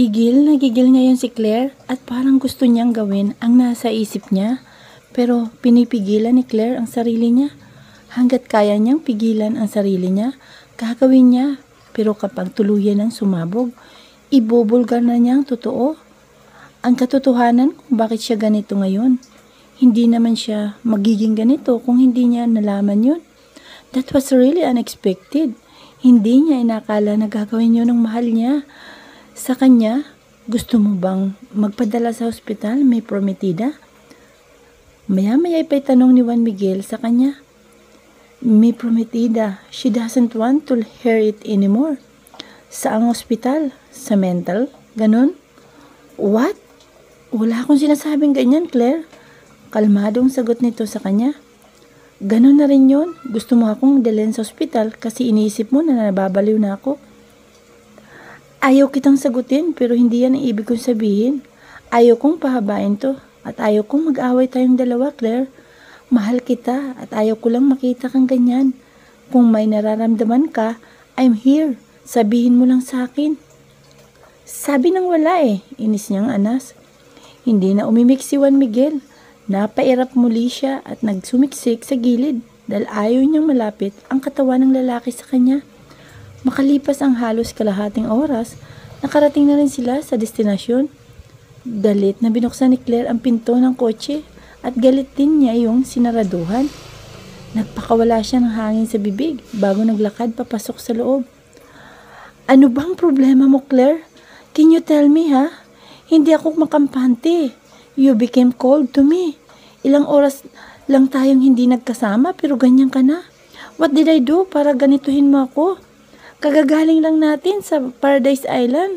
Gigil na gigil ngayon si Claire at parang gusto niyang gawin ang nasa isip niya. Pero pinipigilan ni Claire ang sarili niya. Hanggat kaya niyang pigilan ang sarili niya, gagawin niya. Pero kapag tuluyan ng sumabog, ibubulgar na niyang totoo. Ang katotohanan kung bakit siya ganito ngayon. Hindi naman siya magiging ganito kung hindi niya nalaman yun. That was really unexpected. Hindi niya inakala na gagawin yun ng mahal niya. Sa kanya, gusto mo bang magpadala sa ospital? May prometida? Maya-maya ipa'y tanong ni Juan Miguel sa kanya. May prometida. She doesn't want to hear it anymore. Saang ospital? Sa mental? Ganon? What? Wala akong sinasabing ganyan, Claire. Kalmadong sagot nito sa kanya. Ganon na rin yun. Gusto mo akong dalhin sa ospital kasi iniisip mo na nababaliw na ako. Ayaw kitang sagutin pero hindi yan ang ibig kong sabihin. Ayaw kong pahabain to at ayaw kong mag-away tayong dalawa, Claire. Mahal kita at ayaw ko lang makita kang ganyan. Kung may nararamdaman ka, I'm here. Sabihin mo lang sa akin. Sabi nang wala inis niyang anas. Hindi na umimik si Juan Miguel. Napairap muli siya at nagsumiksik sa gilid dahil ayaw niyang malapit ang katawan ng lalaki sa kanya. Makalipas ang halos kalahating oras, nakarating na rin sila sa destinasyon. Galit na binuksan ni Claire ang pinto ng kotse at galit din niya yung sinaraduhan. Nagpakawala siya ng hangin sa bibig bago naglakad papasok sa loob. Ano bang problema mo, Claire? Can you tell me, ha? Hindi ako makampante. You became cold to me. Ilang oras lang tayong hindi nagkasama pero ganyan ka na. What did I do para ganituhin mo ako? Kagagaling lang natin sa Paradise Island.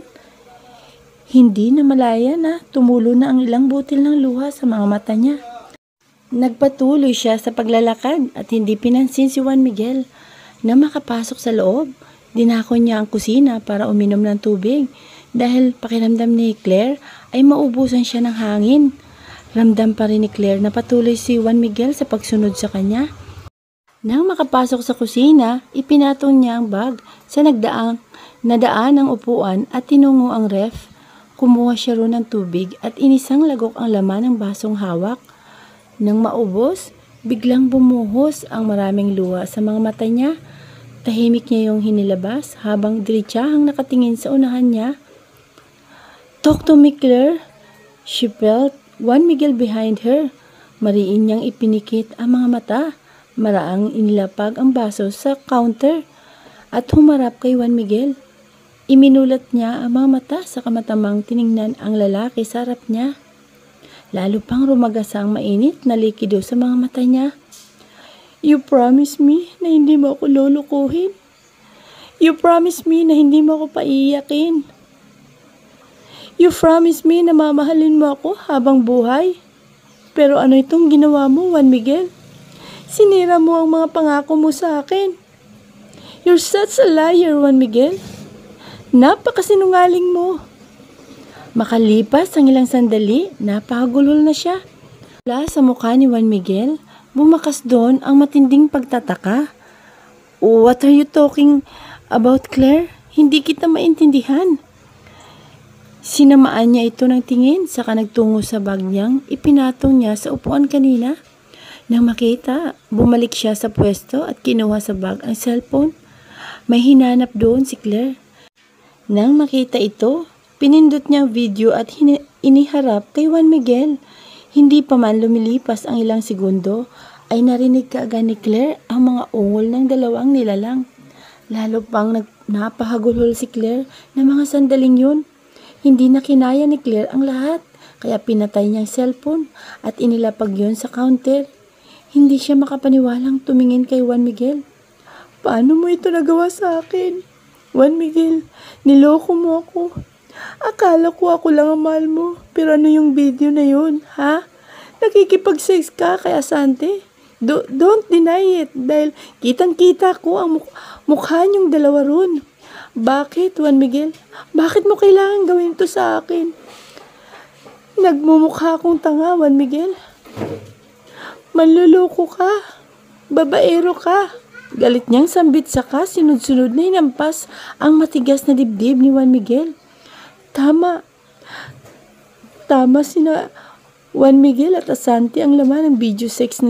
Hindi na malaya na tumulo na ang ilang butil ng luha sa mga mata niya. Nagpatuloy siya sa paglalakad at hindi pinansin si Juan Miguel. Na makapasok sa loob, dinako niya ang kusina para uminom ng tubig dahil pakiramdam ni Claire ay maubusan siya ng hangin. Ramdam pa rin ni Claire na patuloy si Juan Miguel sa pagsunod sa kanya. Nang makapasok sa kusina, ipinatong niya ang bag sa nadaan ng upuan at tinungo ang ref. Kumuha siya roon ng tubig at inisang lagok ang laman ng basong hawak. Nang maubos, biglang bumuhos ang maraming luha sa mga mata niya. Tahimik niya yung hinilabas habang diretsahang nakatingin sa unahan niya. Talk to me, Claire. She felt Juan Miguel behind her. Mariin niyang ipinikit ang mga mata. Maraang inilapag ang baso sa counter at humarap kay Juan Miguel. Iminulat niya ang mga mata sa kamatamang tiningnan ang lalaki sa harap niya. Lalo pang rumagasang mainit na likido sa mga mata niya. You promise me na hindi mo ako lulukuhin. You promise me na hindi mo ako paiiyakin. You promise me na mamahalin mo ako habang buhay. Pero ano itong ginawa mo, Juan Miguel? Sinira mo ang mga pangako mo sa akin. You're such a liar, Juan Miguel. Napakasinungaling mo. Makalipas ang ilang sandali, napagulol na siya. Mula sa mukha ni Juan Miguel, bumakas doon ang matinding pagtataka. What are you talking about, Claire? Hindi kita maintindihan. Sinamaan niya ito ng tingin, saka nagtungo sa bag niyang ipinatong niya sa upuan kanina. Nang makita, bumalik siya sa pwesto at kinuha sa bag ang cellphone. May hinanap doon si Claire. Nang makita ito, pinindot niya ang video at iniharap kay Juan Miguel. Hindi pa man lumilipas ang ilang segundo, ay narinig kaagad ni Claire ang mga ungol ng dalawang nilalang. Lalo pang napahagulhol si Claire na mga sandaling yun. Hindi na kinaya ni Claire ang lahat, kaya pinatay niya ang cellphone at inilapag yun sa counter. Hindi siya makapaniwalang tumingin kay Juan Miguel. Paano mo ito nagawa sa akin? Juan Miguel, niloko mo ako. Akala ko ako lang ang mahal mo. Pero ano yung video na yun, ha? Nakikipag-sex ka kay Asante? Don't deny it dahil kitang-kita ko ang mukha niyong dalawa ron. Bakit, Juan Miguel? Bakit mo kailangan gawin to sa akin? Nagmumukha akong tanga, Juan Miguel. Manluloko ka. Babaero ka. Galit niyang sambit saka sunod-sunod na hinampas ang matigas na dibdib ni Juan Miguel. Tama. Tama sina Juan Miguel at Asante ang laman ng video sex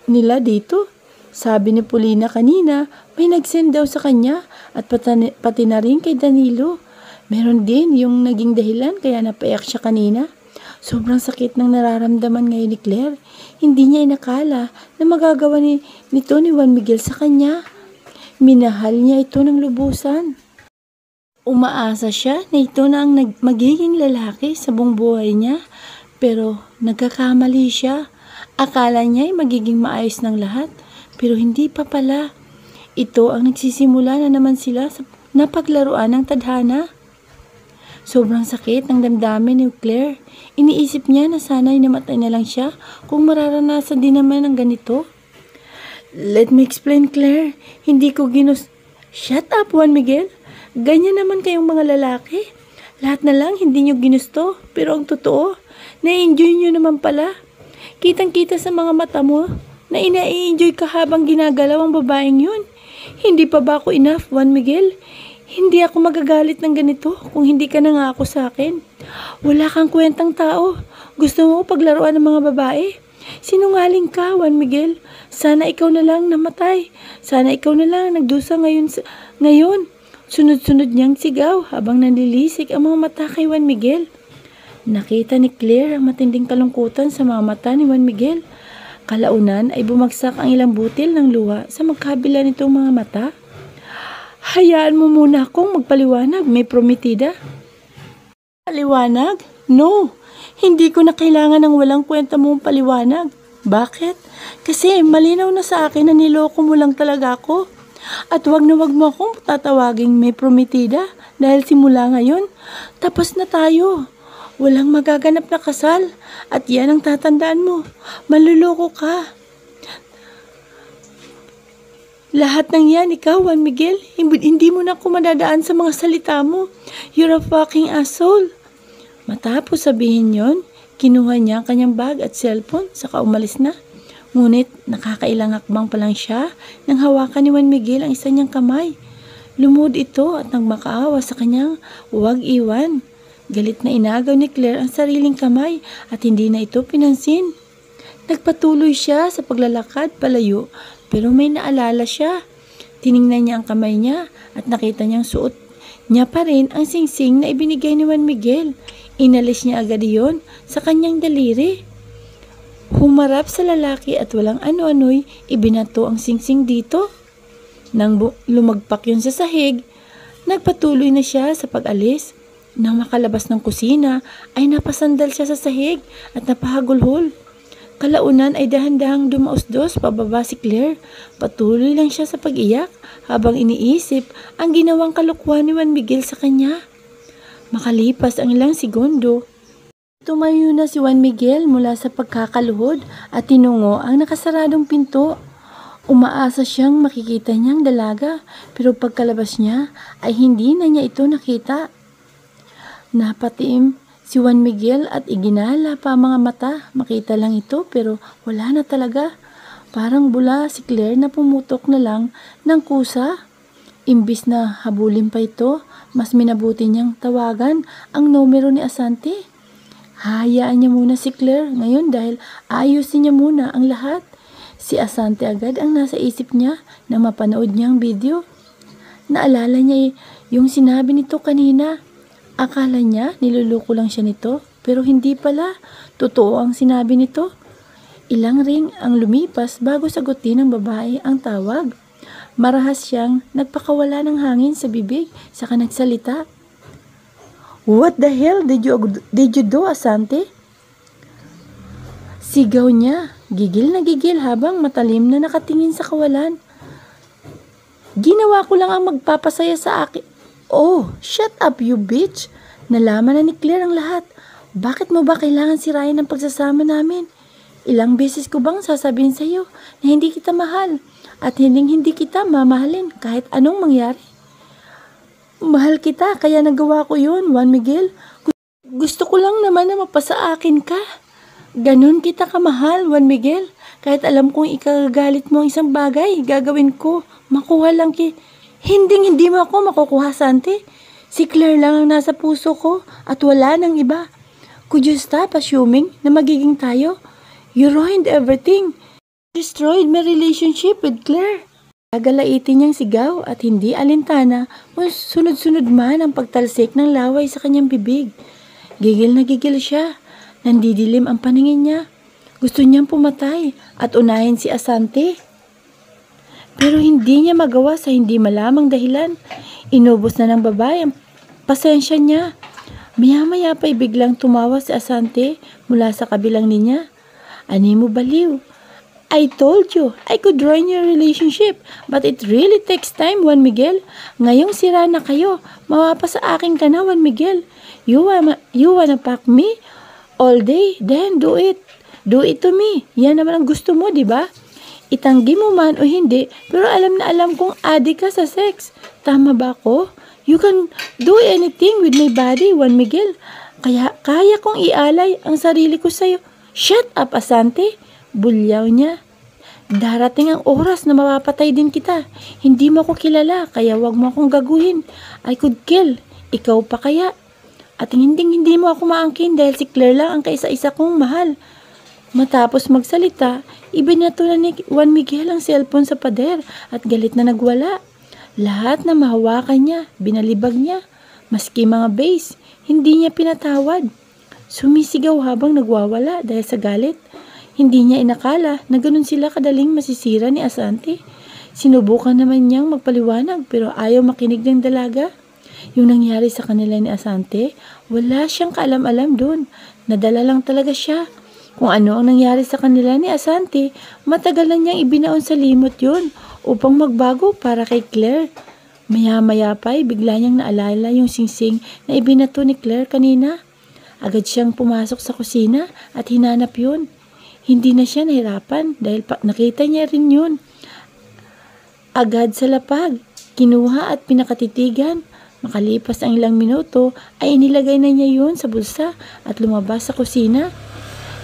nila dito. Sabi ni Paulina kanina, may nag-send daw sa kanya at pati na rin kay Danilo. Meron din yung naging dahilan kaya napaiyak siya kanina. Sobrang sakit ng nararamdaman ngayon ni Claire. Hindi niya inakala na magagawa nito ni Juan Miguel sa kanya. Minahal niya ito ng lubusan. Umaasa siya na ito na ang magiging lalaki sa buong buhay niya. Pero nagkakamali siya. Akala niya ay magiging maayos ng lahat. Pero hindi pa pala. Ito ang nagsisimula na naman sila sa napaglaruan ng tadhana. Sobrang sakit ng damdamin ni Claire. Iniisip niya na sana'y namatay na lang siya kung mararanasan din naman ng ganito. Let me explain, Claire. Hindi ko Shut up, Juan Miguel. Ganyan naman kayong mga lalaki. Lahat na lang hindi nyo ginusto. Pero ang totoo, na-enjoy nyo naman pala. Kitang-kita sa mga mata mo na ina-enjoy ka habang ginagalaw ang babaeng yun. Hindi pa ba ako enough, Juan Miguel? Hindi ako magagalit ng ganito kung hindi ka nangako sa akin. Wala kang kwentang tao. Gusto mo paglaruan ng mga babae? Sinungaling ka, Juan Miguel. Sana ikaw na lang namatay. Sana ikaw na lang nagdusa ngayon. Sunod-sunod niyang sigaw habang nanlilisik ang mga mata kay Juan Miguel. Nakita ni Claire ang matinding kalungkutan sa mga mata ni Juan Miguel. Kalaunan ay bumagsak ang ilang butil ng luha sa magkabila nitong mga mata. Hayaan mo muna akong magpaliwanag, may prometida. Paliwanag? No, hindi ko na kailangan ng walang kwenta mong paliwanag. Bakit? Kasi malinaw na sa akin na niloko mo lang talaga ako. At wag na wag mo akong tatawaging may prometida dahil simula ngayon, tapos na tayo. Walang magaganap na kasal at yan ang tatandaan mo. Maluloko ka. Lahat ng yan, ikaw, Juan Miguel, hindi mo na ako madadaan sa mga salita mo. You're a fucking asshole. Matapos sabihin yon, kinuha niya ang kanyang bag at cellphone, saka umalis na. Ngunit nakakailang hakbang pa lang siya nang hawakan ni Juan Miguel ang isa niyang kamay. Lumuhod ito at nagmakaawa sa kanyang huwag iwan. Galit na inagaw ni Claire ang sariling kamay at hindi na ito pinansin. Nagpatuloy siya sa paglalakad palayo pero may naalala siya. Tiningnan niya ang kamay niya at nakita niyang suot niya pa rin ang singsing na ibinigay ni Juan Miguel. Inalis niya agad iyon sa kanyang daliri. Humarap sa lalaki at walang ano-ano'y ibinato ang singsing dito. Nang lumagpak yun sa sahig, nagpatuloy na siya sa pag-alis. Nang makalabas ng kusina ay napasandal siya sa sahig at napahagulhol. Kalaunan ay dahan-dahang dumausdos pababa si Claire. Patuloy lang siya sa pag-iyak habang iniisip ang ginawang kalukuhan ni Juan Miguel sa kanya. Makalipas ang ilang segundo, tumayo na si Juan Miguel mula sa pagkakaluhod at tinungo ang nakasaradong pinto. Umaasa siyang makikita niyang dalaga pero pagkalabas niya ay hindi na niya ito nakita. Napatiim si Juan Miguel at iginala pa ang mga mata. Makita lang ito pero wala na talaga. Parang bula si Claire na pumutok na lang ng kusa. Imbis na habulin pa ito, mas minabuti niyang tawagan ang numero ni Asante. Hayaan niya muna si Claire ngayon dahil ayusin niya muna ang lahat. Si Asante agad ang nasa isip niya na mapanood niyang video. Naalala niya yung sinabi nito kanina. Akala niya niluloko lang siya nito pero hindi pala. Totoo ang sinabi nito. Ilang ring ang lumipas bago sagutin ng babae ang tawag. Marahas siyang nagpakawala ng hangin sa bibig saka nagsalita. What the hell did you do, Asante? Sigaw niya. Gigil na gigil habang matalim na nakatingin sa kawalan. Ginawa ko lang ang magpapasaya sa akin. Oh, shut up you bitch! Nalaman na ni Claire ang lahat. Bakit mo ba kailangan sirain ang pagsasama namin? Ilang beses ko bang sasabihin sa iyo na hindi kita mahal at hindi kita mamahalin kahit anong mangyari? Mahal kita kaya nagawa ko yun, Juan Miguel. Gusto ko lang naman na mapasa akin ka. Ganon kita kamahal, Juan Miguel. Kahit alam kong ikagagalit mo ang isang bagay, gagawin ko. Makuha lang Hindi mo ako makukuha, Sante. Si Claire lang ang nasa puso ko at wala nang iba. Could you stop assuming na magiging tayo? You ruined everything. Destroyed my relationship with Claire. Gagalaitin niyang sigaw at hindi alintana kung sunod-sunod man ang pagtalsik ng laway sa kanyang bibig. Gigil na gigil siya. Nandidilim ang paningin niya. Gusto niyang pumatay at unahin si Asante. Pero hindi niya magawa sa hindi malamang dahilan. Inubos na ng babae ang pasensya niya. Maya-maya pa'y biglang tumawa si Asante mula sa kabilang linya. Ani mo baliw? I told you, I could ruin your relationship, but it really takes time, Juan Miguel. Ngayong sira na kayo, mawapa sa akin ka na, Juan Miguel. You wanna pack me all day? Then do it. Do it to me. Yan naman ang gusto mo, di ba? Itanggi mo man o hindi, pero alam na alam kong adik ka sa sex. Tama ba ako? You can do anything with my body, Juan Miguel. Kaya kong ialay ang sarili ko sa'yo. Shut up, Asante. Bulyaw niya. Darating ang oras na mapapatay din kita. Hindi mo ako kilala, kaya wag mo akong gaguhin. I could kill. Ikaw pa kaya? At hindi mo ako maangkin dahil si Claire lang ang kaisa-isa kong mahal. Matapos magsalita, ibinato na ni Juan Miguel ang cellphone sa pader at galit na nagwala. Lahat na mahawakan niya, binalibag niya. Maski mga base, hindi niya pinatawad. Sumisigaw habang nagwawala dahil sa galit. Hindi niya inakala na ganun sila kadaling masisira ni Asante. Sinubukan naman niyang magpaliwanag pero ayaw makinig ng dalaga. Yung nangyari sa kanila ni Asante, wala siyang kaalam-alam doon. Nadala lang talaga siya. Kung ano ang nangyari sa kanila ni Asante, matagal na niyang ibinaon sa limot yun upang magbago para kay Claire. Maya-maya pa'y bigla niyang naalala yung singsing na ibinato ni Claire kanina. Agad siyang pumasok sa kusina at hinanap yun. Hindi na siya nahirapan dahil nakita niya rin yun. Agad sa lapag, kinuha at pinakatitigan. Makalipas ang ilang minuto ay inilagay na niya yun sa bulsa at lumabas sa kusina.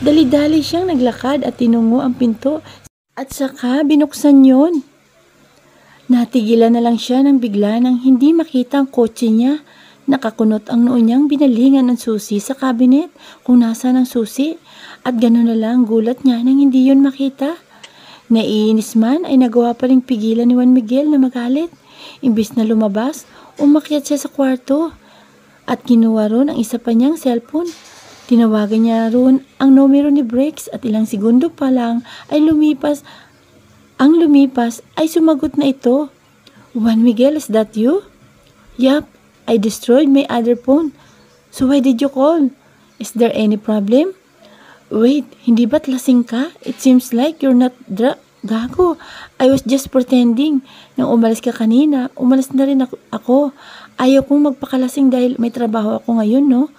Dali-dali siyang naglakad at tinungo ang pinto at saka binuksan yun. Natigilan na lang siya nang bigla nang hindi makita ang kotse niya. Nakakunot ang noo niyang binalingan ng susi sa cabinet kung nasaan ang susi at gano'n na lang gulat niya nang hindi yun makita. Naiinis man ay nagawa pa ring pigilan ni Juan Miguel na magalit. Imbis na lumabas, umakyat siya sa kwarto at kinuha ron ang isa pa niyang cellphone. Tinawagan niya ron ang numero ni Brex at ilang segundo pa lang ay lumipas ay sumagot na ito. Juan Miguel, is that you? Yup. I destroyed my other phone. So why did you call? Is there any problem? Wait, hindi ba't lasing ka? It seems like you're not gago. I was just pretending. Nang umalis ka kanina, umalis na rin ako. Ayaw kong magpakalasing dahil may trabaho ako ngayon, no?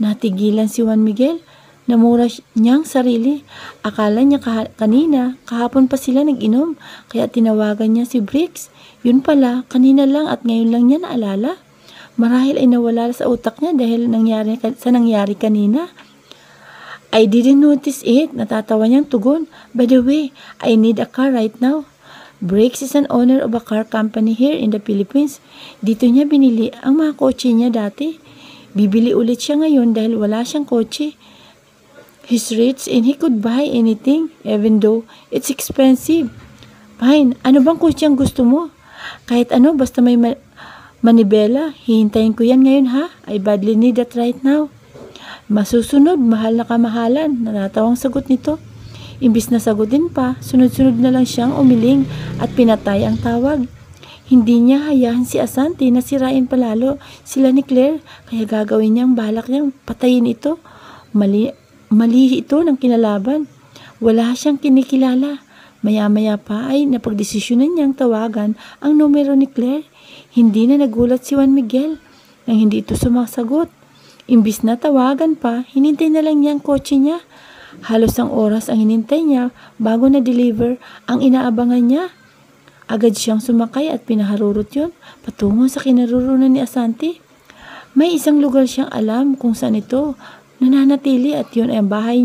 Natigilan si Juan Miguel. Namura niyang sarili. Akala niya kanina, kahapon pa sila nag-inom. Kaya tinawagan niya si Briggs. Yun pala, kanina lang at ngayon lang niya naalala. Marahil ay nawala sa utak niya dahil nangyari kanina. I didn't notice it. Natatawa niyang tugon. By the way, I need a car right now. Briggs is an owner of a car company here in the Philippines. Dito niya binili ang mga kotse niya dati. Bibili ulit siya ngayon dahil wala siyang kotse. He's rich and he could buy anything even though it's expensive. Fine, ano bang kotse ang gusto mo? Kahit ano, basta may manibela, hihintayin ko yan ngayon ha. I badly need that right now. Masusunod, mahal na kamahalan. Natatawang sagot nito. Imbis na sagutin pa, sunod-sunod na lang siyang umiling at pinatay ang tawag. Hindi niya hayahan si Asante na sirain palalo sila ni Claire, kaya gagawin niyang balak niyang patayin ito. Mali ito ng kinalaban. Wala siyang kinikilala. Maya-maya pa ay napagdesisyonan niyang tawagan ang numero ni Claire. Hindi na nagulat si Juan Miguel nang hindi ito sumasagot. Imbis na tawagan pa, hinintay na lang niya ang kotse niya. Halos ang oras ang hinintay niya bago na-deliver ang inaabangan niya. Agad siyang sumakay at pinaharurot yun patungo sa kinarurunan ni Asante. May isang lugar siyang alam kung saan ito nananatili at yun ay ang bahay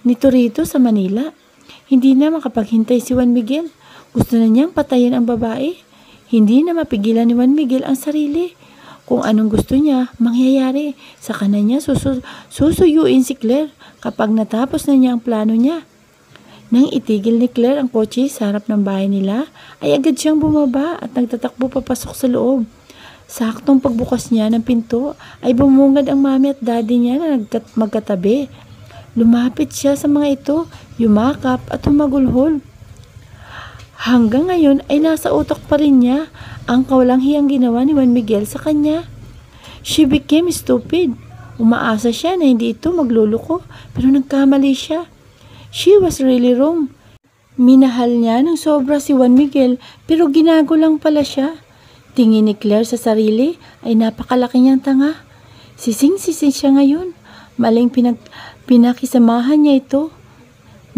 ni Torito sa Manila. Hindi na makapaghintay si Juan Miguel. Gusto na niyang patayin ang babae. Hindi na mapigilan ni Juan Miguel ang sarili. kung anong gusto niya mangyayari. Sa niya susuyuin si Claire kapag natapos na niya ang plano niya. Nang itigil ni Claire ang kotse sa harap ng bahay nila, ay agad siyang bumaba at nagtatakbo papasok sa loob. Saktong pagbukas niya ng pinto ay bumungad ang mami at daddy niya na magkatabi. Lumapit siya sa mga ito, yumakap at humagulhol. Hanggang ngayon ay nasa utak pa rin niya ang kawalang hiyang ginawa ni Juan Miguel sa kanya. She became stupid. Umaasa siya na hindi ito magluloko, pero nagkamali siya. She was really wrong. Minahal niya ng sobra si Juan Miguel, pero ginago lang pala siya. Tingin ni Claire sa sarili ay napakalaki niyang tanga. Sising-sising siya ngayon. Maling pinakisamahan niya ito.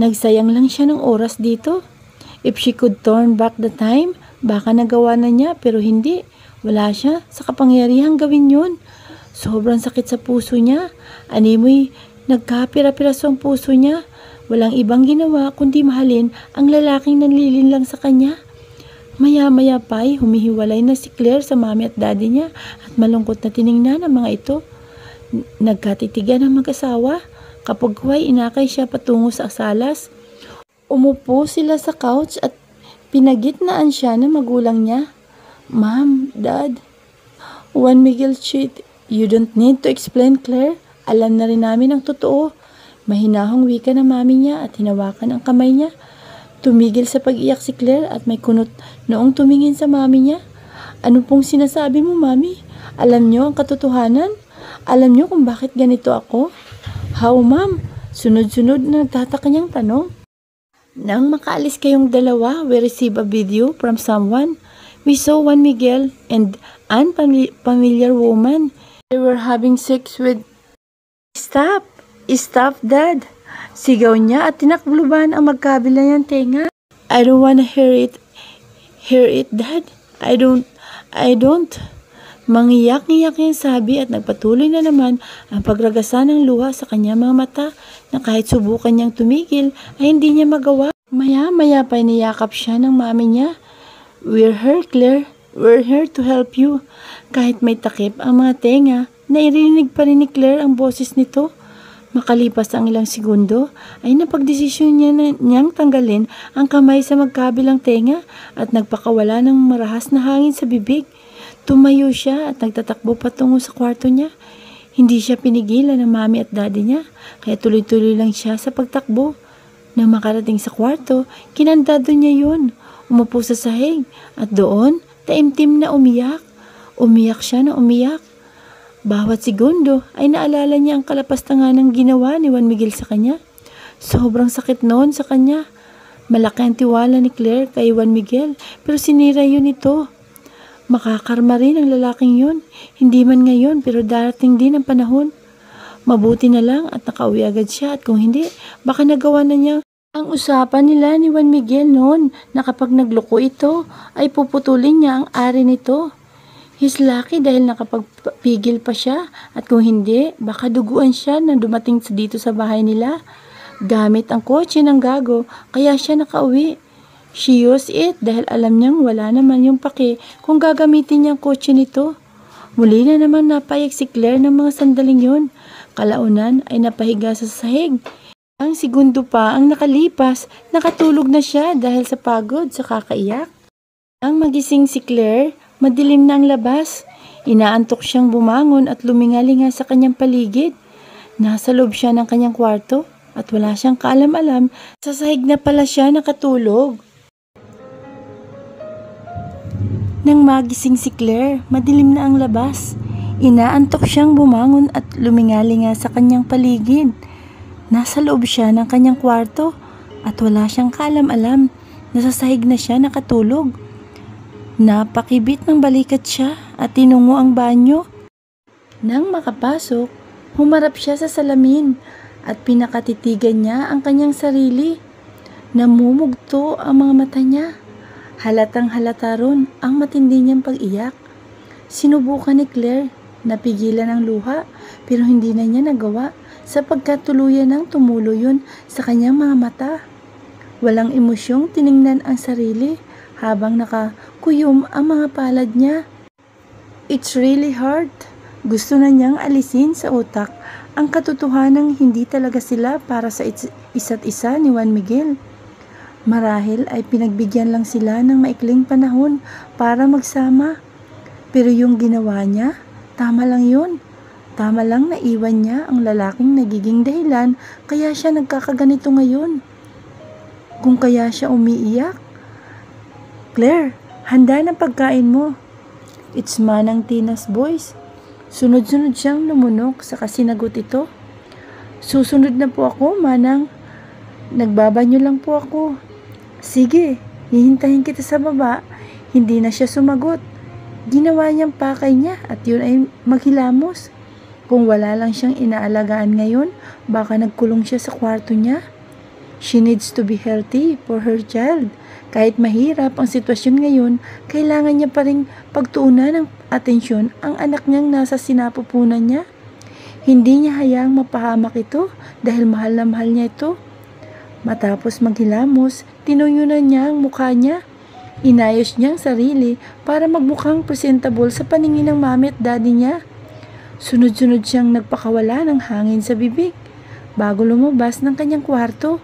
Nagsayang lang siya ng oras dito. If she could turn back the time, baka nagawa na niya, pero hindi. Wala siya sa kapangyarihang gawin yun. Sobrang sakit sa puso niya. Animoy nagkapira-piraso ang puso niya. Walang ibang ginawa kundi mahalin ang lalaking nanlilinlang sa kanya. Maya-maya pa ay humihiwalay na si Claire sa mami at daddy niya at malungkot na tiningnan ang mga ito. Nagkatitigan ang mag-asawa. Kapag huway inakay siya patungo sa salas. Umupo sila sa couch at pinagitnaan siya ng magulang niya. Ma'am, Dad, Juan Miguel cheat. You don't need to explain, Claire. Alam na rin namin ang totoo. Mahinahong wika ng mami niya at hinawakan ang kamay niya. Tumigil sa pag-iyak si Claire at may kunot noong tumingin sa mami niya. Ano pong sinasabi mo, mami? Alam niyo ang katotohanan? Alam niyo kung bakit ganito ako? How, ma'am? Sunod-sunod na nagtataka niyang tanong. Nang makaalis kayong dalawa, we receive a video from someone. We saw Juan Miguel and an unfamiliar woman. They were having sex with... Stop! Stop, Dad! Sigaw niya at tinakluban ang magkabila niyang tenga. I don't wanna hear it. Hear it, Dad? I don't. Mangiyak-ngiyak niyang sabi at nagpatuloy na naman ang pagragasa ng luha sa kanyang mga mata na kahit subukan niyang tumigil ay hindi niya magawa. Maya-maya pa niyakap siya ng mami niya. We're here, Claire. We're here to help you. Kahit may takip ang mga tenga, nairinig pa rin ni Claire ang boses nito. Makalipas ang ilang segundo, ay napagdesisyon niya niyang tanggalin ang kamay sa magkabilang tenga at nagpakawala ng marahas na hangin sa bibig. Tumayo siya at nagtatakbo patungo sa kwarto niya. Hindi siya pinigilan ng mami at daddy niya, kaya tuloy-tuloy lang siya sa pagtakbo. Nang makarating sa kwarto, kinandado niya yun. Umupo sa sahig at doon, taimtim na umiyak. Umiyak siya na umiyak. Bawat segundo ay naalala niya ang kalapastangan ng ginawa ni Juan Miguel sa kanya. Sobrang sakit noon sa kanya. Malaki ang tiwala ni Claire kay Juan Miguel, pero sinira yun ito. Makakarma rin ang lalaking yun. Hindi man ngayon, pero darating din ang panahon. Mabuti na lang at nakauwi agad siya at kung hindi, baka nagawa na niya. Ang usapan nila ni Juan Miguel noon na kapag nagloko ito, ay puputulin niya ang ari nito. He's lucky dahil nakapagpigil pa siya at kung hindi, baka duguan siya na dumating dito sa bahay nila. Gamit ang kotse ng gago, kaya siya nakauwi. She used it dahil alam niyang wala naman yung pake kung gagamitin niyang kotse nito. Muli na naman napayag si Claire ng mga sandaling yun. Kalaunan ay napahiga sa sahig. Ang segundo pa ang nakalipas, nakatulog na siya dahil sa pagod sa kakaiyak. Ang magising si Claire, madilim na ang labas. Inaantok siyang bumangon at lumingalinga sa kanyang paligid. Nasa loob siya ng kanyang kwarto at wala siyang kaalam-alam. Sa sahig na pala siya nakatulog. Nang magising si Claire, madilim na ang labas. Inaantok siyang bumangon at lumingalinga sa kanyang paligid. Nasa loob siya ng kanyang kwarto at wala siyang kaalam-alam. Nasa sahig na siya nakatulog. Napakibit ng balikat siya at tinungo ang banyo. Nang makapasok, humarap siya sa salamin at pinakatitigan niya ang kanyang sarili. Namumugto ang mga mata niya. Halatang halata ron ang matindi niyang pag-iyak. Sinubukan ni Claire na pigilan ang luha pero hindi na niya nagawa sapagkat tuluyan nang tumulo yun sa kanyang mga mata. Walang emosyong tiningnan ang sarili habang nakakuyom ang mga palad niya. It's really hard. Gusto na niyang alisin sa utak ang katotohanang hindi talaga sila para sa isa't isa ni Juan Miguel. Marahil ay pinagbigyan lang sila ng maikling panahon para magsama. Pero yung ginawa niya, tama lang yun. Tama lang na iwan niya ang lalaking nagiging dahilan kaya siya nagkakaganito ngayon. Kung kaya siya umiiyak, Claire, handa na pagkain mo. It's Manang Tina's voice. Sunod-sunod siyang lumunok sa sinagot ito. Susunod na po ako, Manang. Nagbabanyo lang po ako. Sige, hihintayin kita sa baba. Hindi na siya sumagot. Ginawa niyang pakay niya at yun ay maghilamos. Kung wala lang siyang inaalagaan ngayon, baka nagkulong siya sa kwarto niya. She needs to be healthy for her child. Kahit mahirap ang sitwasyon ngayon, kailangan niya pa rin pagtuunan ng atensyon ang anak niyang nasa sinapupunan niya. Hindi niya hayaang mapahamak ito dahil mahal na mahal niya ito. Matapos maghilamos, tinuyunan niya ang mukha niya. Inayos niya ang sarili para magmukhang presentable sa paningin ng mami at daddy niya. Sunod-sunod siyang nagpakawala ng hangin sa bibig bago lumabas ng kanyang kwarto.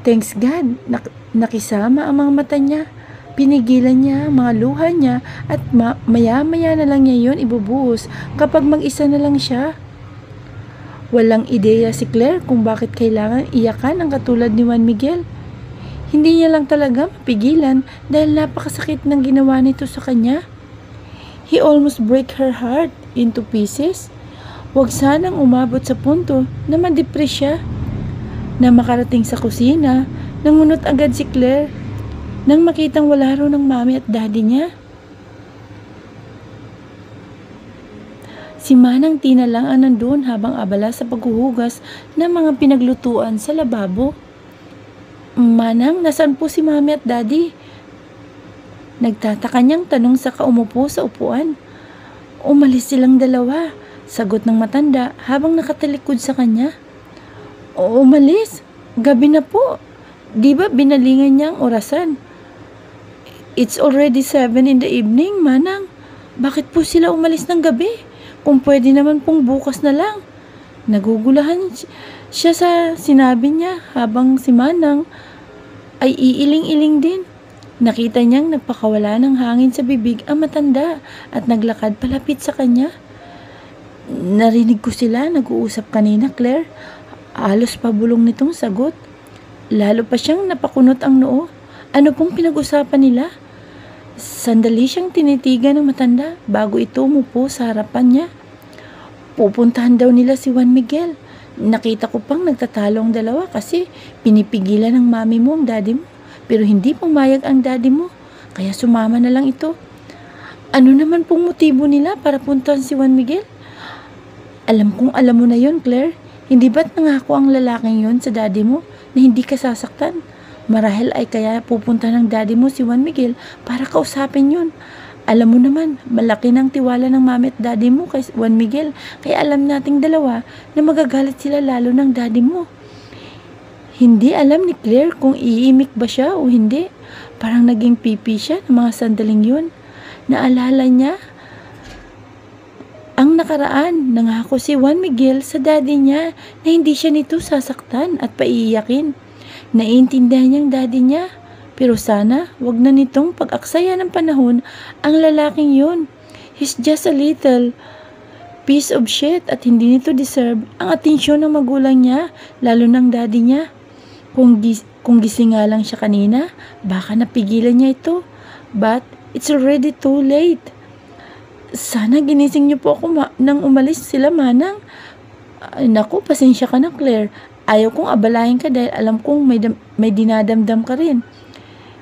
Thanks God, nakisama ang mga mata niya. Pinigilan niya ang mga luha niya at maya-maya na lang niya yun ibubuhos kapag mag-isa na lang siya. Walang ideya si Claire kung bakit kailangan iyakan ang katulad ni Juan Miguel. Hindi niya lang talaga mapigilan dahil napakasakit ng ginawa nito sa kanya. He almost break her heart into pieces. Huwag sanang umabot sa punto na ma-depress siya. Na makarating sa kusina, nangunot agad si Claire nang makitang wala raw ng mami at daddy niya. Si Manang Tina lang ang nandun habang abala sa paghuhugas ng mga pinaglutuan sa lababo. Manang, nasaan po si mami at daddy? Nagtataka niyang tanong sa umupo sa upuan. Umalis silang dalawa, sagot ng matanda habang nakatalikod sa kanya. Umalis? Gabi na po. Di ba binalingan niya ang orasan? It's already 7 in the evening, Manang. Bakit po sila umalis ng gabi? Kung pwede naman pong bukas na lang. Nagugulahan siya sa sinabi niya habang si Manang ay iiling-iling din. Nakita niyang nagpakawala ng hangin sa bibig ang matanda at naglakad palapit sa kanya. Narinig ko sila nag-uusap kanina, Claire. Halos pabulong nitong sagot. Lalo pa siyang napakunot ang noo. Ano pong pinag-usapan nila? Sandali siyang tinitigan ng matanda bago ito umupo sa harapan niya. Pupuntahan daw nila si Juan Miguel. Nakita ko pang nagtatalo ang dalawa kasi pinipigilan ng mami mo ang daddy mo. Pero hindi pumayag ang daddy mo. Kaya sumama na lang ito. Ano naman pong motibo nila para puntahan si Juan Miguel? Alam kong alam mo na yon, Claire. Hindi ba't nangako ang lalaking yon sa daddy mo na hindi ka sasaktan? Marahil ay kaya pupunta ng daddy mo si Juan Miguel para kausapin yun. Alam mo naman, malaki ng tiwala ng mami at daddy mo kay Juan Miguel. Kaya alam nating dalawa na magagalit sila lalo ng daddy mo. Hindi alam ni Claire kung iimik ba siya o hindi. Parang naging pipi siya ng mga sandaling yun. Naalala niya ang nakaraan, nangako si Juan Miguel sa daddy niya na hindi siya nito sasaktan at paiiyakin. Naiintindihan niyang daddy niya, pero sana wag na nitong pag-aksaya ng panahon ang lalaking yun. He's just a little piece of shit at hindi nito deserve ang atensyon ng magulang niya, lalo ng daddy niya. Kung gising nga lang siya kanina, baka napigilan niya ito. But it's already too late. Sana ginising niyo po ako nang umalis sila, Manang. Naku, pasensya ka na, Claire. Ayaw kong abalahin ka dahil alam kong may dinadamdam ka rin.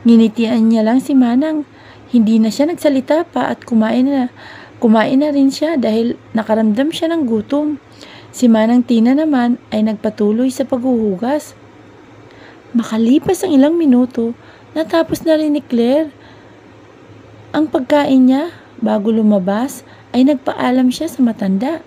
Nginitian niya lang si Manang. Hindi na siya nagsalita pa at kumain na rin siya dahil nakaramdam siya ng gutom. Si Manang Tina naman ay nagpatuloy sa paghuhugas. Makalipas ang ilang minuto, natapos na rin ni Claire ang pagkain niya. Bago lumabas, ay nagpaalam siya sa matanda.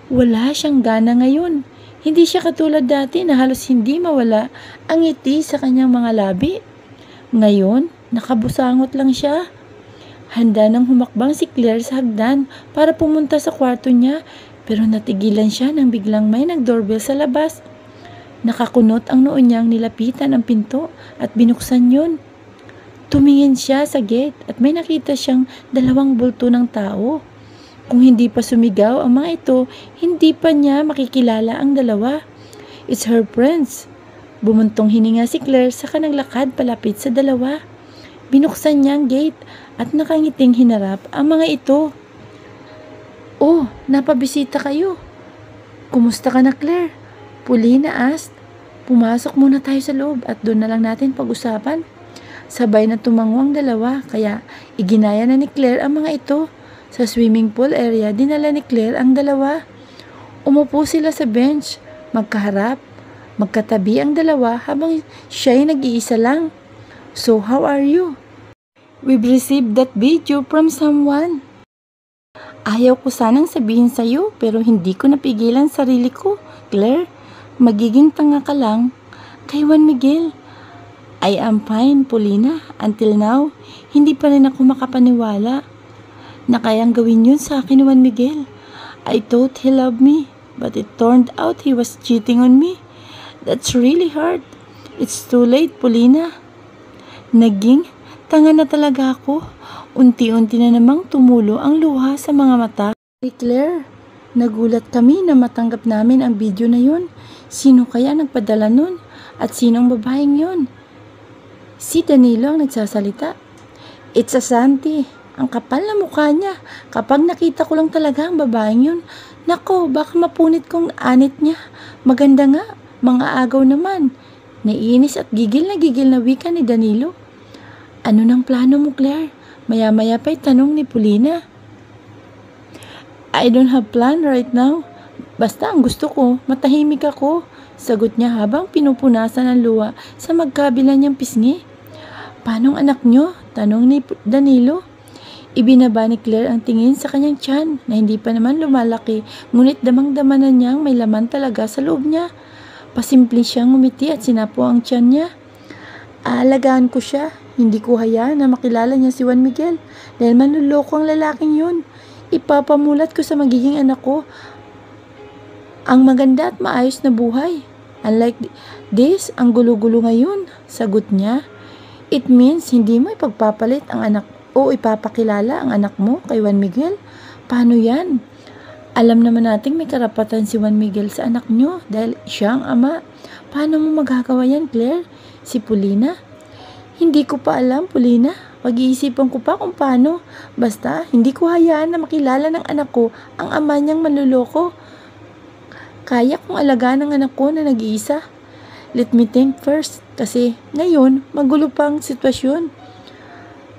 Wala siyang gana ngayon. Hindi siya katulad dati na halos hindi mawala ang ngiti sa kanyang mga labi. Ngayon, nakabusangot lang siya. Handa nang humakbang si Claire sa hagdan para pumunta sa kwarto niya, pero natigilan siya nang biglang may nag-doorbell sa labas. Nakakunot ang noo niyang nilapitan ang pinto at binuksan yun. Tumingin siya sa gate at may nakita siyang dalawang bulto ng tao. Kung hindi pa sumigaw ang mga ito, hindi pa niya makikilala ang dalawa. It's her friends. Bumuntong hininga si Claire saka naglakad palapit sa dalawa. Binuksan niya ang gate at nakangiting hinarap ang mga ito. Oh, napabisita kayo. Kumusta ka na, Claire? Paulina asked. Pumasok muna tayo sa loob at doon na lang natin pag-usapan. Sabay na tumango ang dalawa kaya iginaya na ni Claire ang mga ito. Sa swimming pool area, dinala ni Claire ang dalawa. Umupo sila sa bench, magkaharap, magkatabi ang dalawa habang siya'y nag-iisa lang. So, how are you? We've received that video from someone. Ayaw ko sanang sabihin sa'yo pero hindi ko napigilan sarili ko, Claire. Magiging tanga ka lang. Kay Juan Miguel. I am fine, Paulina. Until now, hindi pa rin ako makapaniwala na kayang gawin yun sa akin ni Juan Miguel. I thought he loved me, but it turned out he was cheating on me. That's really hard. It's too late, Paulina. Naging tanga na talaga ako. Unti-unti na namang tumulo ang luha sa mga mata. Claire, nagulat kami na matanggap namin ang video na yun. Sino kaya nagpadala nun? At sinong babaeng yun? Si Danilo ang nagsasalita. It's a Santi. Ang kapal na mukha niya. Kapag nakita ko lang talaga ang babaeng yun, nako, baka mapunit kong anit niya. Maganda nga, mga agaw naman. Naiinis at gigil na wika ni Danilo. Ano nang plano mo, Claire? Maya-maya pa'y tanong ni Paulina. I don't have plan right now. Basta ang gusto ko, matahimik ako. Sagot niya habang pinupunasan ang luha sa magkabila niyang pisngi. Paanong anak niyo? Tanong ni Danilo. Ibinaba ni Claire ang tingin sa kanyang tiyan na hindi pa naman lumalaki, ngunit damang-dama na niyang may laman talaga sa loob niya. Pasimple siyang ngumiti at sinapo ang tiyan niya. Aalagaan ko siya. Hindi ko hayaan na makilala niya si Juan Miguel dahil manluloko ang lalaking yun. Ipapamulat ko sa magiging anak ko ang maganda at maayos na buhay. Unlike this, ang gulo-gulo ngayon, sagot niya. It means hindi mo ipagpapalit ang anak o ipapakilala ang anak mo kay Juan Miguel. Paano yan? Alam naman nating may karapatan si Juan Miguel sa anak niyo dahil siya ang ama. Paano mo magagawa yan, Claire? Si Paulina? Hindi ko pa alam, Paulina. Pag-iisipan ko pa kung paano. Basta, hindi ko hayaan na makilala ng anak ko ang ama niyang manluloko. Kaya kong alagaan ng anak ko na nag-iisa. Let me think first, kasi ngayon, magulo pa ang sitwasyon.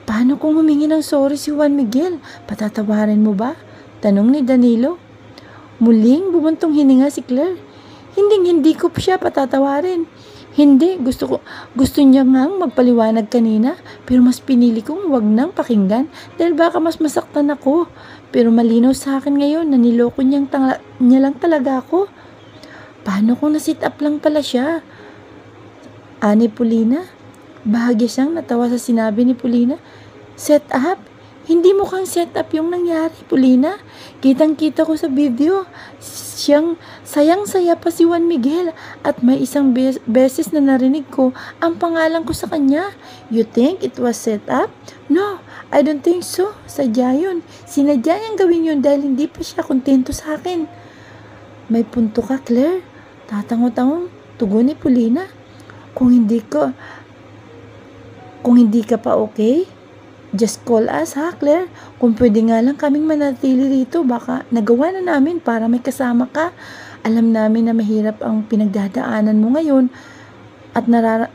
Paano kung humingi ng sorry si Juan Miguel? Patatawarin mo ba? Tanong ni Danilo. Muling bumuntong hininga si Claire. Hindi ko siya patatawarin. Hindi, gusto niya ngang magpaliwanag kanina, pero mas pinili kong wag nang pakinggan dahil baka mas masaktan ako. Pero malinaw sa akin ngayon na niloko niya lang talaga ako. Paano kung na-sit up lang pala siya? Ani Paulina? Bahagya siyang natawa sa sinabi ni Paulina. Set up? Hindi mukhang set up yung nangyari, Paulina. Kitang-kita ko sa video. Sayang-saya pa si Juan Miguel at may isang beses na narinig ko ang pangalan ko sa kanya. You think it was set up? No, I don't think so. Sadya yun. Sinadya niyang gawin yun dahil hindi pa siya kontento sa akin. May punto ka, Claire. Tatango-tangong tugon ni Paulina. Kung hindi ka pa okay, just call us, ha, Claire? Kung pwede nga lang kaming manatili rito, baka nagawa na namin para may kasama ka. Alam namin na mahirap ang pinagdadaanan mo ngayon at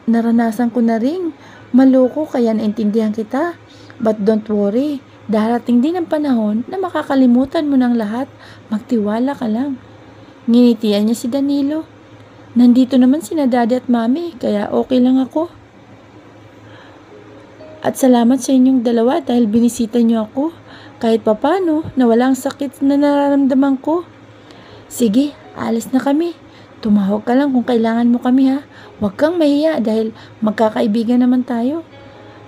naranasan ko na ring maloko kaya naintindihan kita. But don't worry, darating din ang panahon na makakalimutan mo ng lahat. Magtiwala ka lang. Nginitian niya si Danilo. Nandito naman sina Daddy at Mami, kaya okay lang ako. At salamat sa inyong dalawa dahil binisita niyo ako. Kahit papano, nawala ang sakit na nararamdaman ko. Sige, alis na kami. Tumawag ka lang kung kailangan mo kami, ha. Huwag kang mahiya dahil magkakaibigan naman tayo.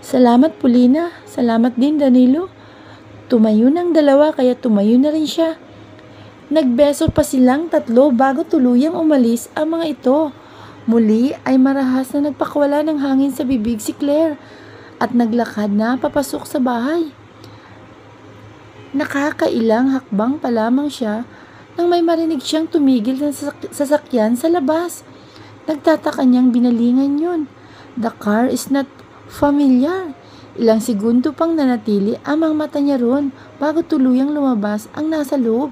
Salamat, Paulina. Salamat din, Danilo. Tumayo ng dalawa kaya tumayo na rin siya. Nagbeso pa silang tatlo bago tuluyang umalis ang mga ito. Muli ay marahas na nagpakwala ng hangin sa bibig si Claire at naglakad na papasok sa bahay. Nakakailang hakbang pa lamang siya nang may marinig siyang tumigil ng sasakyan sa labas. Nagtataka niyang binalingan yun. The car is not familiar. Ilang segundo pang nanatili ang mga mata niya ron bago tuluyang lumabas ang nasa loob.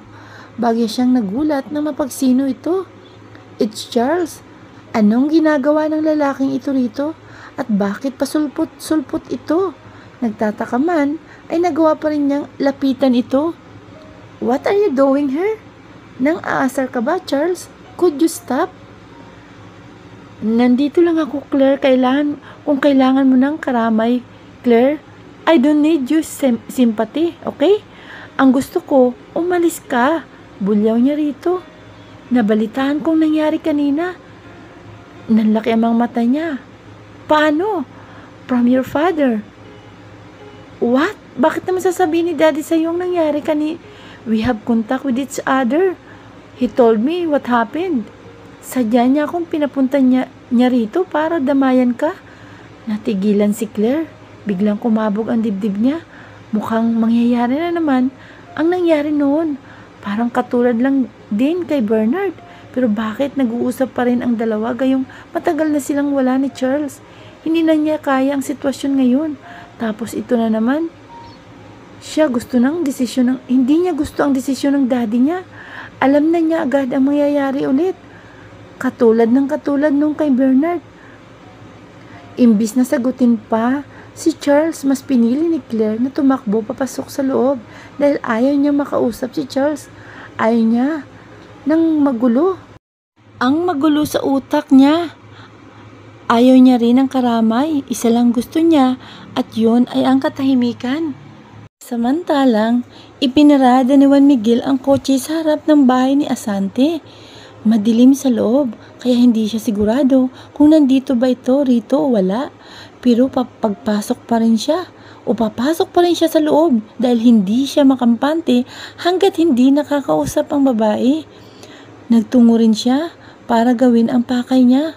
Bagya siyang nagulat na mapagsino ito. It's Charles. Anong ginagawa ng lalaking ito rito? At bakit pasulpot-sulpot ito? Nagtataka man ay nagawa pa rin niyang lapitan ito. What are you doing here? Nang aasar ka ba, Charles? Could you stop? Nandito lang ako, Claire. Kung kailangan mo ng karamay, Claire, I don't need your sympathy, okay? Ang gusto ko, umalis ka. Bulyaw niya rito. Nabalitaan kong nangyari kanina. Nanlaki ang mga mata niya. Paano? From your father. What? Bakit naman sasabihin ni Daddy sa yung nangyari kanina? We have contact with each other. He told me what happened. Sadya niya akong pinapunta niya rito para damayan ka. Natigilan si Claire. Biglang kumabog ang dibdib niya. Mukhang mangyayari na naman ang nangyari noon. Parang katulad lang din kay Bernard. Pero bakit nag-uusap pa rin ang dalawa gayong matagal na silang wala ni Charles? Hindi na niya kaya ang sitwasyon ngayon. Tapos ito na naman. Hindi niya gusto ang desisyon ng daddy niya. Alam na niya agad ang mangyayari ulit. Katulad nung kay Bernard. Imbis na sagutin pa si Charles, mas pinili ni Claire na tumakbo papasok sa loob dahil ayaw niya makausap si Charles. Ayaw niya nang magulo. Ang magulo sa utak niya. Ayaw niya rin ng karamay. Isa lang gusto niya at yun ay ang katahimikan. Samantalang, ipinarada ni Juan Miguel ang kotse sa harap ng bahay ni Asante. Madilim sa loob, kaya hindi siya sigurado kung nandito ba ito, rito o wala. Pero papasok pa rin siya sa loob dahil hindi siya makampante hanggat hindi nakakausap ang babae. Nagtungo rin siya para gawin ang pakay niya.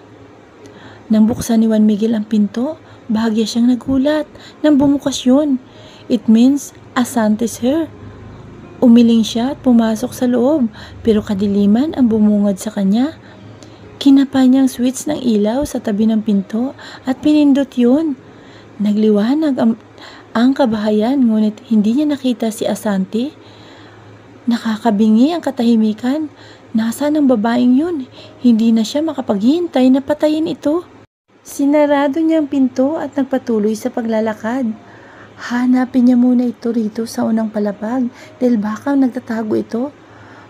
Nang buksan ni Juan Miguel ang pinto, bahagya siyang nagulat nang bumukas yun. It means Asante's here. Umiling siya at pumasok sa loob pero kadiliman ang bumungad sa kanya. Kinapa niyang switch ng ilaw sa tabi ng pinto at pinindot yun. Nagliwanag ang kabahayan ngunit hindi niya nakita si Asante. Nakakabingi ang katahimikan. Nasaan ang babaeng yun? Hindi na siya makapaghintay na patayin ito. Sinarado niya ang pinto at nagpatuloy sa paglalakad. Hanapin niya muna ito rito sa unang palapag dahil baka nagtatago ito.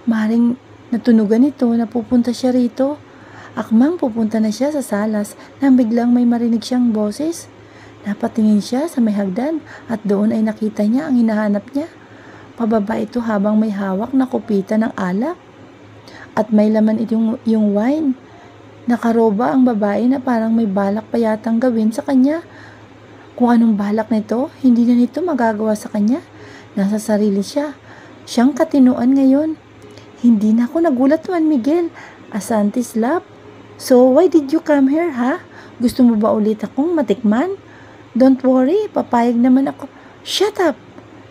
Maring natunugan ito na pupunta siya rito. Akmang pupunta na siya sa salas nang biglang may marinig siyang boses. Napatingin siya sa may hagdan at doon ay nakita niya ang hinahanap niya. Pababa ito habang may hawak na kupita ng alak. At may laman yung wine. Nakaroba ang babae na parang may balak pa yatang gawin sa kanya. Kung anong balak nito, hindi na nito magagawa sa kanya. Nasa sarili siya. Siyang katinuan ngayon. Hindi na ako nagulat, Juan Miguel. Asante's lap. So, why did you come here, ha? Gusto mo ba ulit akong matikman? Don't worry, papayag naman ako. Shut up!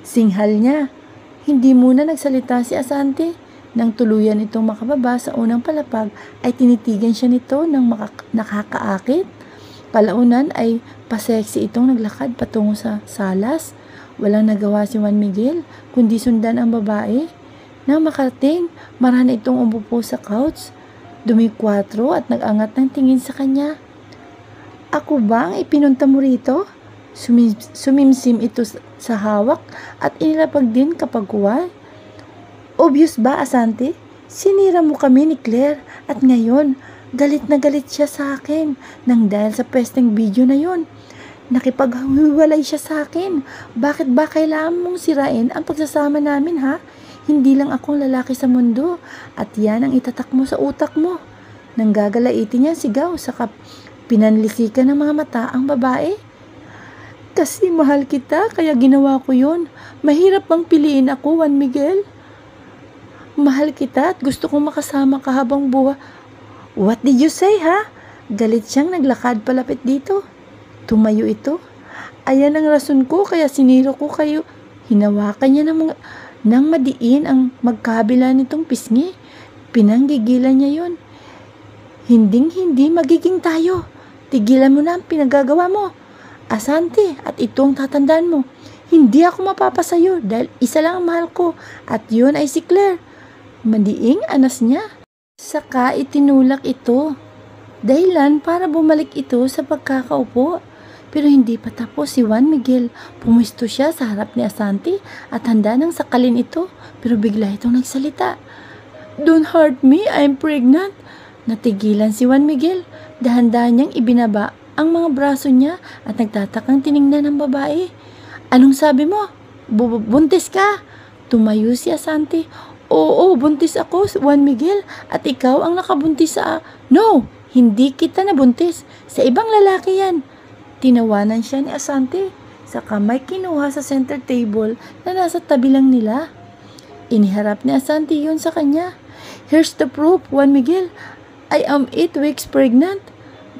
Singhal niya. Hindi muna nagsalita si Asante. Nang tuluyan itong makababa sa unang palapag, ay tinitigan siya nito ng nakakaakit. Kalaunan ay pasexy itong naglakad patungo sa salas. Walang nagawa si Juan Miguel kundi sundan ang babae. Nang makarating, marana itong umupo sa couch. Dumikwatro at nag-angat ng tingin sa kanya. Ako ba ang ipinunta mo rito? Sumimsim ito sa hawak at inilapag din kapag kuway. Obvious ba, Asante? Sinira mo kami ni Claire at ngayon, galit na galit siya sa akin nang dahil sa pesteng video na yon. Nakipaghiwalay siya sa akin. Bakit ba kailangan mong sirain ang pagsasama namin, ha? Hindi lang akong lalaki sa mundo at yan ang itatak mo sa utak mo. Nang gagalaitin niya sigaw, saka pinanlisikan ng mga mata ang babae. Kasi mahal kita, kaya ginawa ko yon. Mahirap bang piliin ako, Juan Miguel? Mahal kita at gusto kong makasama ka habang buhay. What did you say, ha? Galit siyang naglakad palapit dito. Tumayo ito. Ayan ang rason ko, kaya siniro ko kayo. Hinawakan niya ng madiin ang magkabila nitong pisngi. Pinanggigilan niya yon. Hinding-hindi magiging tayo. Tigilan mo na ang pinagagawa mo. Asante, at ito ang tatandaan mo. Hindi ako mapapasayo dahil isa lang ang mahal ko at yun ay si Claire. Madiing anas niya. Saka itinulak ito. Dahilan para bumalik ito sa pagkakaupo. Pero hindi pa tapos si Juan Miguel. Pumisto siya sa harap ni Asante at handa nang sakalin ito. Pero bigla itong nagsalita. Don't hurt me, I'm pregnant. Natigilan si Juan Miguel. Dahan-dahan niyang ibinaba ang mga braso niya at nagtatakang tiningnan ng babae. Anong sabi mo? Buntis ka? Tumayo si Asante. Oo, buntis ako, Juan Miguel, at ikaw ang nakabuntis sa... No, hindi kita nabuntis. Sa ibang lalaki yan. Tinawanan siya ni Asante. Sa kamay kinuha sa center table na nasa tabi lang nila. Iniharap ni Asante yun sa kanya. Here's the proof, Juan Miguel. I am 8 weeks pregnant.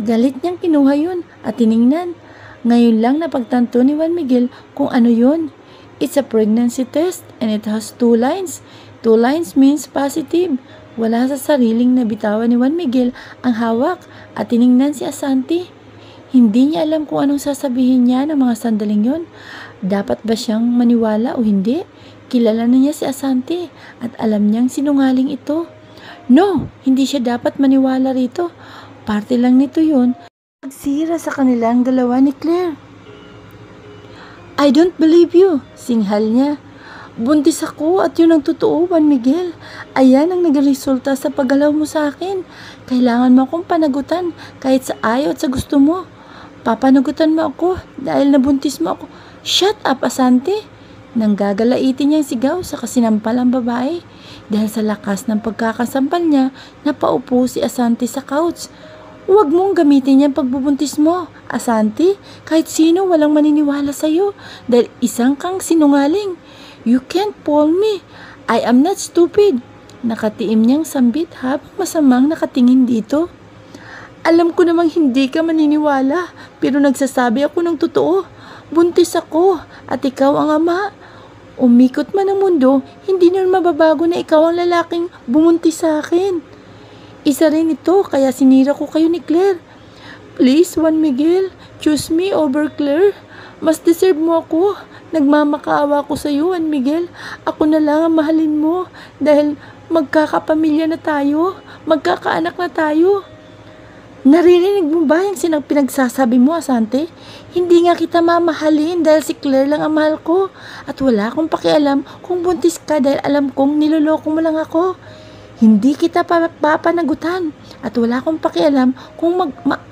Galit niyang kinuha yun at tiningnan. Ngayon lang napagtanto ni Juan Miguel kung ano yun. It's a pregnancy test and it has 2 lines. 2 lines means positive. Wala sa sariling nabitawan ni Juan Miguel ang hawak at tiningnan si Asante. Hindi niya alam kung anong sasabihin niya ng mga sandaling yon. Dapat ba siyang maniwala o hindi? Kilala na niya si Asante at alam niyang sinungaling ito. No, hindi siya dapat maniwala rito. Parte lang nito yun. Pagsira sa kanilang dalawa ni Claire. I don't believe you, singhal niya. Buntis ako at yun ang totoo, Juan Miguel. Ayan ang nagresulta sa paggalaw mo sa akin. Kailangan mo akong panagutan kahit sa ayaw at sa gusto mo. Papanagutan mo ako dahil nabuntis mo ako. Shut up, Asante. Nang gagalaitin niyang sigaw sa kasinampal ang babae. Dahil sa lakas ng pagkakasampal niya, napaupo si Asante sa couch. Huwag mong gamitin yung pagbubuntis mo, Asante. Kahit sino walang maniniwala sa'yo dahil isang kang sinungaling. You can't fool me. I am not stupid. Nakatiim niyang sambit habang masamang nakatingin dito. Alam ko namang hindi ka maniniwala, pero nagsasabi ako ng totoo. Buntis ako at ikaw ang ama. Umikot man ang mundo, hindi naman mababago na ikaw ang lalaking bumuntis sa akin. Isa rin ito, kaya sinira ko kayo ni Claire. Please, Juan Miguel, choose me over Claire. Mas deserve mo ako. Nagmamakaawa ko sa iyo, Juan Miguel. Ako na lang ang mahalin mo dahil magkakapamilya na tayo. Magkakaanak na tayo. Naririnig mo ba yung pinagsasabi mo, Asante? Hindi nga kita mamahalin dahil si Claire lang ang mahal ko. At wala akong pakialam kung buntis ka dahil alam kong niloloko mo lang ako. Hindi kita papanagutan at wala akong pakialam kung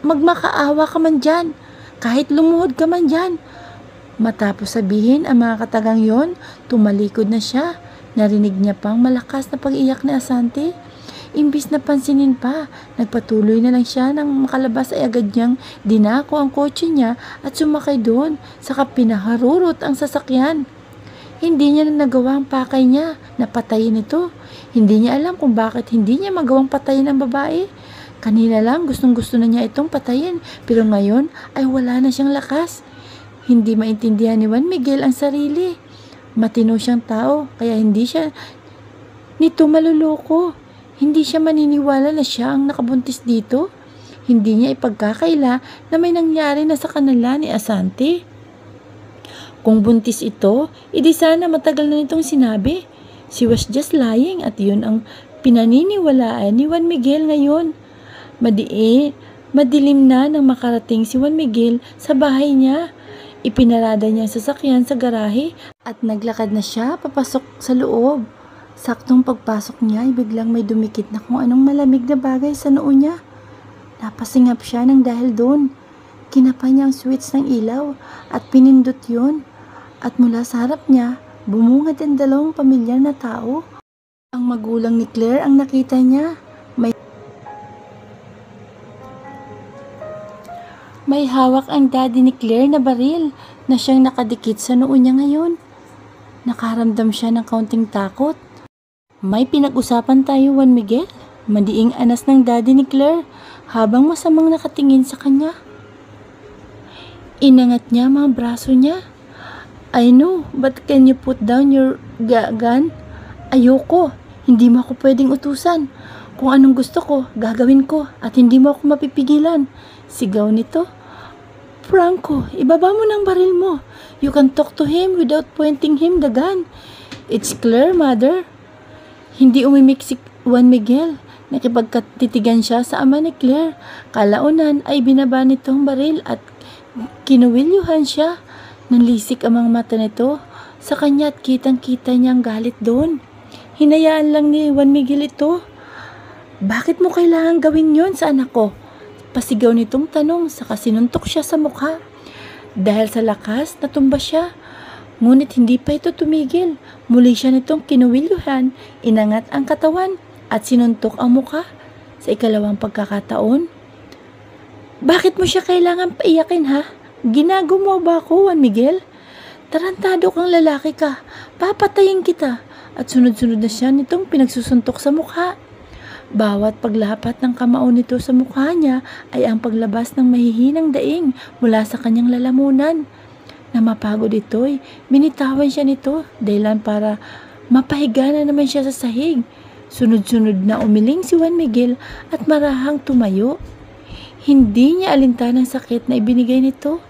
magmakaawa ka man dyan. Kahit lumuhod ka man dyan. Matapos sabihin ang mga katagang yon, tumalikod na siya. Narinig niya pang malakas na pag-iyak ni Asante. Imbis na pansinin pa, nagpatuloy na lang siya nang makalabas ay agad niyang dinako ang kotse niya at sumakay doon, saka pinaharurot ang sasakyan. Hindi niya na nagawa ang pakay niya na patayin ito. Hindi niya alam kung bakit hindi niya magawang patayin ang babae. Kanina lang gustong-gusto na niya itong patayin, pero ngayon ay wala na siyang lakas. Hindi maintindihan ni Juan Miguel ang sarili. Matino siyang tao, kaya hindi siya nito maluloko. Hindi siya maniniwala na siya ang nakabuntis dito. Hindi niya ipagkakaila na may nangyari na sa kanila ni Asante. Kung buntis ito, edi sana matagal na nitong sinabi. She was just lying at yun ang pinaniniwalaan ni Juan Miguel ngayon. Madilim na nang makarating si Juan Miguel sa bahay niya. Ipinarada niya ang sasakyan sa garahe at naglakad na siya papasok sa loob. Saktong pagpasok niya ay biglang may dumikit na kung anong malamig na bagay sa noo niya. Napasingap siya ng dahil doon. Kinapa niya ang switch ng ilaw at pinindot yun. At mula sa harap niya, bumungad ang dalawang pamilyar na tao. Ang magulang ni Claire ang nakita niya. May hawak ang daddy ni Claire na baril na siyang nakadikit sa noo niya ngayon. Nakaramdam siya ng kaunting takot. May pinag-usapan tayo, Juan Miguel. Madiing anas ng daddy ni Claire habang masamang nakatingin sa kanya. Inangat niya mga braso niya. I know, but can you put down your gun? Ayoko, hindi mo ako pwedeng utusan. Kung anong gusto ko, gagawin ko at hindi mo ako mapipigilan. Sigaw nito. Franco, ibaba mo ng baril mo. You can talk to him without pointing him the gun. It's clear, mother. Hindi umimik si Juan Miguel. Nakipagkatitigan siya sa ama ni Claire. Kalaunan ay binaba nitong baril at kinuwilyuhan siya. Nanlisik ang mga mata nito sa kanya at kitang-kita niyang galit doon. Hinayaan lang ni Juan Miguel ito. Bakit mo kailangan gawin yon sa anak ko? Pasigaw nitong tanong saka sinuntok siya sa mukha. Dahil sa lakas, natumba siya. Ngunit hindi pa ito tumigil. Muli siya nitong kinuwilyuhan, inangat ang katawan at sinuntok ang mukha. Sa ikalawang pagkakataon, bakit mo siya kailangan paiyakin ha? Ginagawa ba ako, Juan Miguel? Tarantado kang lalaki ka. Papatayin kita. At sunod-sunod na siya nitong pinagsusuntok sa mukha. Bawat paglapat ng kamao nito sa mukha niya ay ang paglabas ng mahihinang daing mula sa kanyang lalamunan. Na mapagod ito'y binitawan siya nito dahilan para mapahiga na naman siya sa sahig. Sunod-sunod na umiling si Juan Miguel at marahang tumayo. Hindi niya alintan ang sakit na ibinigay nito.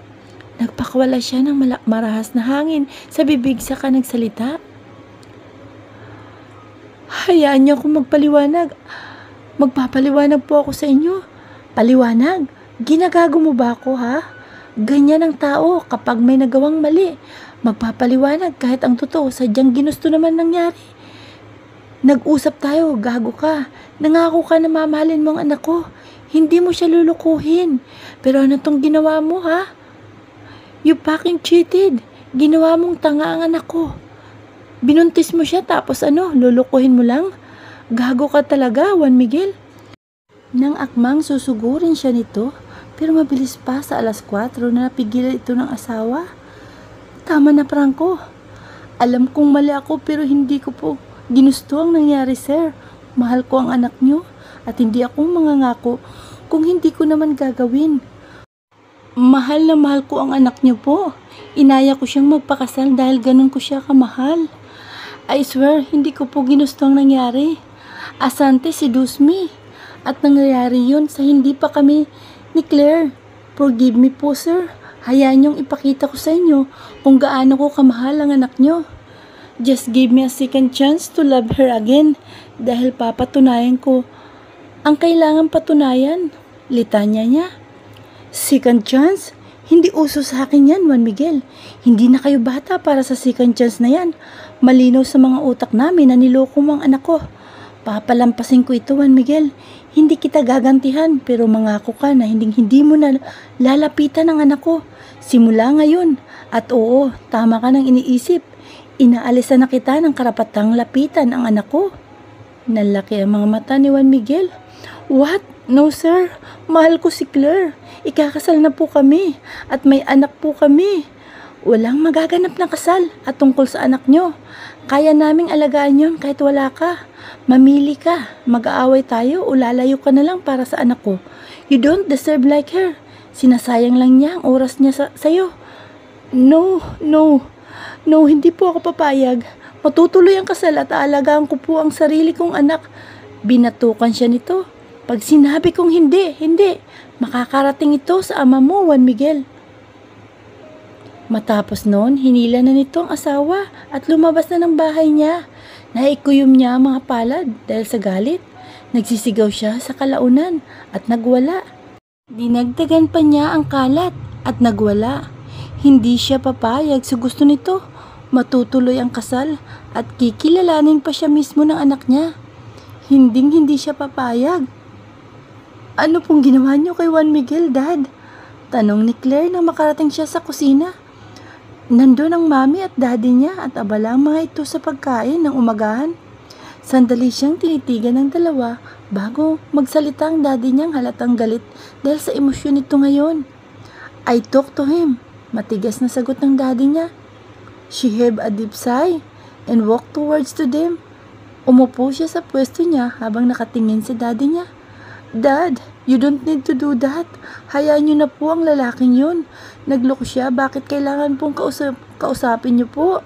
Nagpakawala siya ng marahas na hangin sa bibig saka nagsalita. Hayaan niyo akong magpaliwanag. Magpapaliwanag po ako sa inyo. Paliwanag? Ginagago mo ba ako ha? Ganyan ang tao kapag may nagawang mali. Magpapaliwanag kahit ang totoo sadyang ginusto naman nangyari. Nag-usap tayo, gago ka. Nangako ka na mamahalin mo ang anak ko. Hindi mo siya lulukuhin. Pero ano tong ginawa mo ha? You fucking cheated. Ginawa mong tanga ang anak ko. Binuntis mo siya tapos lulukuhin mo lang? Gago ka talaga, Juan Miguel. Nang akmang susugurin siya nito, pero mabilis pa sa 4:00 na napigilan ito ng asawa. Tama na, Franco. Alam kong mali ako pero hindi ko po ginusto ang nangyari, sir. Mahal ko ang anak niyo at hindi ako mangangako kung hindi ko naman gagawin. Mahal na mahal ko ang anak niyo po. Inaya ko siyang magpakasal dahil ganun ko siya kamahal. I swear, hindi ko po ginusto ang nangyari. Asante seduce me. At nangyayari yun sa hindi pa kami ni Claire. Forgive me po, sir. Hayaan niyong ipakita ko sa inyo kung gaano ko kamahal ang anak niyo. Just give me a second chance to love her again dahil papatunayan ko ang kailangan patunayan. Litanya niya. Second chance? Hindi uso sa akin yan, Juan Miguel. Hindi na kayo bata para sa second chance na yan. Malinaw sa mga utak namin na niloko mo ang anak ko. Papalampasin ko ito, Juan Miguel. Hindi kita gagantihan pero mangako ka na hindi mo na lalapitan ang anak ko. Simula ngayon. At oo, tama ka nang iniisip. Inaalisan na kita ng karapatang lapitan ang anak ko. Nalaki ang mga mata ni Juan Miguel. What? No, sir. Mahal ko si Claire. Ikakasal na po kami at may anak po kami. Walang magaganap na kasal at tungkol sa anak nyo. Kaya naming alagaan yon kahit wala ka. Mamili ka. Mag-aaway tayo o lalayo ka na lang para sa anak ko. You don't deserve like her. Sinasayang lang niya ang oras niya sa'yo. No, hindi po ako papayag. Matutuloy ang kasal at aalagaan ko po ang sarili kong anak. Binatukan siya nito. Pag sinabi kong hindi, makakarating ito sa ama mo, Juan Miguel. Matapos noon, hinila na nito ang asawa at lumabas na ng bahay niya. Naikuyom niya ang mga palad dahil sa galit. Nagsisigaw siya sa kalaunan at nagwala. Dinagdagan pa niya ang kalat at nagwala. Hindi siya papayag sa gusto nito. Matutuloy ang kasal at kikilalanin pa siya mismo ng anak niya. Hindi siya papayag. Ano pong ginawa niyo kay Juan Miguel, Dad? Tanong ni Claire nang makarating siya sa kusina. Nandun ang mami at daddy niya at abala ang mga ito sa pagkain ng umagahan. Sandali siyang tinitigan ng dalawa bago magsalita ang daddy niyang halatang galit dahil sa emosyon nito ngayon. I talked to him. Matigas na sagot ng daddy niya. She heaved a deep sigh and walked towards to them. Umupo siya sa pwesto niya habang nakatingin si daddy niya. Dad, you don't need to do that. Hayaan niyo na po ang lalaking yun. Nagloko siya, bakit kailangan pong kausapin niyo po?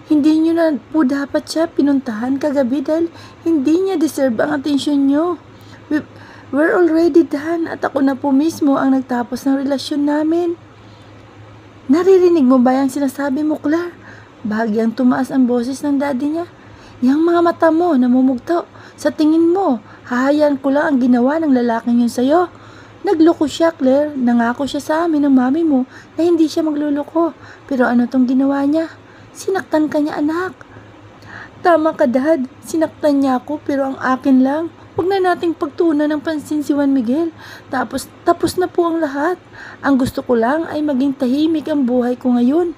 Hindi niyo na po dapat siya pinuntahan kagabi dahil hindi niya deserve ang atensyon niyo. We're already done at ako na po mismo ang nagtapos ng relasyon namin. Naririnig mo ba yung sinasabi mo, Claire? Bahagyang tumaas ang boses ng daddy niya. Yang mga mata mo namumugto. Sa tingin mo, hahayaan ko lang ang ginawa ng lalaking yun sa'yo. Nagloko siya, Claire. Nangako siya sa amin ng mami mo na hindi siya magluloko. Pero ano tong ginawa niya? Sinaktan ka niya, anak. Tama ka, Dad. Sinaktan niya ako pero ang akin lang. Huwag na nating pagtuunan ng pansin si Juan Miguel. Tapos na po ang lahat. Ang gusto ko lang ay maging tahimik ang buhay ko ngayon.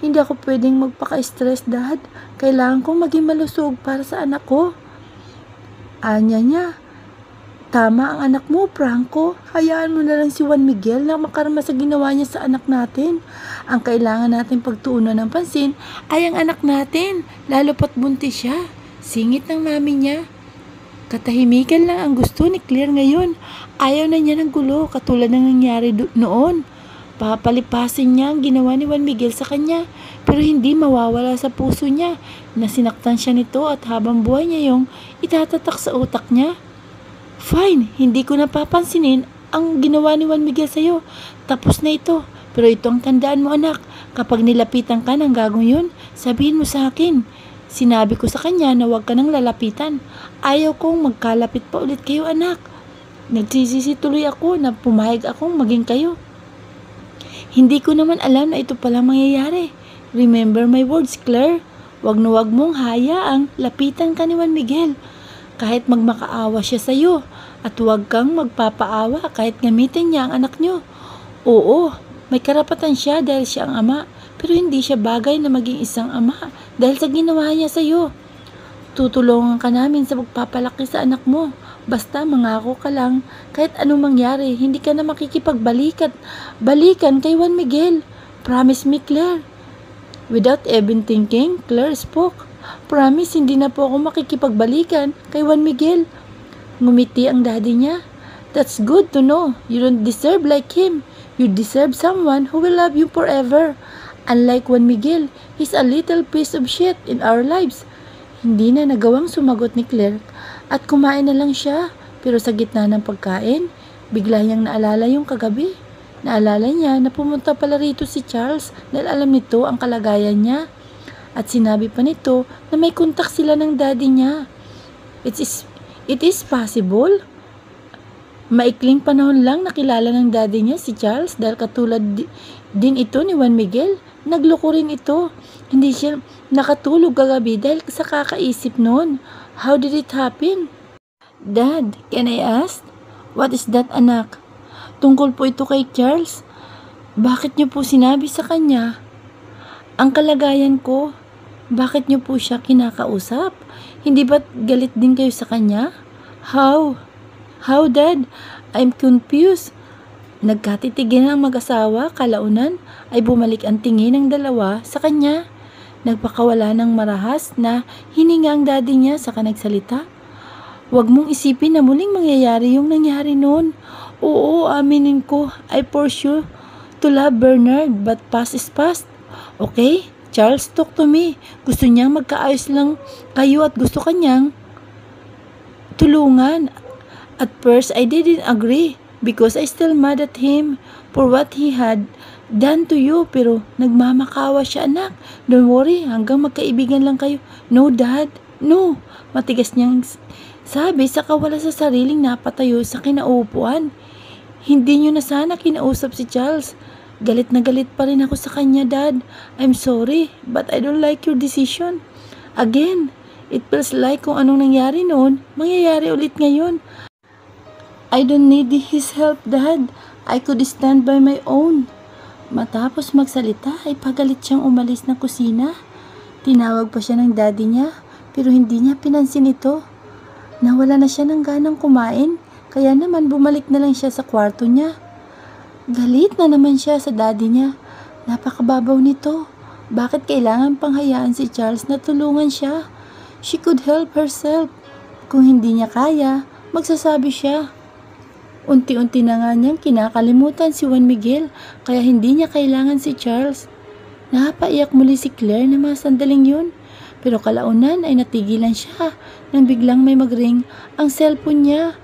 Hindi ako pwedeng magpaka-stress, Dad. Kailangan kong maging malusog para sa anak ko. Anya niya. Tama ang anak mo, Franco. Hayaan mo na lang si Juan Miguel na makarama sa ginawa niya sa anak natin. Ang kailangan natin pagtuunan ng pansin ay ang anak natin. Lalo pat buntis siya. Singit ng mami niya. Katahimikan lang ang gusto ni Claire ngayon. Ayaw na niya ng gulo katulad ng nangyari noon. Papalipasin niya ang ginawa ni Juan Miguel sa kanya, pero hindi mawawala sa puso niya na sinaktan siya nito at habang buhay niya yung itatatak sa utak niya. Fine, hindi ko napapansinin ang ginawa ni Juan Miguel sa'yo. Tapos na ito. Pero ito ang tandaan mo, anak. Kapag nilapitan ka ng gagong yun, sabihin mo sa akin. Sinabi ko sa kanya na huwag ka nang lalapitan. Ayaw kong magkalapit pa ulit kayo, anak. Nagsisisi tuloy ako na pumayag akong maging kayo. Hindi ko naman alam na ito pala mangyayari. Remember my words, Claire. Wag na wag mong hayaang lapitan ka ni Juan Miguel. Kahit magmakaawa siya sa iyo. At huwag kang magpapaawa kahit gamitin niya ang anak niyo. Oo, may karapatan siya dahil siya ang ama. Pero hindi siya bagay na maging isang ama dahil sa ginawa niya sa iyo. Tutulungan ka namin sa pagpapalaki sa anak mo. Basta mangako ka lang, kahit anong mangyari, hindi ka na makikipagbalikan kay Juan Miguel. Promise me, Claire. Without even thinking, Claire spoke. Promise, hindi na po ako makikipagbalikan kay Juan Miguel. Ngumiti ang daddy niya. That's good to know. You don't deserve like him. You deserve someone who will love you forever. Unlike Juan Miguel, he's a little piece of shit in our lives. Hindi na nagawang sumagot ni Claire at kumain na lang siya. Pero sa gitna ng pagkain, bigla niyang naalala yung kagabi. Naalala niya na pumunta pala rito si Charles dahil alam nito ang kalagayan niya. At sinabi pa nito na may kontak sila ng daddy niya. It is possible. Maikling panahon lang nakilala ng daddy niya si Charles dahil katulad din ito ni Juan Miguel. Nagloko rin ito. Hindi siya nakatulog kagabi dahil sa kakaisip noon. How did it happen? Dad, can I ask? What is that, anak? Tungkol po ito kay Charles. Bakit niyo po sinabi sa kanya? Ang kalagayan ko, bakit niyo po siya kinakausap? Hindi ba't galit din kayo sa kanya? How? How, Dad? I'm confused. Nagkatitigan ang mag-asawa, kalaunan ay bumalik ang tingin ng dalawa sa kanya. Nagpakawala ng marahas na hininga ang daddy niya sa nagsalita. Huwag mong isipin na muling mangyayari yung nangyari noon. Oo, aminin ko, I force you to love Bernard, but past is past. Okay? Charles, talk to me. Gusto niyang magkaayos lang kayo at gusto kanyang tulungan. At first, I didn't agree because I still mad at him for what he had done to you. Pero nagmamakawa siya, anak. Don't worry, hanggang magkaibigan lang kayo. No, Dad. No. Matigas niyang sabi sa kawala sa sariling napatayo sa kinaupuan. Hindi niyo na sana kinausap si Charles. Galit na galit pa rin ako sa kanya, Dad. I'm sorry, but I don't like your decision. Again, it feels like kung anong nangyari noon, mangyayari ulit ngayon. I don't need his help, Dad. I could stand by my own. Matapos magsalita, ay pagalit siyang umalis ng kusina. Tinawag pa siya ng daddy niya, pero hindi niya pinansin ito. Nawala na siya ng ganang kumain, kaya naman bumalik na lang siya sa kwarto niya. Galit na naman siya sa daddy niya. Napakababaw nito. Bakit kailangan pang hayaan si Charles na tulungan siya? She could help herself. Kung hindi niya kaya, magsasabi siya. Unti-unti na nga niyang kinakalimutan si Juan Miguel, kaya hindi niya kailangan si Charles. Napaiyak muli si Claire na mga sandaling yun. Pero kalaunan ay natigilan siya nang biglang may magring ang cellphone niya.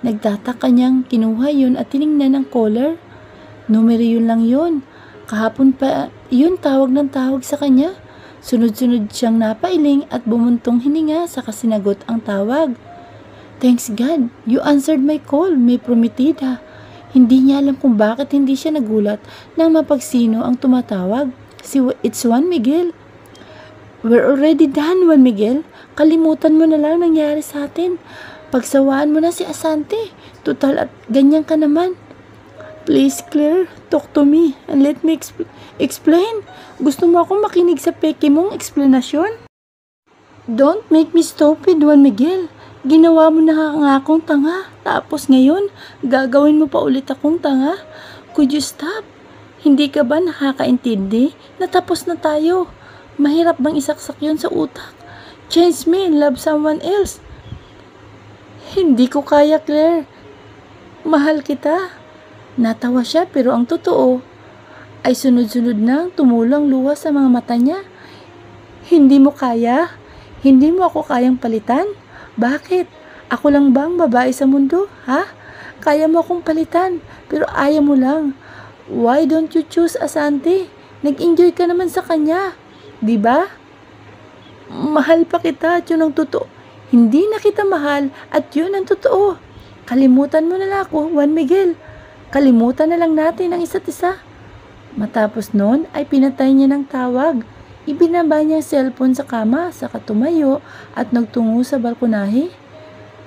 Nagtataka niyang kinuha yun at tiningnan ang caller. Numero yun lang yun. Kahapon pa yun tawag ng tawag sa kanya. Sunod-sunod siyang napailing at bumuntong hininga sa kasinagot ang tawag. Thanks God, you answered my call, may prometida. Hindi niya alam kung bakit hindi siya nagulat nang mapagsino ang tumatawag. It's Juan Miguel. We're already done, Juan Miguel. Kalimutan mo na lang nangyari sa atin. Pagsawaan mo na si Asante. Total at ganyan ka naman. Please, Claire, talk to me and let me explain. Gusto mo akong makinig sa peke mong explanation? Don't make me stupid, Juan Miguel. Ginawa mo na nga akong tanga. Tapos ngayon, gagawin mo pa ulit akong tanga. Could you stop? Hindi ka ba nakakaintindi? Natapos na tayo. Mahirap bang isaksak yun sa utak? Change me, love someone else. Hindi ko kaya, Claire. Mahal kita. Natawa siya pero ang totoo ay sunod-sunod nang tumulang luha sa mga mata niya. Hindi mo kaya? Hindi mo ako kayang palitan? Bakit? Ako lang bang babae sa mundo? Ha? Kaya mo akong palitan pero ayaw mo lang. Why don't you choose Asante? Nag-enjoy ka naman sa kanya. Diba? Mahal pa kita at yun ang totoo. Hindi na kita mahal at yun ang totoo. Kalimutan mo na lang ako, Juan Miguel. Kalimutan na lang natin ang isa't isa. Matapos noon ay pinatay niya ng tawag. Ibinaba niya ang cellphone sa kama, saka tumayo at nagtungo sa balkonahe.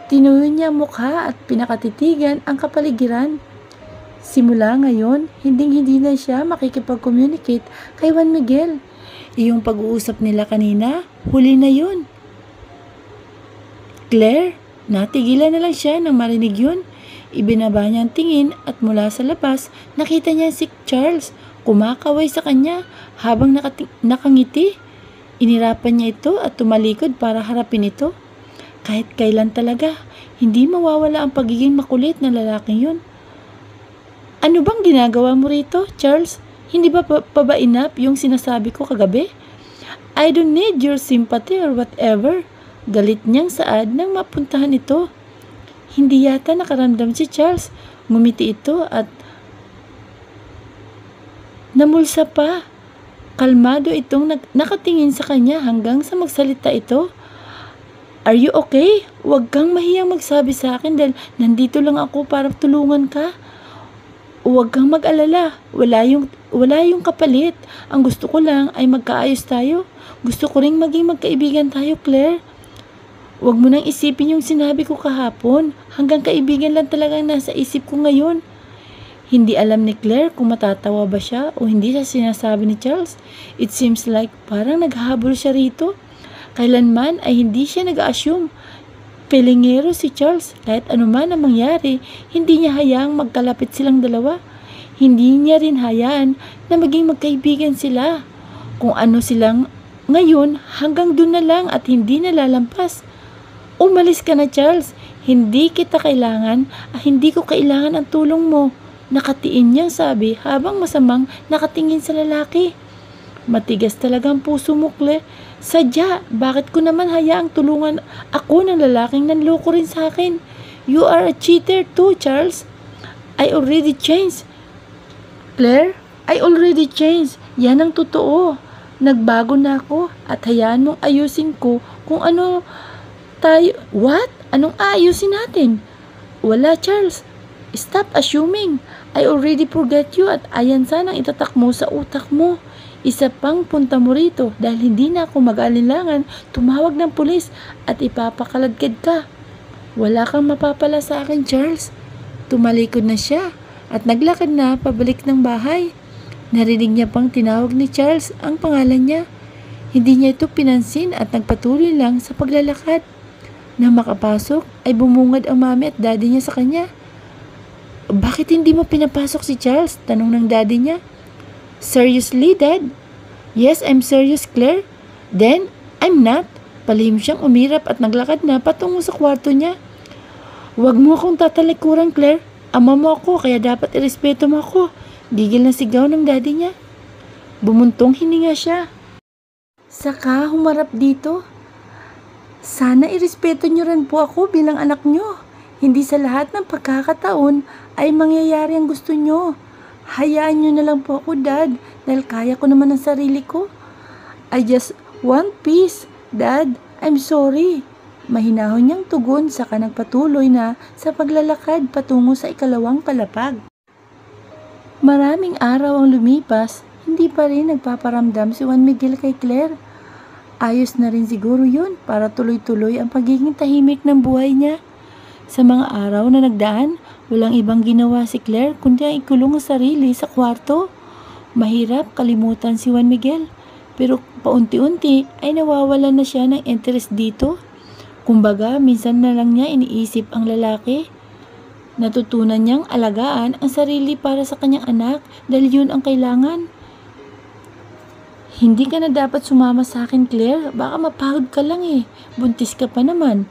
Tinuyo niya ang mukha at pinakatitigan ang kapaligiran. Simula ngayon, hindi na siya makikipag-communicate kay Juan Miguel. Iyong pag-uusap nila kanina, huli na yun. Claire, natigilan na lang siya nang marinig yun. Ibinaba niya ang tingin at mula sa labas, nakita niya si Charles kumakaway sa kanya habang nakangiti. Inirapan niya ito at tumalikod para harapin ito. Kahit kailan talaga, hindi mawawala ang pagiging makulit ng lalaking yun. Ano bang ginagawa mo rito, Charles? Hindi ba pa enough yung sinasabi ko kagabi? I don't need your sympathy or whatever. Galit niyang saad nang mapuntahan ito. Hindi yata nakaramdam si Charles. Ngumiti ito at namulsa pa. Kalmado itong nakatingin sa kanya hanggang sa magsalita ito. Are you okay? Huwag kang mahiyang magsabi sa akin dahil nandito lang ako para tulungan ka. Huwag kang mag-alala. Wala yung kapalit. Ang gusto ko lang ay magkaayos tayo. Gusto ko ring maging magkaibigan tayo, Claire. Huwag mo nang isipin yung sinabi ko kahapon. Hanggang kaibigan lang talagang nasa isip ko ngayon. Hindi alam ni Claire kung matatawa ba siya o hindi sa sinasabi ni Charles. It seems like parang naghahabol siya rito. Kailanman ay hindi siya nag-assume. Pelingero si Charles. Kahit anuman ang mangyari, hindi niya hayaang magkalapit silang dalawa. Hindi niya rin hayaan na maging magkaibigan sila. Kung ano silang ngayon, hanggang dun na lang at hindi na lalampas. Umalis ka na, Charles. Hindi kita kailangan, hindi ko kailangan ang tulong mo. Nakatiin niyang sabi habang masamang nakatingin sa lalaki. Matigas talaga ang puso mo, Claire. Sadya, bakit ko naman hayaang tulungan ako ng lalaking nanloko rin sa akin? You are a cheater too, Charles. I already changed. Claire, I already changed. Yan ang totoo. Nagbago na ako at hayaan mong ayusin ko kung ano tayo. What? Anong aayusin natin? Wala, Charles. Stop assuming. I already forgot you at ayan sanang itatak mo sa utak mo. Isa pang punta mo rito dahil hindi na ako mag-alinlangan tumawag ng pulis at ipapakaladkad ka. Wala kang mapapala sa akin, Charles. Tumalikod na siya at naglakad na pabalik ng bahay. Narinig niya pang tinawag ni Charles ang pangalan niya. Hindi niya ito pinansin at nagpatuloy lang sa paglalakad. Nang makapasok ay bumungad ang mami at daddy niya sa kanya. Bakit hindi mo pinapasok si Charles? Tanong ng daddy niya. Seriously, Dad? Yes, I'm serious, Claire. Then, I'm not. Palihim siyang umirap at naglakad na patungo sa kwarto niya. Huwag mo akong tatalikuran, Claire. Ama mo ako, kaya dapat irespeto mo ako. Gigil na sigaw ng daddy niya. Bumuntong hininga siya. Saka humarap dito. Sana irespeto niyo rin po ako bilang anak niyo. Hindi sa lahat ng pagkakataon ay mangyayari ang gusto niyo. Hayaan niyo na lang po ako, Dad, dahil kaya ko naman ang sarili ko. I just want peace, Dad. I'm sorry. Mahinahon niyang tugon saka nagpatuloy na sa paglalakad patungo sa ikalawang palapag. Maraming araw ang lumipas, hindi pa rin nagpaparamdam si Juan Miguel kay Claire. Ayos na rin siguro yun para tuloy-tuloy ang pagiging tahimik ng buhay niya. Sa mga araw na nagdaan, walang ibang ginawa si Claire kundi ang ikulong ang sarili sa kwarto. Mahirap kalimutan si Juan Miguel, pero paunti-unti ay nawawalan na siya ng interest dito. Kumbaga, minsan na lang niya iniisip ang lalaki. Natutunan niyang alagaan ang sarili para sa kanyang anak dahil yun ang kailangan. Hindi ka na dapat sumama sa akin, Claire. Baka mapagod ka lang eh. Buntis ka pa naman.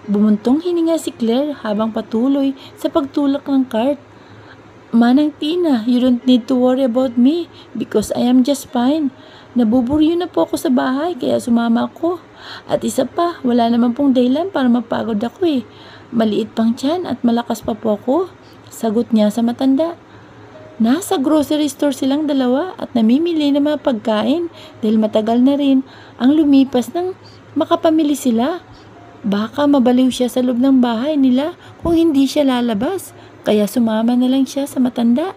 Bumuntong hininga si Claire habang patuloy sa pagtulak ng cart. Manang Tina, you don't need to worry about me because I am just fine. Nabuburyo na po ako sa bahay kaya sumama ako. At isa pa, wala naman pong dahilan para mapagod ako eh. Maliit pang tiyan at malakas pa po ako. Sagot niya sa matanda. Nasa grocery store silang dalawa at namimili ng mga pagkain dahil matagal na rin ang lumipas nang makapamili sila. Baka mabaliw siya sa loob ng bahay nila kung hindi siya lalabas, kaya sumama na lang siya sa matanda.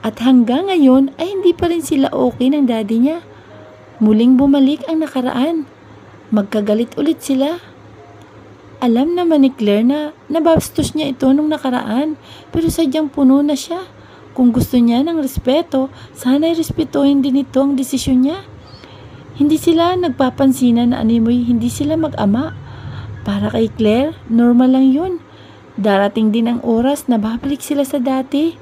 At hanggang ngayon ay hindi pa rin sila okay ng daddy niya. Muling bumalik ang nakaraan. Magkagalit ulit sila. Alam naman ni Claire na nabastos niya ito nung nakaraan, pero sadyang puno na siya. Kung gusto niya ng respeto, sana'y respetuhin din ito ang desisyon niya. Hindi sila nagpapansinan na animoy hindi sila mag-ama. Para kay Claire, normal lang yun. Darating din ang oras na babalik sila sa dati.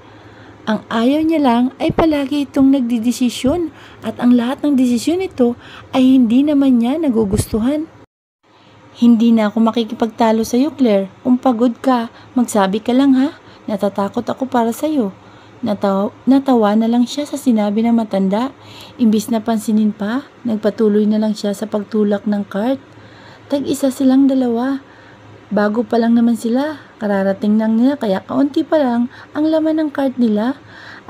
Ang ayaw niya lang ay palagi itong nagdidesisyon at ang lahat ng desisyon ito ay hindi naman niya nagugustuhan. Hindi na ako makikipagtalo sa iyo, Claire. Kung pagod ka, magsabi ka lang ha. Natatakot ako para sa iyo. Natawa na lang siya sa sinabi ng matanda. Imbis na pansinin pa, nagpatuloy na lang siya sa pagtulak ng cart. Tag-isa silang dalawa. Bago pa lang naman sila, kararating lang nila kaya kaunti pa lang ang laman ng cart nila.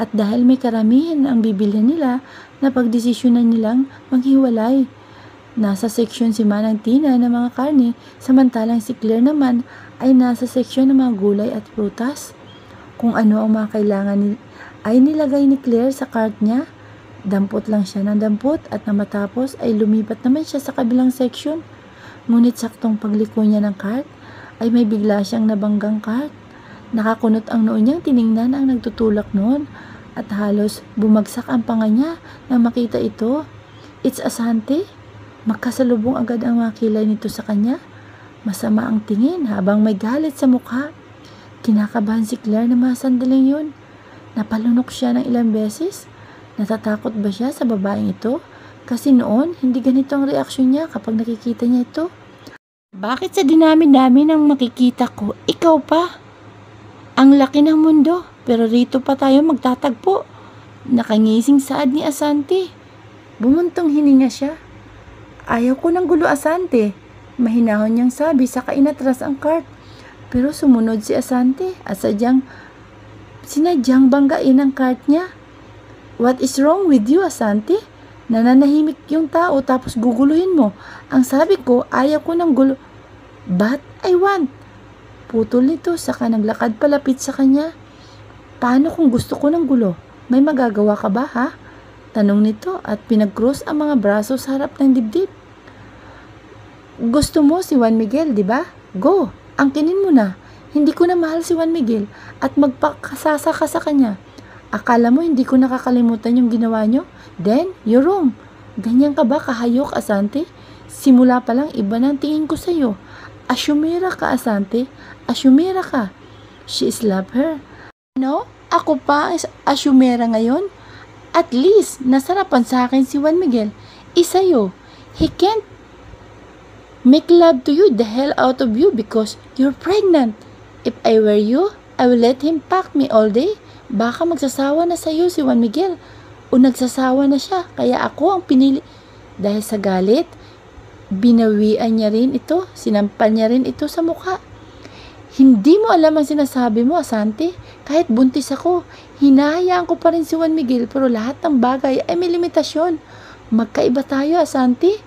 At dahil may karamihan ang bibilhin nila, napagdesisyonan nilang maghiwalay. Nasa seksyon si Manang Tina ng mga karne, samantalang si Claire naman ay nasa seksyon ng mga gulay at prutas. Kung ano ang mga kailangan ay nilagay ni Claire sa cart niya. Dampot lang siya ng dampot at na matapos ay lumipat naman siya sa kabilang seksyon. Ngunit saktong pagliko niya ng cart ay may bigla siyang nabanggang cart. Nakakunot ang noo niyang tiningnan ang nagtutulak noon at halos bumagsak ang panga niya nang makita ito. It's Asante. Magkasalubong agad ang mga kilay nito sa kanya. Masama ang tingin habang may galit sa mukha. Kinakabahan si Claire na mga sandaling yun. Napalunok siya ng ilang beses. Natatakot ba siya sa babaeng ito? Kasi noon, hindi ganito ang reaksyon niya kapag nakikita niya ito. Bakit sa dinami-dami ng makikita ko, ikaw pa? Ang laki ng mundo, pero rito pa tayo magtatagpo. Nakangising saad ni Asante. Bumuntong hininga siya. Ayaw ko ng gulo, Asante. Mahinahon niyang sabi saka inatras ang cart. Pero sumunod si Asante at sinadyang banggain ang cart niya. What is wrong with you, Asante? Nananahimik yung tao tapos guguluhin mo. Ang sabi ko, ayaw ko ng gulo. But I want. Putol nito saka naglakad palapit sa kanya. Paano kung gusto ko ng gulo? May magagawa ka ba, ha? Tanong nito at pinag-cross ang mga braso sa harap ng dibdib. Gusto mo si Juan Miguel, di ba? Go, angkinin mo na. Hindi ko na mahal si Juan Miguel at magpakasasa ka sa kanya. Akala mo hindi ko nakakalimutan yung ginawa nyo? Then, you're wrong. Ganyan ka ba kahayok, Asante? Simula pa lang iba ng tingin ko sa'yo. Asyumera ka, Asante. Asyumera ka. She slapped her. No? Ako pa ang asyumera ngayon? At least, nasarapan sa akin si Juan Miguel. Isayo, he can't make love to you the hell out of you because you're pregnant. If I were you, I will let him pack me all day. Baka magsasawa na sa'yo si Juan Miguel. O nagsasawa na siya, kaya ako ang pinili. Dahil sa galit, binawian niya rin ito, sinampal niya rin ito sa mukha. Hindi mo alam ang sinasabi mo, Asante. Kahit buntis ako, hinahayaan ko pa rin si Juan Miguel pero lahat ng bagay ay may limitasyon. Magkaiba tayo, Asante.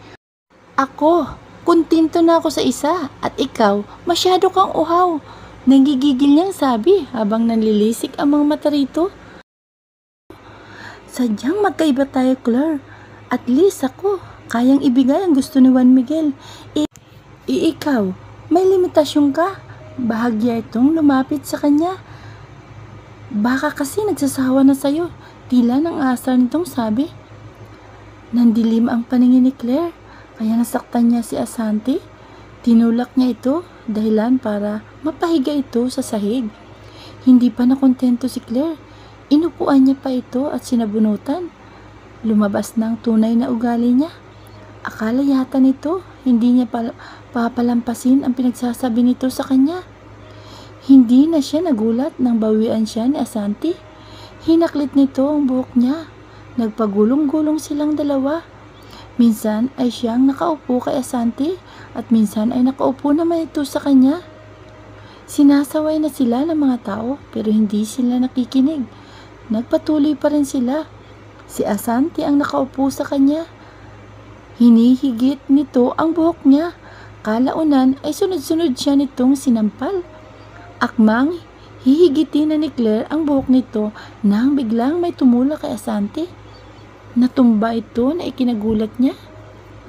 Ako, kontento na ako sa isa at ikaw, masyado kang uhaw. Nagigigil niyang sabi habang nanlilisik ang mga mata rito. Sadyang magkaiba tayo, Claire. At least ako, kayang ibigay ang gusto ni Juan Miguel. Ikaw, may limitasyon ka. Bahagya itong lumapit sa kanya. Baka kasi nagsasawa na sa'yo. Tila ng asar nitong sabi. Nandilim ang paningin ni Claire, kaya nasaktan niya si Asante. Tinulak niya ito, dahilan para mapahiga ito sa sahig. Hindi pa nakontento si Claire. Inupuan niya pa ito at sinabunutan. Lumabas na ang tunay na ugali niya. Akala yata nito, hindi niya papalampasin ang pinagsasabi nito sa kanya. Hindi na siya nagulat nang bawian siya ni Asante. Hinaklit nito ang buhok niya. Nagpagulong-gulong silang dalawa. Minsan ay siyang nakaupo kay Asante at minsan ay nakaupo naman ito sa kanya. Sinasaway na sila ng mga tao pero hindi sila nakikinig. Nagpatuloy pa rin sila. Si Asante ang nakaupo sa kanya. Hinihigit nito ang buhok niya. Kalaunan ay sunod-sunod siya nitong sinampal. Akmang hihigitin na ni Claire ang buhok nito nang biglang may tumulak kay Asante. Natumba ito na ikinagulat niya.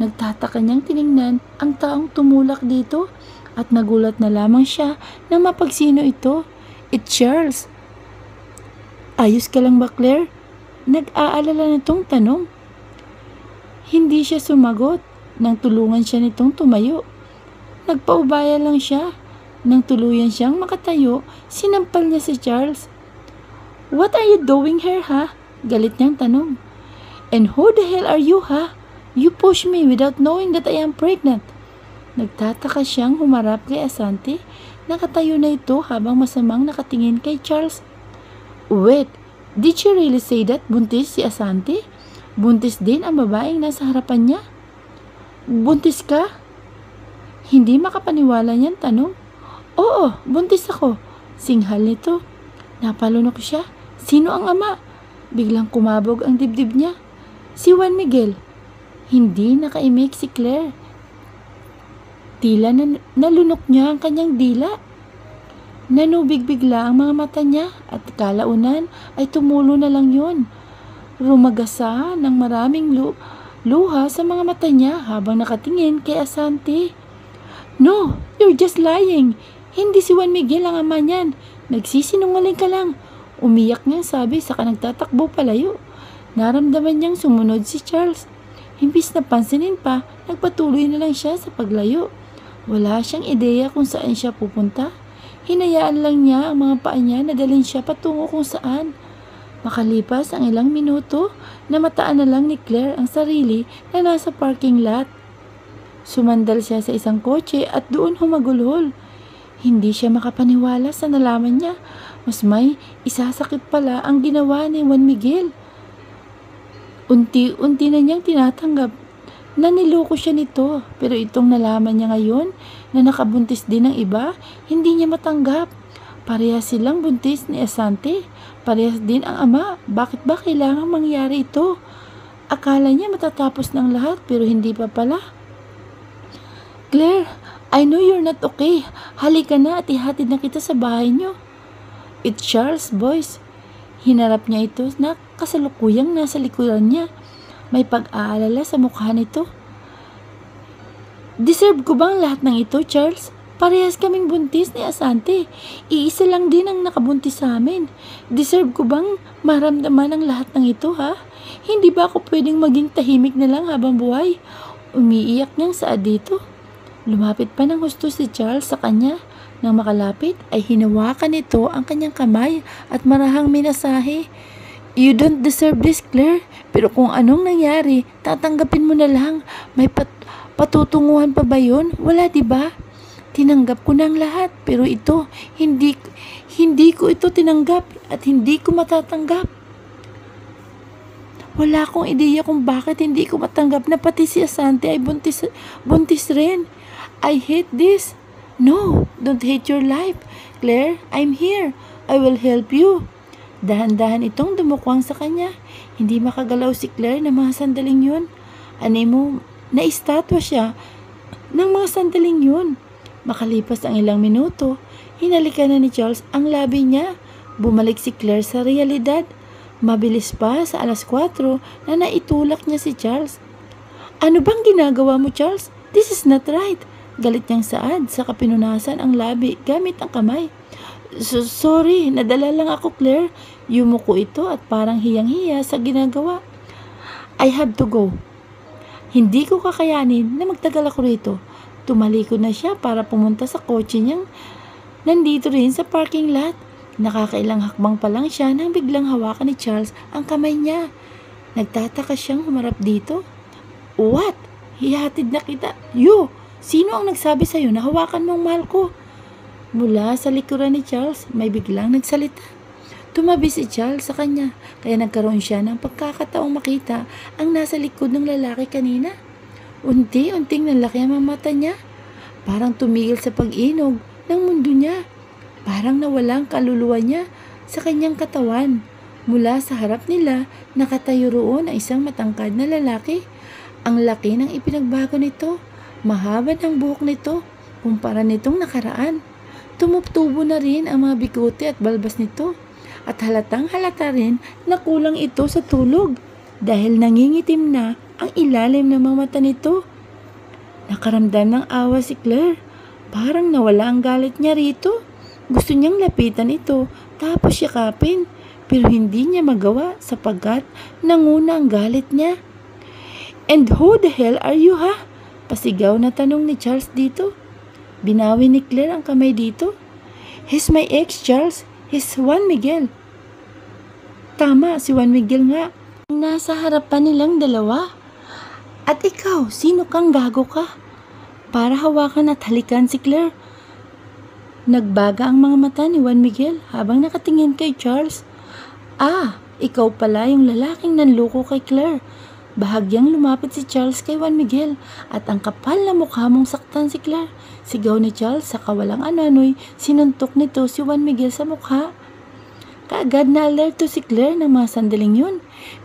Nagtataka niyang tiningnan ang taong tumulak dito at nagulat na lamang siya nang mapagsino ito. It's Charles. Ayos ka lang ba, Claire? Nag-aalala nitong tanong. Hindi siya sumagot nang tulungan siya nitong tumayo. Nagpaubaya lang siya. Nang tuluyan siyang makatayo, sinampal niya si Charles. What are you doing here, ha? Galit niyang tanong. And who the hell are you, ha? You push me without knowing that I am pregnant. Nagtataka siyang humarap kay Asante. Nakatayo na ito habang masamang nakatingin kay Charles. Wait, did she really say that buntis si Asante? Buntis din ang babaeng nasa harapan niya? Buntis ka? Hindi makapaniwala niyang tanong. Oo, buntis ako. Singhal nito. Napalunok siya. Sino ang ama? Biglang kumabog ang dibdib niya. Si Juan Miguel. Hindi nakaimik si Claire. Tila nalunok niya ang kanyang dila. Nanubig bigla ang mga mata niya at kalaunan ay tumulo na lang yun. Rumagasa ng maraming luha sa mga mata niya habang nakatingin kay Asante. No, you're just lying. Hindi si Juan Miguel ang ama niyan. Nagsisinungaling ka lang. Umiyak niyang sabi saka nagtatakbo palayo. Naramdaman niyang sumunod si Charles. Imbis na pansinin pa, nagpatuloy na lang siya sa paglayo. Wala siyang ideya kung saan siya pupunta. Hinayaan lang niya ang mga paa niya na dalhin siya patungo kung saan. Makalipas ang ilang minuto, namataan na lang ni Claire ang sarili na nasa parking lot. Sumandal siya sa isang kotse at doon humagulhol. Hindi siya makapaniwala sa nalaman niya. Mas may isasakit pala ang ginawa ni Juan Miguel. Unti-unti na niyang tinatanggap na niloko siya nito. Pero itong nalaman niya ngayon na nakabuntis din ng iba, hindi niya matanggap. Parehas silang buntis ni Asante. Parehas din ang ama. Bakit ba kailangang mangyari ito? Akala niya matatapos ng lahat pero hindi pa pala. Claire, I know you're not okay. Halika na at ihatid na kita sa bahay niyo. It's Charles' voice. Hinarap niya ito na kasalukuyang nasa likuran niya. May pag-aalala sa mukha nito. Deserve ko bang lahat ng ito, Charles? Parehas kaming buntis ni Asante. Iisa lang din ang nakabuntis sa amin. Deserve ko bang maramdaman ang lahat ng ito, ha? Hindi ba ako pwedeng maging tahimik na lang habang buhay? Umiiyak niyang saad dito. Lumapit pa ng husto si Charles sa kanya. Nang makalapit ay hinawakan nito ang kanyang kamay at marahang minasahe. You don't deserve this, Claire. Pero kung anong nangyari, tatanggapin mo na lang. May patutunguhan pa ba yun? Wala, di ba? Tinanggap ko na ang lahat. Pero ito, hindi ko ito tinanggap at hindi ko matatanggap. Wala akong ideya kung bakit hindi ko matanggap na pati si Asante ay buntis rin. I hate this. No, don't hate your life. Claire, I'm here. I will help you. Dahan-dahan itong dumukwang sa kanya. Hindi makagalaw si Claire na mga sandaling yun. Animo, naistatwa siya ng mga sandaling yun. Makalipas ang ilang minuto, hinalikan na ni Charles ang labi niya. Bumalik si Claire sa realidad. Mabilis pa sa 4:00 na naitulak niya si Charles. Ano bang ginagawa mo, Charles? This is not right. Galit niyang saad sa kapinunasan ang labi gamit ang kamay. Sorry, nadala lang ako, Claire. Yumuko ito at parang hiyang-hiya sa ginagawa. I have to go. Hindi ko kakayanin na magtagal ako rito. Tumalikod na siya para pumunta sa kotse niyang nandito rin sa parking lot. Nakakailang hakbang pa lang siya nang biglang hawakan ni Charles ang kamay niya. Nagtataka siyang humarap dito. What? Hihatid na kita. You! Sino ang nagsabi sa'yo na hawakan mo ang mahal ko? Mula sa likuran ni Charles, may biglang nagsalita. Tumabi si Charles sa kanya, kaya nagkaroon siya ng pagkakataong makita ang nasa likod ng lalaki kanina. Unti-unting nalaki ang mga mata niya. Parang tumigil sa pag-inog ng mundo niya. Parang nawalang kaluluwa niya sa kanyang katawan. Mula sa harap nila, nakatayo roon ang isang matangkad na lalaki. Ang laki ng ipinagbago nito. Mahaba ng buhok nito kumpara nitong nakaraan. Tumutubo na rin ang mga bikote at balbas nito. At halatang halata rin na kulang ito sa tulog dahil nangingitim na ang ilalim ng mga mata nito. Nakaramdam ng awa si Claire. Parang nawala ang galit niya rito. Gusto niyang lapitan ito tapos yakapin pero hindi niya magawa sapagkat nanguna ang galit niya. And who the hell are you, ha? Pasigaw na tanong ni Charles dito. Binawi ni Claire ang kamay dito. He's my ex, Charles. He's Juan Miguel. Tama, si Juan Miguel nga. Nasa harapan nilang dalawa. At ikaw, sino kang gago ka? Para hawakan at halikan si Claire. Nagbaga ang mga mata ni Juan Miguel habang nakatingin kay Charles. Ah, ikaw pala yung lalaking nanloko kay Claire. Bahagyang lumapit si Charles kay Juan Miguel at ang kapal na mukha mong saktan si Claire. Sigaw ni Charles sa kawalang ananoy, sinuntok nito si Juan Miguel sa mukha. Kaagad na alerto si Claire ng mga sandaling yun.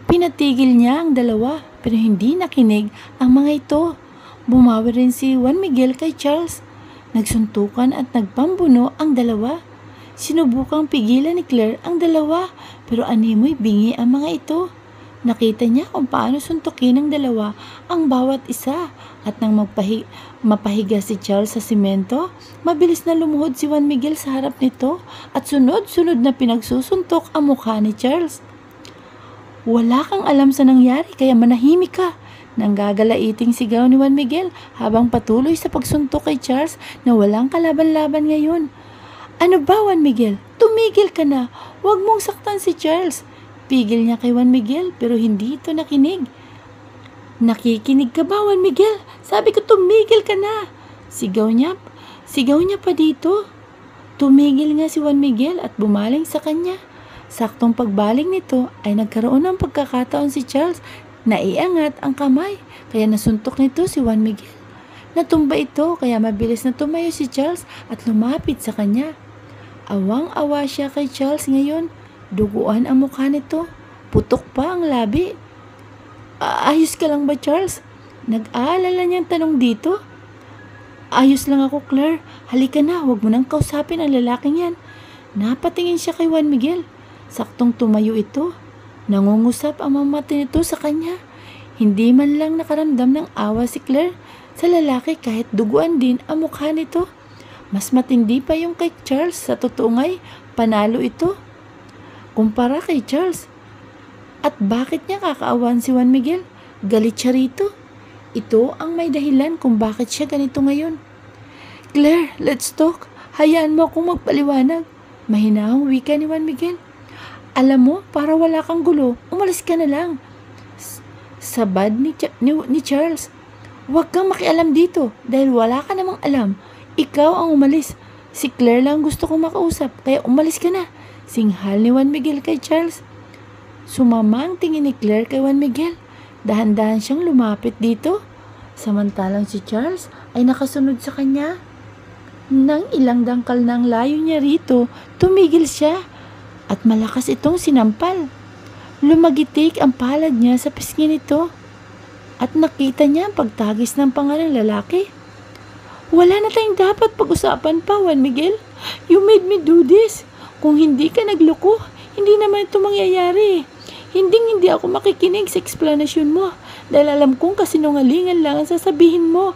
Pinatigil niya ang dalawa pero hindi nakinig ang mga ito. Bumawi rin si Juan Miguel kay Charles. Nagsuntukan at nagpambuno ang dalawa. Sinubukang pigilan ni Claire ang dalawa pero animoy bingi ang mga ito. Nakita niya kung paano suntukin ng dalawa ang bawat isa at nang mapahiga si Charles sa simento, mabilis na lumuhod si Juan Miguel sa harap nito at sunod-sunod na pinagsusuntok ang mukha ni Charles. Wala kang alam sa nangyari kaya manahimik ka. Nanggagalaiting sigaw ni Juan Miguel habang patuloy sa pagsuntok kay Charles na walang kalaban-laban ngayon. Ano ba, Juan Miguel? Tumigil ka na. Huwag mong saktan si Charles. Pigil niya kay Juan Miguel pero hindi ito nakinig. Nakikinig ka ba, Juan Miguel? Sabi ko tumigil ka na. Sigaw niya pa dito. Tumigil nga si Juan Miguel at bumaling sa kanya. Saktong pagbaling nito ay nagkaroon ng pagkakataon si Charles. Naiangat ang kamay, kaya nasuntok nito si Juan Miguel. Natumba ito, kaya mabilis na tumayo si Charles at lumapit sa kanya. Awang-awa siya kay Charles ngayon. Duguan ang mukha nito. Putok pa ang labi. Ayos ka lang ba, Charles? Nag-aalala niyang tanong dito. Ayos lang ako, Claire. Halika na, huwag mo nang kausapin ang lalaking yan. Napatingin siya kay Juan Miguel. Saktong tumayo ito. Nangungusap ang mga mata nito sa kanya. Hindi man lang nakaramdam ng awa si Claire sa lalaki kahit duguan din ang mukha nito. Mas matindi pa yung kay Charles. Sa totoo nga'y panalo ito kumpara kay Charles. At bakit niya kakaawan si Juan Miguel? Galit siya rito. Ito ang may dahilan kung bakit siya ganito ngayon. Claire, let's talk. Hayaan mo akong magpaliwanag. Mahinahong wika ni Juan Miguel. Alam mo, para wala kang gulo, umalis ka na lang. Sabad ni Charles. Huwag kang makialam dito dahil wala ka namang alam. Ikaw ang umalis. Si Claire lang gusto kong makausap, kaya umalis ka na. Singhal ni Juan Miguel kay Charles. Sumama ang tingin ni Claire kay Juan Miguel. Dahan-dahan siyang lumapit dito. Samantalang si Charles ay nakasunod sa kanya. Nang ilang dangkal na ang layo niya rito, tumigil siya at malakas itong sinampal. Lumagitik ang palad niya sa pisngi nito at nakita niya ang pagtagis ng panga ng lalaki. Wala na tayong dapat pag-usapan pa, Juan Miguel. You made me do this. Kung hindi ka nagloko, hindi naman ito mangyayari. Hindi ako makikinig sa eksplanasyon mo dahil alam kong kasinungalingan lang ang sasabihin mo.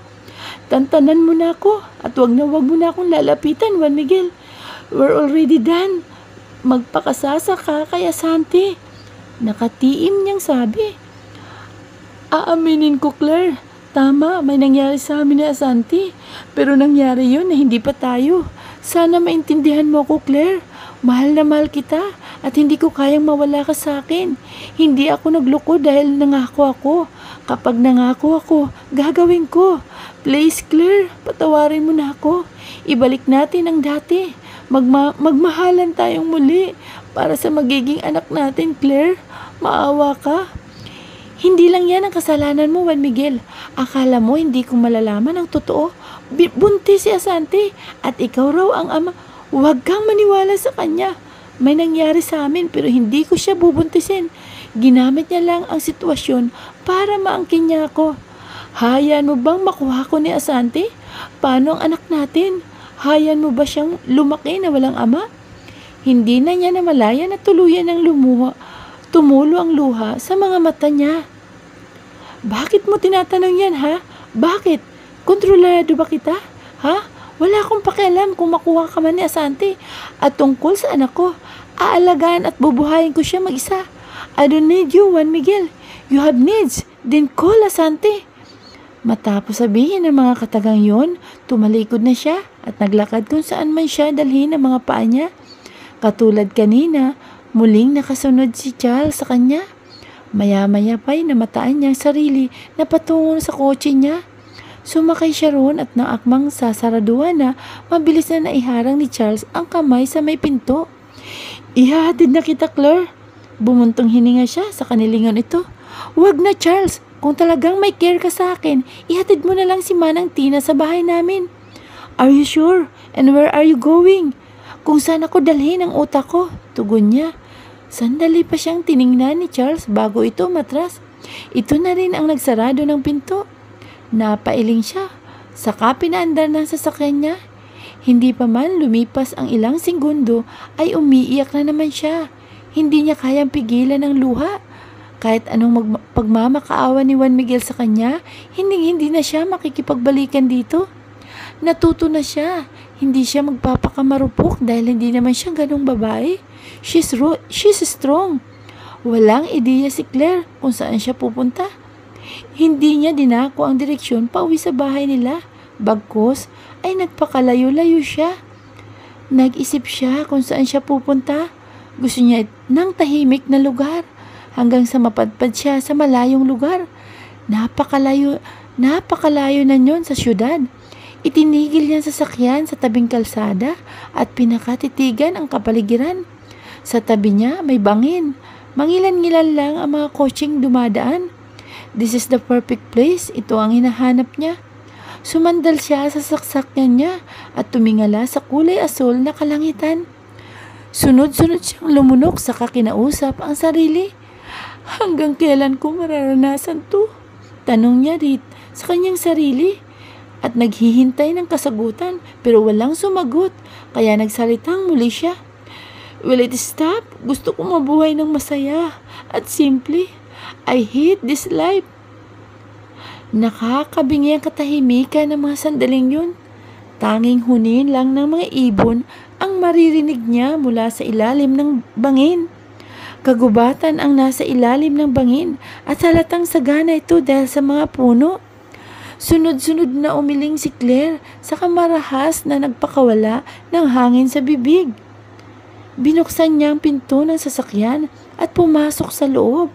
Tantanan mo na ako at wag mo na akong lalapitan, Juan Miguel. We're already done. Magpakasasa ka kay Asante. Nakatiim niyang sabi. Aaminin ko, Claire. Tama, may nangyari sa amin ni Asante. Pero nangyari yun na hindi pa tayo. Sana maintindihan mo ko, Claire. Mahal na mahal kita at hindi ko kayang mawala ka sa akin. Hindi ako nagloko dahil nangako ako. Kapag nangako ako, gagawin ko. Please, Claire, patawarin mo na ako. Ibalik natin ang dati. Magmahalan tayong muli para sa magiging anak natin, Claire. Maawa ka. Hindi lang yan ang kasalanan mo, Juan Miguel. Akala mo hindi ko malalaman ang totoo. Buntis si Asante at ikaw raw ang ama. Huwag kang maniwala sa kanya. May nangyari sa amin pero hindi ko siya bubuntisin. Ginamit niya lang ang sitwasyon para maangkin niya ako. Hayaan mo bang makuha ko ni Asante? Paano ang anak natin? Hayaan mo ba siyang lumaki na walang ama? Hindi na niya namalaya na tuluyan ng tumulo ang luha sa mga mata niya. Bakit mo tinatanong yan, ha? Bakit? Kontrolado ba kita? Ha? Wala akong pakialam kung makuha ka man ni Asante. At tungkol sa anak ko, aalagaan at bubuhayin ko siya mag-isa. I don't need you, Juan Miguel. You have needs. Then call Asante. Matapos sabihin ng mga katagang yon, tumalikod na siya at naglakad kung saan man siya dalhin ang mga paa niya. Katulad kanina, muling nakasunod si Charles sa kanya. Maya-maya pa'y namataan niya ang sarili na patungo sa kotse niya. Sumakay siya roon at nang akmang sasaraduhan na, mabilis na naiharang ni Charles ang kamay sa may pinto. Ihahatid na kita, Claire. Bumuntong hininga siya sa kanilingon ito. Huwag na, Charles. Kung talagang may care ka sa akin, ihatid mo na lang si Manang Tina sa bahay namin. Are you sure? And where are you going? Kung saan ako dalhin ang utak ko, tugon niya. Sandali pa siyang tiningnan ni Charles bago ito matras. Ito na rin ang nagsarado ng pinto. Napailing siya. Saka pinaandar ng sasakyan niya. Hindi pa man lumipas ang ilang segundo ay umiiyak na naman siya. Hindi niya kayang pigilan ng luha. Kahit anong pagmamakaawa ni Juan Miguel sa kanya, hindi na siya makikipagbalikan dito. Natuto na siya. Hindi siya magpapakamarupok dahil hindi naman siya ganong babae. She's strong. Walang ideya si Claire kung saan siya pupunta. Hindi niya dinako ang direksyon pauwi sa bahay nila. Bagkus ay nagpakalayo-layo siya. Nag-isip siya kung saan siya pupunta. Gusto niya ng tahimik na lugar hanggang sa mapadpad siya sa malayong lugar. Napakalayo na yon sa syudad. Itinigil niya sa sasakyan sa tabing kalsada at pinakatitigan ang kapaligiran. Sa tabi niya may bangin. Mangilan-ngilan lang ang mga kotseng dumadaan. This is the perfect place. Ito ang hinahanap niya. Sumandal siya sa sasakyan niya at tumingala sa kulay asul na kalangitan. Sunod-sunod siyang lumunok sa kinausap ang sarili. Hanggang kailan ko mararanasan to? Tanong niya sa kanyang sarili. At naghihintay ng kasagutan pero walang sumagot kaya nagsalitang muli siya. Will it stop? Gusto ko mabuhay ng masaya at simple. I hate this life. Nakakabingi ang katahimikan ng mga sandaling yun. Tanging hunin lang ng mga ibon ang maririnig niya mula sa ilalim ng bangin. Kagubatan ang nasa ilalim ng bangin at halatang sagana ito dahil sa mga puno. Sunod-sunod na umiling si Claire sa kamarahas na nagpakawala ng hangin sa bibig. Binuksan niya ang pinto ng sasakyan at pumasok sa loob.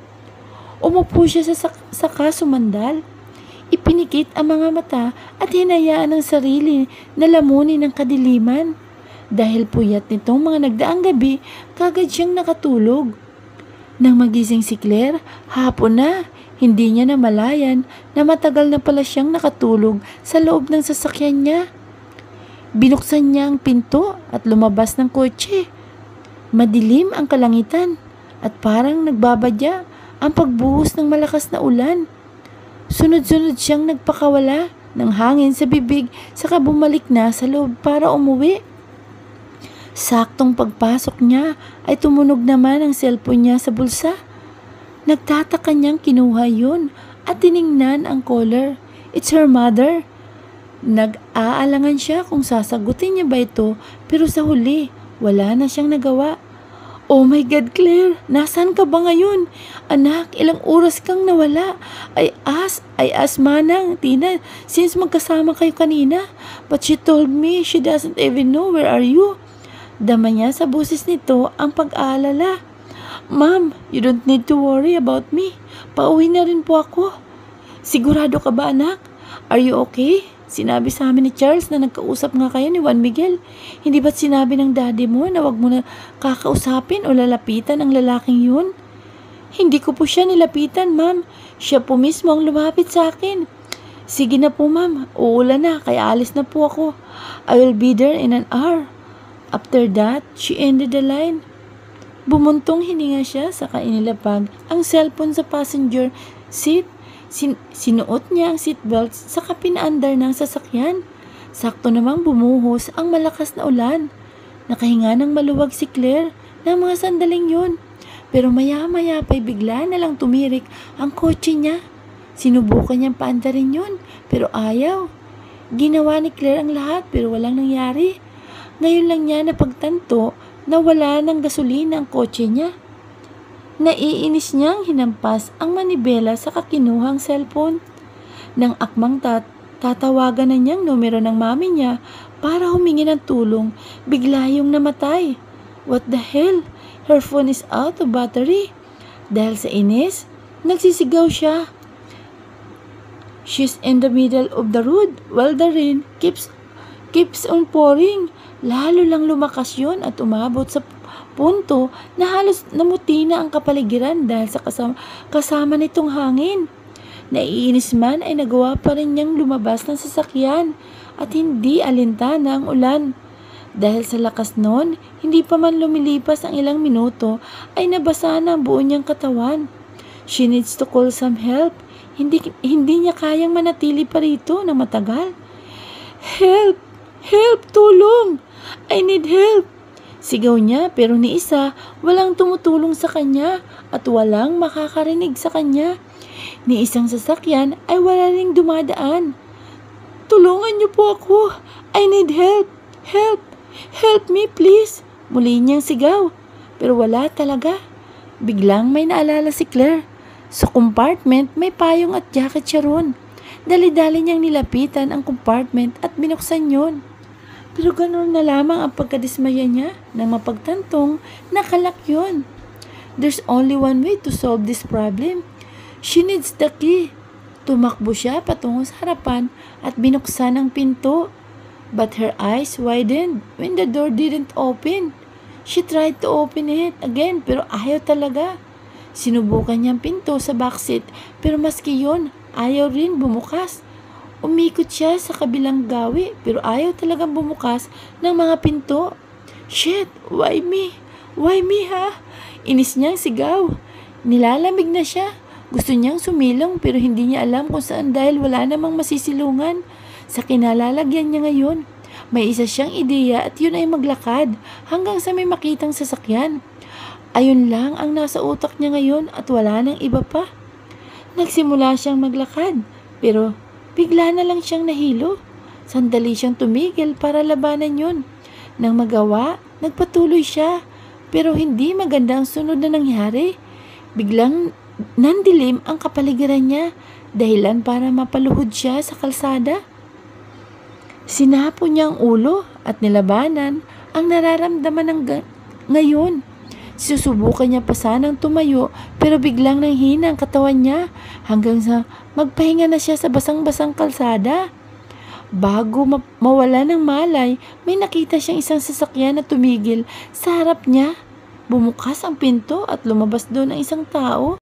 Umupo siya sa saka sumandal. Ipinikit ang mga mata at hinayaan ang sarili na lamunin ng kadiliman. Dahil puyat nitong mga nagdaang gabi, kagad siyang nakatulog. Nang magising si Claire, hapon na. Hindi niya namalayan na matagal na pala siyang nakatulog sa loob ng sasakyan niya. Binuksan niya ang pinto at lumabas ng kotse. Madilim ang kalangitan at parang nagbabadya ang pagbuhos ng malakas na ulan. Sunod-sunod siyang nagpakawala ng hangin sa bibig saka bumalik na sa loob para umuwi. Saktong pagpasok niya ay tumunog naman ang cellphone niya sa bulsa. Nagtataka niyang kinuha yun at tiningnan ang caller. It's her mother. Nag-aalangan siya kung sasagutin niya ba ito, pero sa huli, wala na siyang nagawa. Oh my God, Claire, nasaan ka ba ngayon? Anak, ilang oras kang nawala. I asked Manang, Tina, since magkasama kayo kanina. But she told me she doesn't even know where are you. Dama niya sa boses nito ang pag-aalala. Ma'am, you don't need to worry about me. Pauwi na rin po ako. Sigurado ka ba, anak? Are you okay? Sinabi sa amin ni Charles na nagkausap nga kayo ni Juan Miguel. Hindi ba't sinabi ng daddy mo na wag mo na kakausapin o lalapitan ang lalaking yun? Hindi ko po siya nilapitan, ma'am. Siya po mismo ang lumapit sa akin. Sige na po, ma'am. Uulan na, kaya alis na po ako. I will be there in an hour. After that, she ended the line. Bumuntong hininga siya saka inilapag ang cellphone sa passenger seat. Sinuot niya ang seatbelt saka pinaandar ng sasakyan. Sakto namang bumuhos ang malakas na ulan. Nakahinga ng maluwag si Claire ng mga sandaling yun. Pero maya-maya pa'y bigla na lang tumirik ang kotse niya. Sinubukan niyang paandarin yun pero ayaw. Ginawa ni Claire ang lahat pero walang nangyari. Ngayon lang niya napagtanto na wala ng gasolina ang kotse niya. Naiinis niyang hinampas ang manibela sa kinuhang cellphone. Nang akmang tatawagan na niyang numero ng mami niya para humingi ng tulong, bigla yung namatay. What the hell? Her phone is out of battery. Dahil sa inis, nagsisigaw siya. She's in the middle of the road while the rain keeps on pouring. Lalo lang lumakas yun at umabot sa punto na halos namuti na ang kapaligiran dahil sa kasama nitong hangin. Naiinis man ay nagawa pa rin niyang lumabas ng sasakyan at hindi alintana ang ulan. Dahil sa lakas nun, hindi pa man lumilipas ang ilang minuto ay nabasa na ang buo niyang katawan. She needs to call some help. Hindi niya kayang manatili pa rito na matagal. Help! Help! Tulong! I need help! Sigaw niya pero ni isa walang tumutulong sa kanya at walang makakarinig sa kanya. Ni isang sasakyan ay wala ring dumadaan. Tulungan niyo po ako! I need help! Help! Help me please! Muli niyang sigaw pero wala talaga. Biglang may naalala si Claire. Sa compartment may payong at jacket siya ron. Dali-dali niyang nilapitan ang compartment at binuksan yun. Pero ganoon na lamang ang pagkadismaya niya nang mapagtantong nakalak yun. There's only one way to solve this problem. She needs the key. Tumakbo siya patungo sa harapan at binuksan ang pinto. But her eyes widened when the door didn't open. She tried to open it again pero ayaw talaga. Sinubukan niya ang pinto sa backseat pero maski yun, ayaw rin bumukas. Umikot siya sa kabilang gawi pero ayaw talagang bumukas ng mga pinto. Shit! Why me? Why me ha? Inis niyang sigaw. Nilalamig na siya. Gusto niyang sumilong pero hindi niya alam kung saan dahil wala namang masisilungan. Sa kinalalagyan niya ngayon, may isa siyang ideya at yun ay maglakad hanggang sa may makitang sasakyan. Ayun lang ang nasa utak niya ngayon at wala nang iba pa. Nagsimula siyang maglakad pero bigla na lang siyang nahilo. Sandali siyang tumigil para labanan yun. Nang magawa, nagpatuloy siya. Pero hindi maganda ang sunod na nangyari. Biglang nandilim ang kapaligiran niya, dahilan para mapaluhod siya sa kalsada. Sinapo niya ang ulo at nilabanan ang nararamdaman ngayon. Susubukan niya pa sanang tumayo pero biglang nanghina ang katawan niya hanggang sa magpahinga na siya sa basang-basang kalsada. Bago mawala ng malay, may nakita siyang isang sasakyan na tumigil sa harap niya. Bumukas ang pinto at lumabas doon ang isang tao.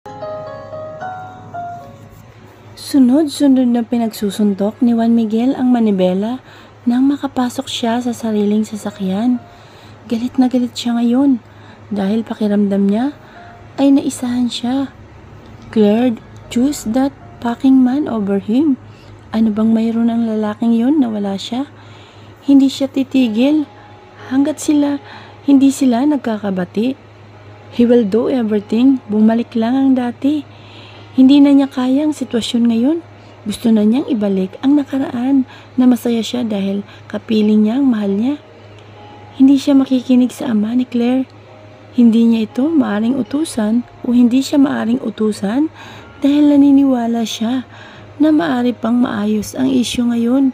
Sunod-sunod na pinagsusuntok ni Juan Miguel ang manibela nang makapasok siya sa sariling sasakyan. Galit na galit siya ngayon dahil pakiramdam niya ay naisahan siya. Claire chose that packing man over him. Ano bang mayroon ang lalaking yun na wala siya? Hindi siya titigil hanggat hindi sila nagkakabati. He will do everything. Bumalik lang ang dati. Hindi na niya kaya ang sitwasyon ngayon. Gusto na niyang ibalik ang nakaraan na masaya siya dahil kapiling niya ang mahal niya. Hindi siya makikinig sa ama ni Claire. Hindi niya ito maaring utusan o hindi siya maaring utusan dahil naniniwala siya na maari pang maayos ang isyu ngayon.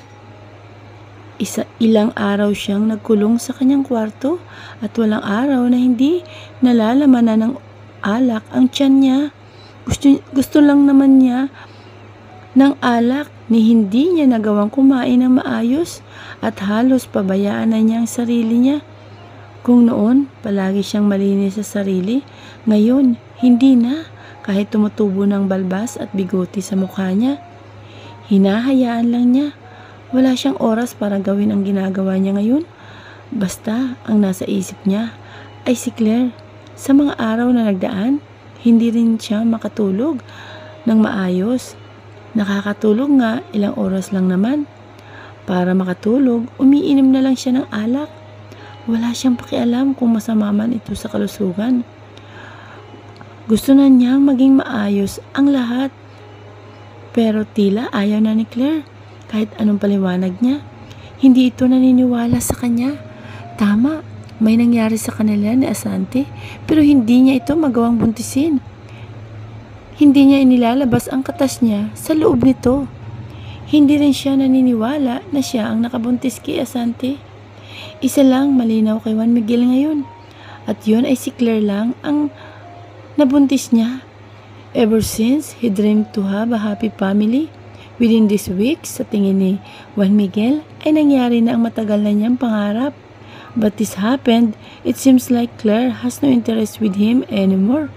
Ilang araw siyang nagkulong sa kanyang kwarto at walang araw na hindi nalalamanan ng alak ang tiyan niya. Gusto lang naman niya ng alak ni hindi niya nagawang kumain ng maayos at halos pabayaan na niya ang sarili niya. Kung noon palagi siyang malinis sa sarili, ngayon hindi na kahit tumutubo ng balbas at bigoti sa mukha niya. Hinahayaan lang niya. Wala siyang oras para gawin ang ginagawa niya ngayon. Basta ang nasa isip niya ay si Claire. Sa mga araw na nagdaan, hindi rin siya makatulog ng maayos. Nakakatulog nga ilang oras lang naman. Para makatulog, umiinom na lang siya ng alak. Wala siyang pakialam kung masama man ito sa kalusugan. Gusto na niyang maging maayos ang lahat. Pero tila ayaw na ni Claire kahit anong paliwanag niya. Hindi ito naniniwala sa kanya. Tama, may nangyari sa kanila ni Asante pero hindi niya ito magawang buntisin. Hindi niya inilalabas ang katas niya sa loob nito. Hindi rin siya naniniwala na siya ang nakabuntis kay Asante. Isa lang malinaw kay Juan Miguel ngayon at yun ay si Claire lang ang nabuntis niya. Ever since he dreamed to have a happy family, within this week, sa tingin ni Juan Miguel, ay nangyari na ang matagal na niyang pangarap. But this happened, it seems like Claire has no interest with him anymore.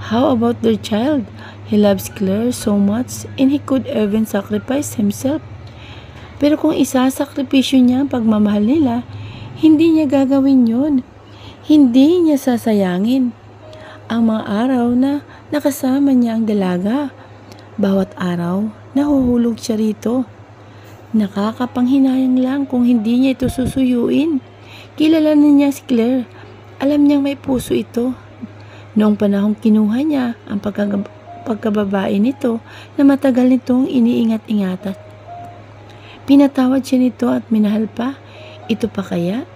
How about their child? He loves Claire so much and he could even sacrifice himself. Pero kung isasakripisyo niya ang pagmamahal nila, hindi niya gagawin yun. Hindi niya sasayangin ang mga araw na nakasama niya ang dalaga. Bawat araw, nahuhulog siya rito. Nakakapanghinayang lang kung hindi niya ito susuyuin. Kilala na niya si Claire. Alam niyang may puso ito. Noong panahong kinuha niya ang pagkababae nito na matagal nitong iniingat-ingatan. Pinatawad siya nito at minahal pa. Ito pa kaya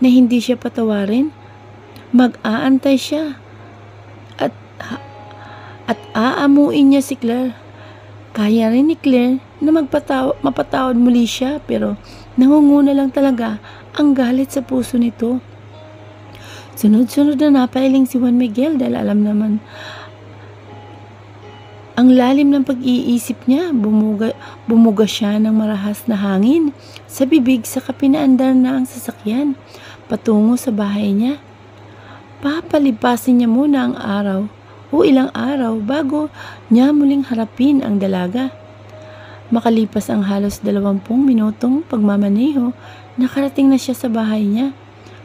na hindi siya patawarin? Mag-aantay siya at aamuin niya si Claire. Kaya rin ni Claire na mapatawad muli siya pero nangunguna lang talaga ang galit sa puso nito. Sunod-sunod na napailing si Juan Miguel dahil alam naman ang lalim ng pag-iisip niya. Bumuga siya ng marahas na hangin sa bibig sa kapinaandar na ang sasakyan patungo sa bahay niya. Papalipasin niya muna ang araw o ilang araw bago niya muling harapin ang dalaga. Makalipas ang halos 20 minutong pagmamaneho, nakarating na siya sa bahay niya.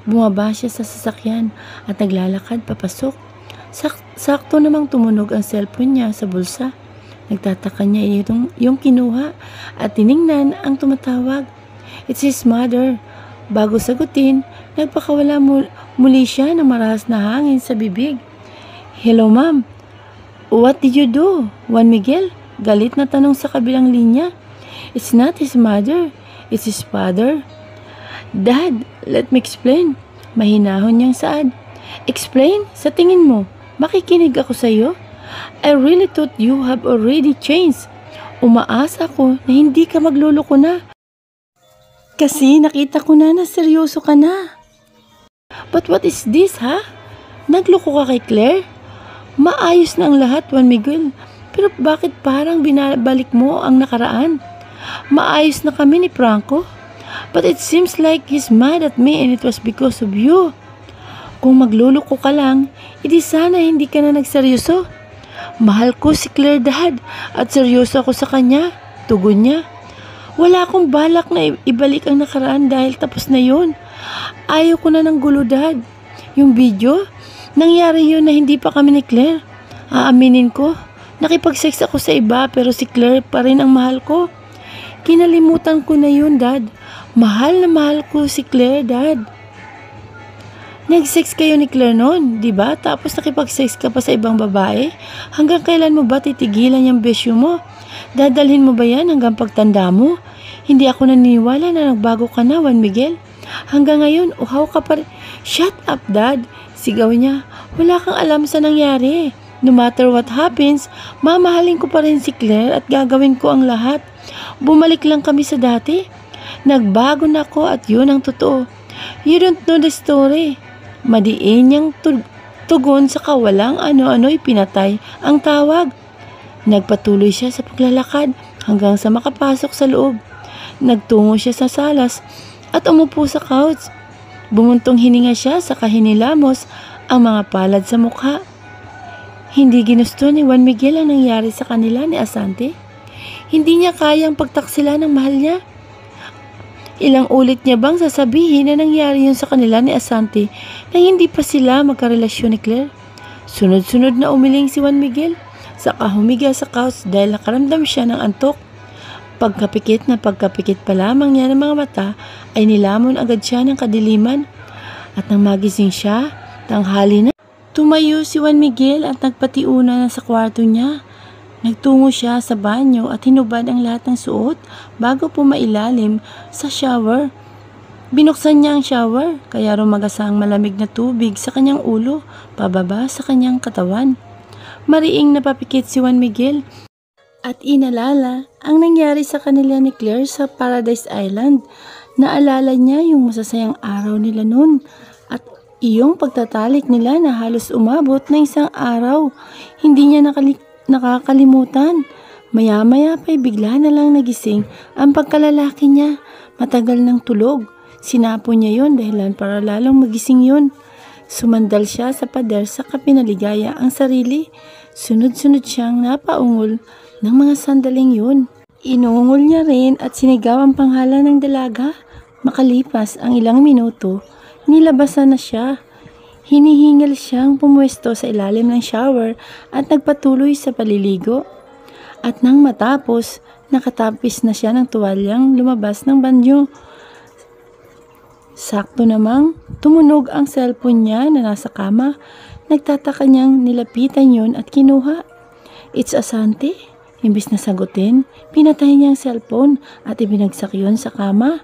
Bumaba siya sa sasakyan at naglalakad papasok. Sakto namang tumunog ang cellphone niya sa bulsa. Nagtataka niya yung kinuha at tiningnan ang tumatawag. It's his mother. Bago sagutin, nagpakawala muli siya ng marahas na hangin sa bibig. Hello ma'am, what did you do? Juan Miguel, galit na tanong sa kabilang linya. It's not his mother, it's his father. Dad, let me explain. Mahinahon niyang saad. Explain? Sa tingin mo, makikinig ako sa iyo? I really thought you have already changed. Umaasa ko na hindi ka magluloko na. Kasi nakita ko na seryoso ka na. But what is this, ha? Nagloko ka kay Claire? Maayos na ang lahat, Juan Miguel. Pero bakit parang binabalik mo ang nakaraan? Maayos na kami ni Franco. But it seems like he's mad at me and it was because of you. Kung magluloko ka lang, edi sana hindi ka na nagseryoso. Mahal ko si Claire, Dad, at seryoso ako sa kanya. Tugon niya. Wala akong balak na ibalik ang nakaraan dahil tapos na yun. Ayaw ko na ng gulo, Dad. Yung video, nangyari yun na hindi pa kami ni Claire. Aaminin ko, nakipag-sex ako sa iba pero si Claire pa rin ang mahal ko. Kinalimutan ko na yun, Dad. Mahal na mahal ko si Claire, Dad. Nag-sex kayo ni Claire noon, di ba? Tapos nakipag-sex ka pa sa ibang babae? Hanggang kailan mo ba titigilan yung besyo mo? Dadalhin mo ba yan hanggang pagtanda mo? Hindi ako naniniwala na nagbago ka na, Juan Miguel. Hanggang ngayon, uhaw ka pa rin. Shut up, Dad! Sigaw niya. Wala kang alam sa nangyari. No matter what happens, mamahalin ko pa rin si Claire at gagawin ko ang lahat. Bumalik lang kami sa dati. Nagbago na ako at yun ang totoo. You don't know the story. Madiin niyang tugon sa kawalang ano-ano'y pinatay ang tawag. Nagpatuloy siya sa paglalakad hanggang sa makapasok sa loob. Nagtungo siya sa salas at umupo sa couch. Bumuntong hininga siya sa kahinilamos ang mga palad sa mukha. Hindi ginusto ni Juan Miguel ang nangyari sa kanila ni Asante. Hindi niya kayang pagtaksila ng mahal niya. Ilang ulit niya bang sasabihin na nangyari yun sa kanila ni Asante na hindi pa sila magkarelasyon ni Claire? Sunod-sunod na umiling si Juan Miguel, saka humiga sa couch dahil nakaramdam siya ng antok. Pagkapikit na pagkapikit pa lamang niya ng mga mata ay nilamon agad siya ng kadiliman. At nang magising siya, tanghali na. Tumayo si Juan Miguel at nagpatiuna na sa kwarto niya. Nagtungo siya sa banyo at hinubad ang lahat ng suot bago pumailalim sa shower. Binuksan niya ang shower kaya rumagasa ang malamig na tubig sa kanyang ulo pababa sa kanyang katawan. Mariing napapikit si Juan Miguel at inalala ang nangyari sa kanila ni Claire sa Paradise Island. Naalala niya yung masasayang araw nila noon at iyong pagtatalik nila na halos umabot ng isang araw. Hindi niya nakakalimutan. Maya-maya pa'y bigla na lang nagising ang pagkalalaki niya. Matagal ng tulog. Sinapo niya yon dahilan para lalong magising yun. Sumandal siya sa pader sa kapinaligaya ang sarili. Sunod-sunod siyang napaungol ng mga sandaling yun. Inuungol niya rin at sinigaw ang pangalan ng dalaga. Makalipas ang ilang minuto, nilabasan na siya. Hinihingal siyang pumuesto sa ilalim ng shower at nagpatuloy sa paliligo. At nang matapos, nakatapis na siya ng tuwalyang lumabas ng banyo. Sakto namang tumunog ang cellphone niya na nasa kama. Nagtataka niyang nilapitan yun at kinuha. It's Asante. Imbis na sagutin, pinatay niya ang cellphone at ibinagsak yun sa kama.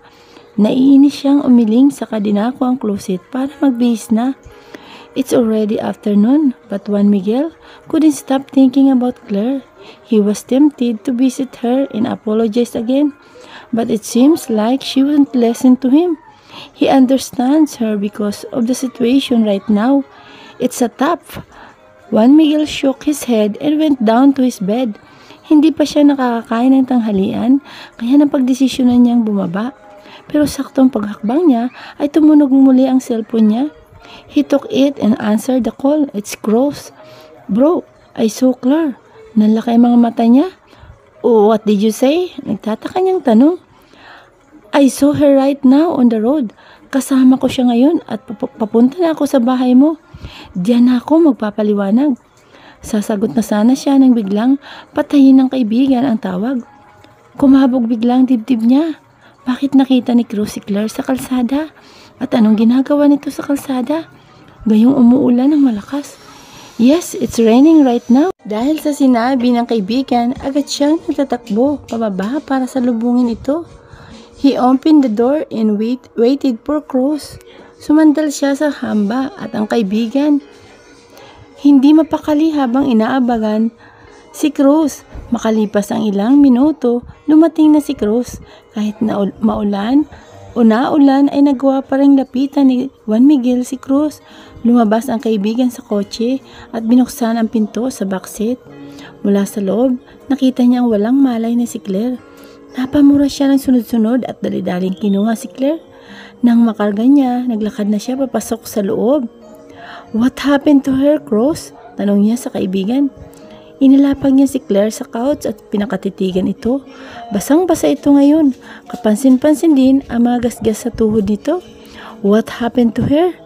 Naiinis siyang umiling sa dinako ang closet para magbihis na. It's already afternoon, but Juan Miguel couldn't stop thinking about Claire. He was tempted to visit her and apologize again, but it seems like she wouldn't listen to him. He understands her because of the situation right now. It's a tough. Juan Miguel shook his head and went down to his bed. Hindi pa siya nakakakain ng tanghalian, kaya napagdesisyonan niyang bumaba. Pero saktong paghakbang niya ay tumunog muli ang cellphone niya. He took it and answered the call. It's Gross. Bro, I saw Claire. Nalaki ang mga mata niya. Oh, what did you say? Nagtataka niyang tanong. I saw her right now on the road. Kasama ko siya ngayon at papunta na ako sa bahay mo. Diyan na ako magpapaliwanag. Sasagot na sana siya nang biglang patayin ng kaibigan ang tawag. Kumabog biglang dibdib niya. Bakit nakita ni Cruz si Claire sa kalsada? At anong ginagawa nito sa kalsada? Gayong umuulan ng malakas. Yes, it's raining right now. Dahil sa sinabi ng kaibigan, agad siyang nagtatakbo pababa para salubungin ito. He opened the door and waited for Cruz. Sumandal siya sa hamba at ang kaibigan Hindi mapakali habang inaabagan si Cruz. Makalipas ang ilang minuto, dumating na si Cruz. Kahit na maulan o naulan ay nagawa pa rin lapitan ni Juan Miguel si Cruz. Lumabas ang kaibigan sa kotse at binuksan ang pinto sa backseat. Mula sa loob, nakita niya ang walang malay na si Claire. Napamura siya ng sunod-sunod at dali-daling kinuha si Claire. Nang makarga niya, naglakad na siya papasok sa loob. "What happened to her, Cruz?" tanong niya sa kaibigan. Inilapag niya si Claire sa couch at pinakatitigan ito. Basang-basa ito ngayon. Kapansin-pansin din ang mga gasgas sa tuhod nito. "What happened to her?"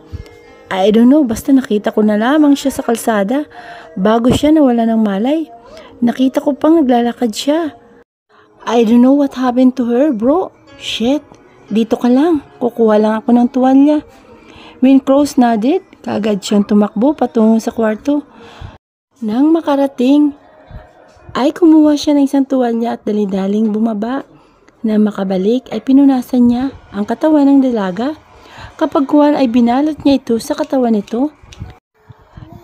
"I don't know, basta nakita ko na lamang siya sa kalsada bago siya nawala ng malay. Nakita ko pang naglalakad siya." "I don't know what happened to her, bro." "Shit, dito ka lang. Kukuha lang ako ng tuwalya." When Cruz nodded, kaagad siyang tumakbo patungo sa kwarto. Nang makarating, ay kumuha siya ng isang tuwalya at dali-daling bumaba. Nang makabalik ay pinunasan niya ang katawan ng dalaga. Kapag kuwan ay binalot niya ito sa katawan nito.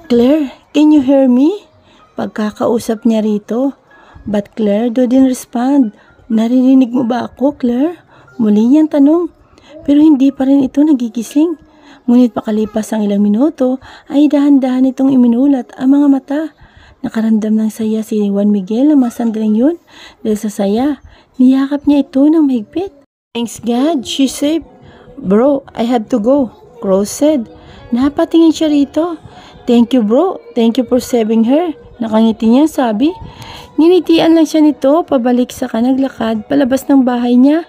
"Claire, can you hear me?" Pagkakausap niya rito. But Claire didn't respond. "Naririnig mo ba ako, Claire?" Muli niyang tanong. Pero hindi pa rin ito nagigising. Ngunit pakalipas ang ilang minuto ay dahan-dahan itong iminulat ang mga mata. Nakaramdam ng saya si Juan Miguel ng mga sandaling yun. Dahil sa saya, niyakap niya ito ng mahigpit. "Thanks God, she's safe." "Bro, I have to go," Cruz said. Napatingin siya rito. "Thank you, bro. Thank you for saving her." Nakangiti niya sabi. Ninitian lang siya nito pabalik sa kanaglakad palabas ng bahay niya.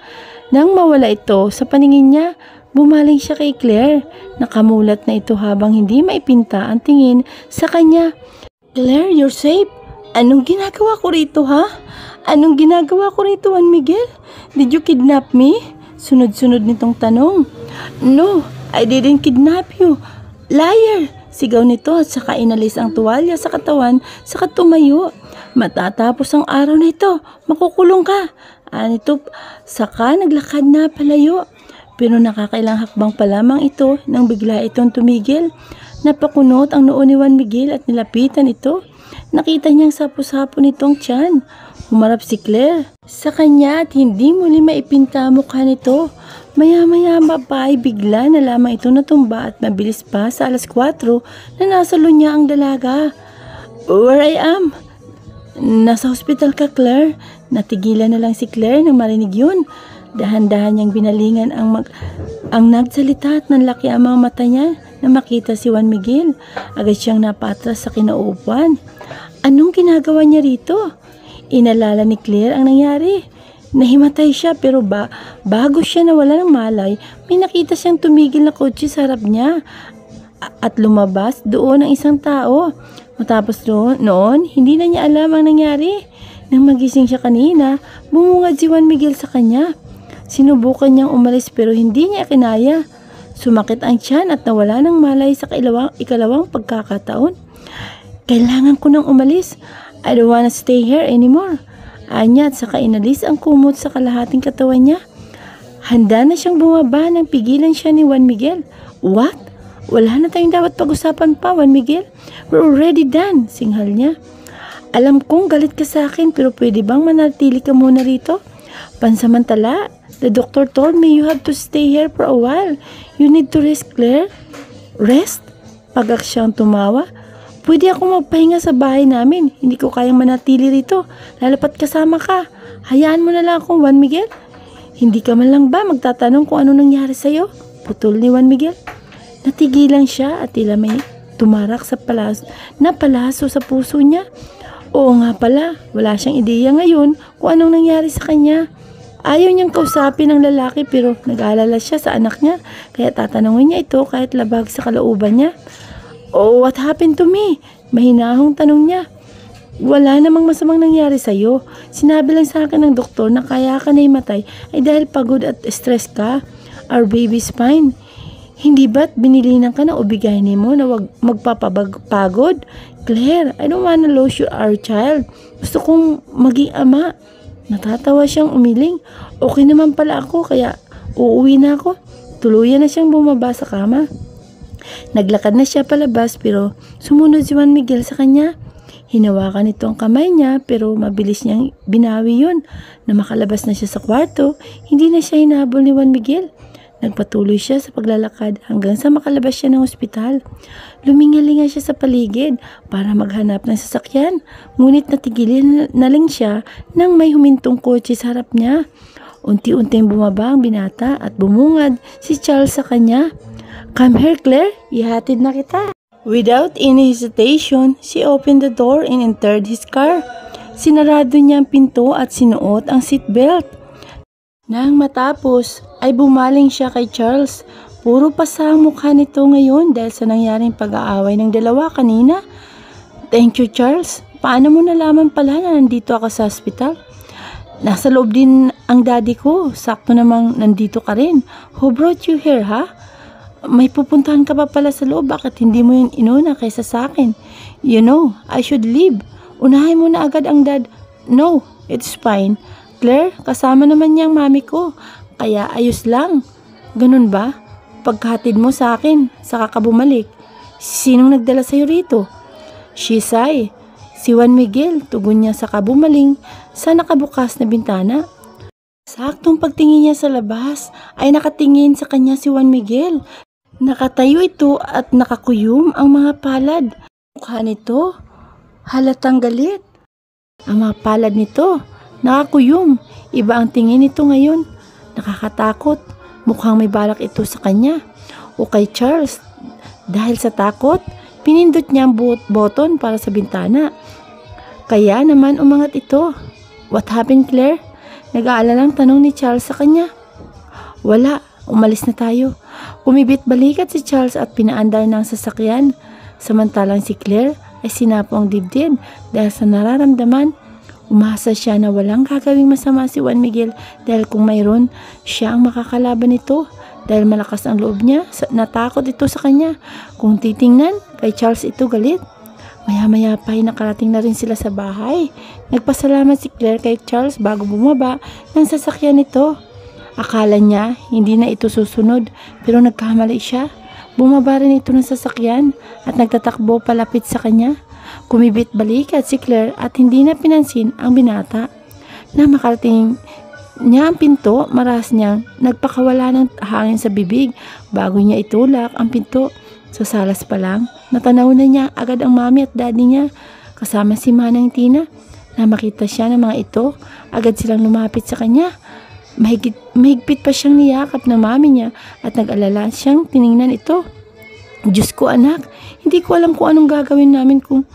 Nang mawala ito sa paningin niya, bumaling siya kay Claire. Nakamulat na ito habang hindi maipinta ang tingin sa kanya. "Claire, you're safe." "Anong ginagawa ko rito, ha? Anong ginagawa ko rito, Juan Miguel? Did you kidnap me?" Sunod-sunod nitong tanong. "No, I didn't kidnap you." "Liar!" Sigaw nito at saka inalis ang tuwalya sa katawan saka tumayo. "Matatapos ang araw na ito, makukulong ka." Anito, saka naglakad na palayo. Pero nakakailang hakbang pa lamang ito nang bigla itong tumigil. Napakunot ang noo ni Juan Miguel at nilapitan ito. Nakita niyang sapo-sapo nitong tiyan. Humarap si Claire sa kanya at hindi muli maipinta ang mukha nito. Maya-maya pa ay bigla na lamang ito natumba at mabilis pa sa 4:00 na nasa lunya ang dalaga. "Where I am?" "Nasa hospital ka, Claire." Natigilan na lang si Claire nang marinig yun. Dahan-dahan niyang binalingan ang nagsalita at nanlaki ang mga mata niya na makita si Juan Miguel. Agad siyang napatras sa kinauupuan. Anong ginagawa niya rito? Inalala ni Claire ang nangyari. Nahimatay siya pero bago siya nawala ng malay, may nakita siyang tumigil na kotse sa harap niya at lumabas doon ang isang tao. Matapos noon, hindi na niya alam ang nangyari. Nang magising siya kanina, bumungad si Juan Miguel sa kanya. Sinubukan niyang umalis pero hindi niya kinaya. Sumakit ang tiyan at nawala ng malay sa ikalawang pagkakataon. "Kailangan ko nang umalis. I don't wanna stay here anymore." Anya at saka inalis ang kumot sa kalahating katawan niya. Handa na siyang bumaba nang pigilan siya ni Juan Miguel. "What? Wala na tayong dapat pag-usapan pa, Juan Miguel. We're already done," singhal niya. "Alam kong galit ka sa akin pero pwede bang manatili ka muna rito? Pansamantala, the doctor told me you have to stay here for a while. You need to rest, Claire." "Rest?" Pagak siyang tumawa. "Pwede ako magpahinga sa bahay namin. Hindi ko kayang manatili rito. Lalapat kasama ka. Hayaan mo na lang ako, Juan Miguel." "Hindi ka man lang ba magtatanong kung ano nangyari sa'yo?" Putol ni Juan Miguel. Natigilan siya at tila may tumarak sa palaso sa puso niya. Oo nga pala, wala siyang ideya ngayon kung anong nangyari sa kanya. Ayaw niyang kausapin ng lalaki pero nag-aalala siya sa anak niya kaya tatanungin niya ito kahit labag sa kalooban niya. "Oh, what happened to me?" Mahinahong tanong niya. "Wala namang masamang nangyari sa'yo. Sinabi lang sa akin ng doktor na kaya ka naimatay ay dahil pagod at stress ka. Our baby's fine. Hindi ba't binilinan ka na ubigahin mo na wag magpapagod? Claire, I don't wanna lose our child. Gusto kong maging ama." Natatawa siyang umiling. Okay naman pala ako kaya uuwi na ako. Tuluyan na siyang bumaba sa kama. Naglakad na siya palabas pero sumunod si Juan Miguel sa kanya. Hinawakan nito ang kamay niya pero mabilis niyang binawi yun. Na makalabas na siya sa kwarto, hindi na siya hinabol ni Juan Miguel. Nagpatuloy siya sa paglalakad hanggang sa makalabas siya ng ospital. Lumingalinga siya sa paligid para maghanap ng sasakyan. Ngunit natigilin na lang siya nang may humintong kotse sa harap niya. Unti-unting bumaba ang binata at bumungad si Charles sa kanya. "Come here, Claire. Ihatid na kita." Without any hesitation, she opened the door and entered his car. Sinarado niya ang pinto at sinuot ang seatbelt. Nang matapos, ay bumaling siya kay Charles. Puro pasa ang mukha nito ngayon dahil sa nangyaring pag-aaway ng dalawa kanina. "Thank you, Charles. Paano mo nalaman pala na nandito ako sa hospital?" "Nasa loob din ang daddy ko. Sakto namang nandito ka rin. Who brought you here, ha? May pupuntahan ka pa pala sa loob. Bakit hindi mo yun inuna kaysa sa akin? You know, I should leave. Unahin mo na agad ang dad." "No, it's fine. Claire, kasama naman niyang mami ko. Kaya ayos lang." "Ganun ba? Pagkahatid mo sa akin, saka ka bumalik. Sinong nagdala sa'yo rito?" "Shisay. Si Juan Miguel," tugon niya saka bumaling sa nakabukas na bintana. Saktong pagtingin niya sa labas ay nakatingin sa kanya si Juan Miguel. Nakatayo ito at nakakuyom ang mga palad. Mukha nito, halatang galit. Ang mga palad nito, nakakuyom. Iba ang tingin nito ngayon. Nakakatakot. Mukhang may balak ito sa kanya o kay Charles. Dahil sa takot, pinindot niya ang button para sa bintana. Kaya naman umangat ito. "What happened, Claire?" Nag-aalalang tanong ni Charles sa kanya. "Wala, umalis na tayo." Kumibit balikat si Charles at pinaandar ng sasakyan. Samantalang si Claire ay sinapo ang dibdib dahil sa nararamdaman. Umasa siya na walang gagawing masama si Juan Miguel dahil kung mayroon, siya ang makakalaban nito. Dahil malakas ang loob niya, natakot ito sa kanya. Kung titingnan, kay Charles ito galit. Maya-maya pa ay nakarating na rin sila sa bahay. Nagpasalamat si Claire kay Charles bago bumaba ng sasakyan nito. Akala niya hindi na ito susunod pero nagkamali siya. Bumaba rin ito ng sasakyan at nagtatakbo palapit sa kanya. Kumibit balikat si Claire at hindi na pinansin ang binata. Na makarating niya ang pinto, maras niyang nagpakawala ng hangin sa bibig bago niya itulak ang pinto. Sa salas pa lang, natanaw na niya agad ang mami at daddy niya kasama si Manang Tina. Na makita siya ng mga ito, agad silang lumapit sa kanya. Mahigpit pa siyang niyakap ng mami niya at nag-alala siyang tiningnan ito. "Diyos ko anak, hindi ko alam kung anong gagawin namin kung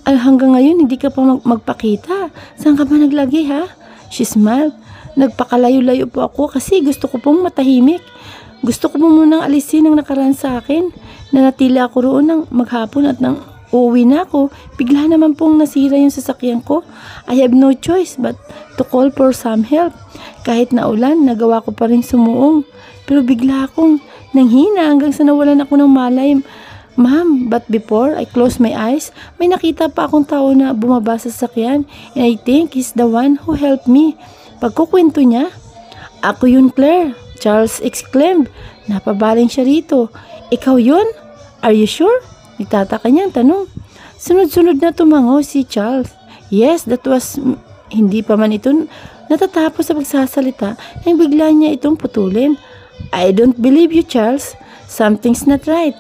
hanggang ngayon hindi ka pa magpakita. Saan ka ba naglagi, ha?" She smiled. "Nagpakalayo-layo po ako kasi gusto ko pong matahimik. Gusto ko po munang alisin ang nakaraan sa akin. Nanatili ako roon ng maghapon at nang uuwi na ako, bigla naman pong nasira yung sasakyan ko. I have no choice but to call for some help. Kahit na ulan, nagawa ko pa rin sumuong. Pero bigla akong nanghina hanggang sa nawalan ako ng malay. Ma'am, but before I closed my eyes, may nakita pa akong tao na bumaba sa sasakyan and I think he's the one who helped me." Pagkukwento niya, "Ako yun, Claire," Charles exclaimed. Napabaling siya rito. "Ikaw yun? Are you sure?" Nagtataka niya ang tanong. Sunod-sunod na tumango si Charles. "Yes, that was..." Hindi pa man ito natatapos sa pagsasalita nang bigla niya itong putulin. "I don't believe you, Charles. Something's not right.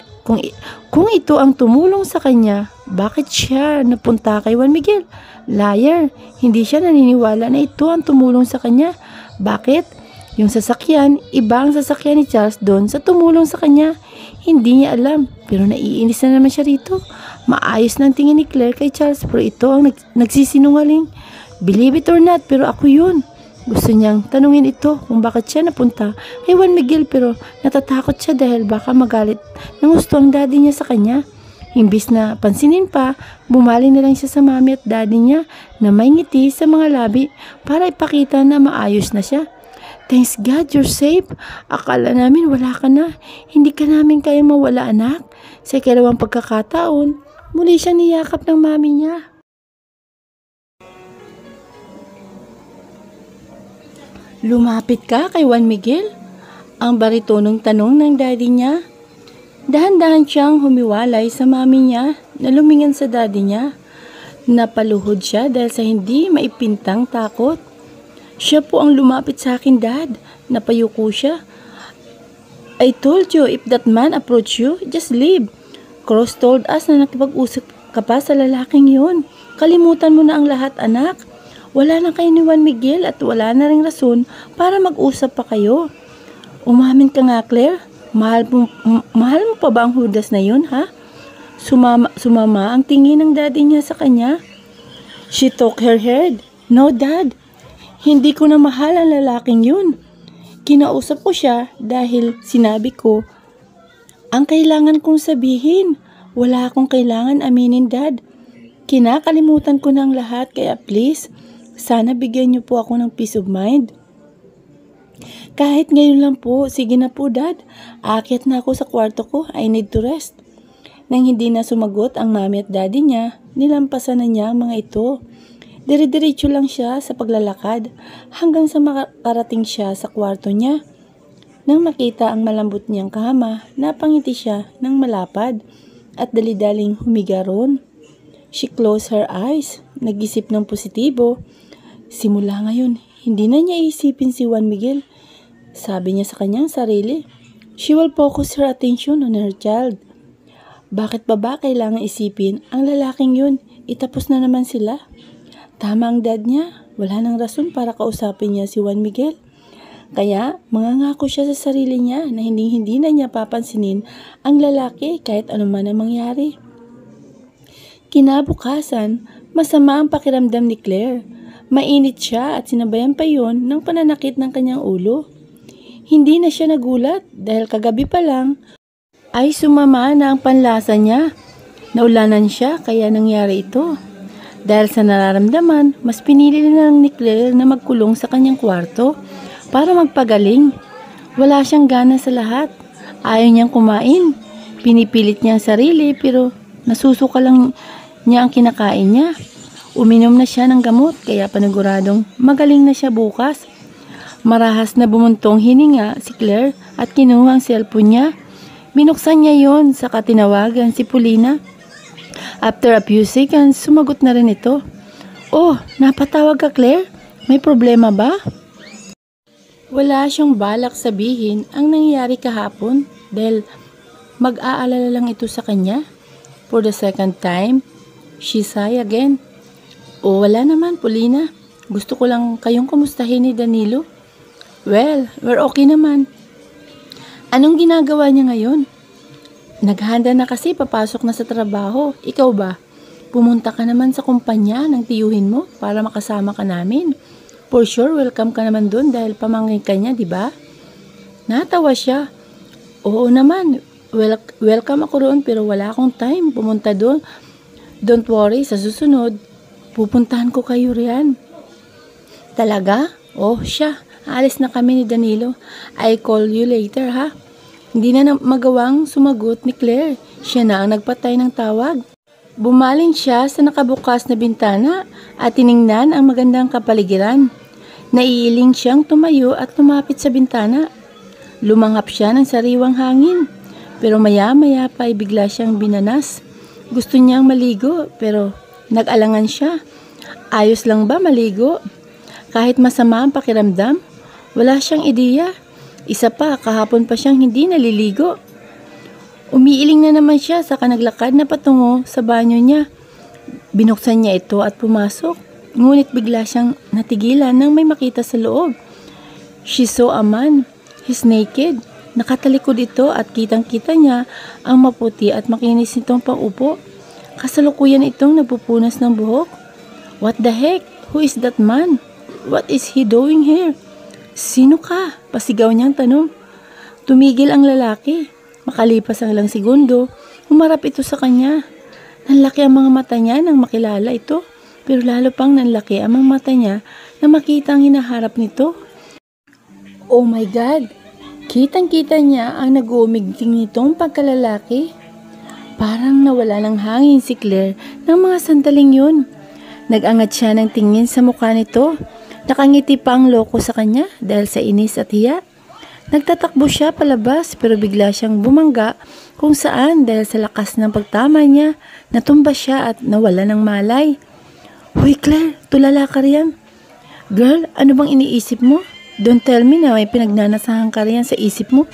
Kung ito ang tumulong sa kanya, bakit siya napunta kay Juan Miguel? Liar. Hindi siya naniniwala na ito ang tumulong sa kanya. Bakit? Yung sasakyan, iba ang sasakyan ni Charles doon sa tumulong sa kanya. Hindi niya alam, pero naiinis na naman siya rito. Maayos na ang tingin ni Claire kay Charles, pero ito ang nagsisinungaling. Believe it or not, pero ako yun." Gusto niyang tanungin ito kung bakit siya napunta kay Juan Miguel pero natatakot siya dahil baka magalit ng gusto ang daddy niya sa kanya. Imbis na pansinin pa, bumaling na lang siya sa mami at daddy niya na may ngiti sa mga labi para ipakita na maayos na siya. "Thanks God, you're safe. Akala namin wala ka na. Hindi ka namin kaya mawala, anak." Sa ikalawang pagkakataon, muli siyang niyakap ng mami niya. "Lumapit ka kay Juan Miguel?" ang baritonong tanong ng daddy niya. Dahan-dahan siyang humiwalay sa mami niya na lumingan sa daddy niya. Napaluhod siya dahil sa hindi maipintang takot. Siya po ang lumapit sa akin, Dad. Napayuko siya. I told you, if that man approach you, just leave. Cross told us na nakipag-usap ka pa sa lalaking yun. Kalimutan mo na ang lahat, anak. Wala na kayo ni Juan Miguel at wala na ring rason para mag-usap pa kayo. Umamin ka nga, Claire. Mahal mo pa ba ang Judas na yun, ha? Sumama ang tingin ng daddy niya sa kanya. She took her head. No, Dad. Hindi ko na mahal ang lalaking yun. Kinausap ko siya dahil sinabi ko, ang kailangan kong sabihin. Wala akong kailangan aminin, Dad. Kinakalimutan ko na ang lahat, kaya please, sana bigyan niyo po ako ng peace of mind. Kahit ngayon lang po, sige na po, Dad. Aakyat na ako sa kwarto ko. I need to rest. Nang hindi na sumagot ang mami at daddy niya, nilampasan na niya ang mga ito. Dire-diretso lang siya sa paglalakad hanggang sa makarating siya sa kwarto niya. Nang makita ang malambot niyang kama, napangiti siya ng malapad at dali-daling humiga roon. She closed her eyes, nag-isip ng positibo. Simula ngayon, hindi na niya isipin si Juan Miguel. Sabi niya sa kanyang sarili, she will focus her attention on her child. Bakit ba kailangan isipin ang lalaking yun? Itapos na naman sila. Tama ang dad niya, wala nang rason para kausapin niya si Juan Miguel. Kaya mangangako siya sa sarili niya na hindi na niya papansinin ang lalaki kahit anuman ang mangyari. Kinabukasan, masama ang pakiramdam ni Claire. Mainit siya at sinabayan pa yon ng pananakit ng kanyang ulo. Hindi na siya nagulat dahil kagabi pa lang ay sumama na ang panlasa niya. Naulanan siya kaya nangyari ito. Dahil sa nararamdaman, mas pinili na lang ni Claire na magkulong sa kanyang kwarto para magpagaling. Wala siyang gana sa lahat. Ayaw niyang kumain. Pinipilit niya ang sarili pero nasusuka lang niya ang kinakain niya. Uminom na siya ng gamot kaya paniguradong magaling na siya bukas. Marahas na bumuntong hininga si Claire at kinuha ang cellphone niya. Binuksan niya yon saka tinawagan si Paulina. After a few seconds, sumagot na rin ito. Oh, napatawag ka, Claire? May problema ba? Wala siyang balak sabihin ang nangyari kahapon dahil mag-aalala lang ito sa kanya. For the second time, she sighed again. Oh, wala naman, Paulina. Gusto ko lang kayong kumustahin ni Danilo. Well, we're okay naman. Anong ginagawa niya ngayon? Naghanda na kasi papasok na sa trabaho. Ikaw ba? Pumunta ka naman sa kumpanya ng tiyuhin mo para makasama ka namin. For sure, welcome ka naman doon dahil pamangkin ka niya, di ba? Natawa siya. Oo naman, welcome ako roon pero wala akong time pumunta doon. Don't worry, sa susunod, pupuntahan ko kayo riyan. Talaga? Oh, siya. Alis na kami ni Danilo. I call you later, ha? Hindi na magawang sumagot ni Claire. Siya na ang nagpatay ng tawag. Bumalin siya sa nakabukas na bintana at tiningnan ang magandang kapaligiran. Naiiling siyang tumayo at lumapit sa bintana. Lumanghap siya ng sariwang hangin. Pero maya-maya pa ay bigla siyang binanas. Gusto niyang maligo pero nag-alangan siya. Ayos lang ba maligo? Kahit masama ang pakiramdam, wala siyang ideya. Isa pa, kahapon pa siyang hindi naliligo. Umiiling na naman siya sa naglakad na patungo sa banyo niya. Binuksan niya ito at pumasok. Ngunit bigla siyang natigilan nang may makita sa loob. She saw a man. He's naked. Nakatalikod ito at kitang-kita niya ang maputi at makinis nitong pangupo. Kasalukuyan itong nagpupunas ng buhok. What the heck? Who is that man? What is he doing here? Sino ka? Pasigaw niyang tanong. Tumigil ang lalaki. Makalipas ang ilang segundo, humarap ito sa kanya. Nanlaki ang mga mata niya nang makilala ito, pero lalo pang nanlaki ang mga mata niya na makita ang hinaharap nito. Oh my God! Kitang-kita niya ang nag-uumigting nitong pagkalalaki. Parang nawala ng hangin si Claire ng mga sandaling yun. Nag-angat siya ng tingin sa mukha nito. Nakangiti pa ang loko sa kanya dahil sa inis at hiya. Nagtatakbo siya palabas pero bigla siyang bumangga kung saan dahil sa lakas ng pagtama niya, natumba siya at nawala ng malay. Hoy Claire, tulala ka riyan. Girl, ano bang iniisip mo? Don't tell me na may pinagnanasahan ka riyan sa isip mo.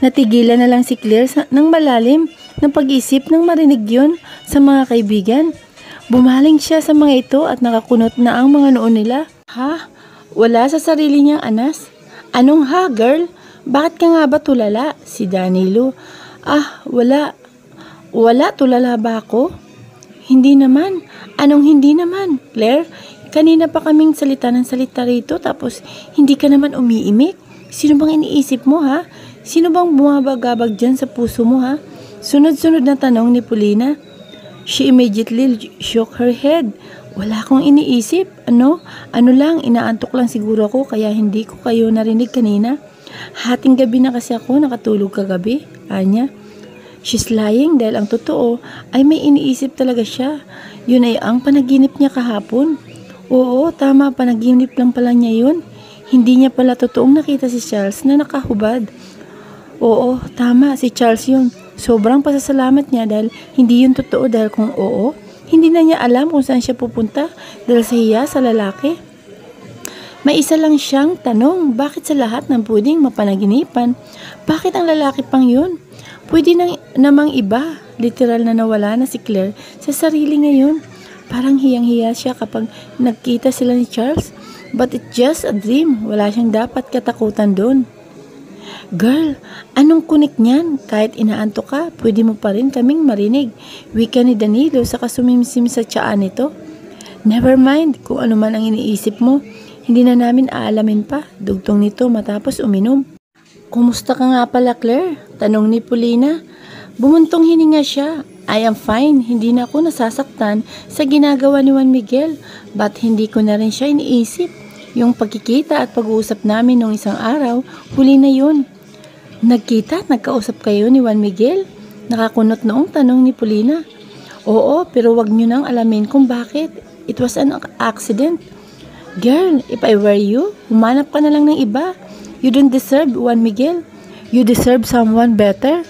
Natigilan na lang si Claire ng malalim ng pag-isip nang marinig yun sa mga kaibigan. Bumaling siya sa mga ito at nakakunot na ang mga noo nila. Ha? Wala sa sarili niyang anas? Anong ha, girl? Bakit ka nga ba tulala? Si Danilo. Ah, wala. Wala, tulala ba ako? Hindi naman. Anong hindi naman, Claire? Kanina pa kaming salita ng salita rito tapos hindi ka naman umiimik. Sino bang iniisip mo, ha? Sino bang bumabagabag dyan sa puso mo, ha? Sunod-sunod na tanong ni Paulina. She immediately shook her head. Wala akong iniisip. Ano lang, inaantok lang siguro ako kaya hindi ko kayo narinig kanina. Hating gabi na kasi ako nakatulog kagabi, Anya. She's lying dahil ang totoo ay may iniisip talaga siya. Yun ay ang panaginip niya kahapon. Oo, tama, panaginip lang pala niya yun. Hindi niya pala totoong nakita si Charles na nakahubad. Oo, tama, si Charles yun. Sobrang pasasalamat niya dahil hindi yun totoo dahil kung oo, hindi na niya alam kung saan siya pupunta dahil sa hiya sa lalaki. May isa lang siyang tanong, bakit sa lahat ng pwedeng mapanaginipan? Bakit ang lalaki pang yun? Pwede namang iba. Literal na nawala na si Claire sa sarili ngayon. Parang hiyang-hiya siya kapag nagkita sila ni Charles. But it's just a dream. Wala siyang dapat katakutan doon. Girl, anong kunik niyan? Kahit inaanto ka, pwede mo pa rin kaming marinig. Wika ni Danilo sa kasumimsim sa tiyaan nito. Never mind kung ano man ang iniisip mo. Hindi na namin aalamin pa. Dugtong nito matapos uminom. Kumusta ka nga pala, Claire? Tanong ni Paulina. Bumuntong hininga siya. I am fine. Hindi na ako nasasaktan sa ginagawa ni Juan Miguel. But hindi ko na rin siya iniisip. Yung pagkikita at pag-uusap namin nung isang araw, huli na yun. Nagkita at nagkausap kayo ni Juan Miguel? Nakakunot noong tanong ni Paulina. Oo, pero wag nyo nang alamin kung bakit. It was an accident. Girl, if I were you, humanap ka na lang ng iba. You don't deserve Juan Miguel. You deserve someone better.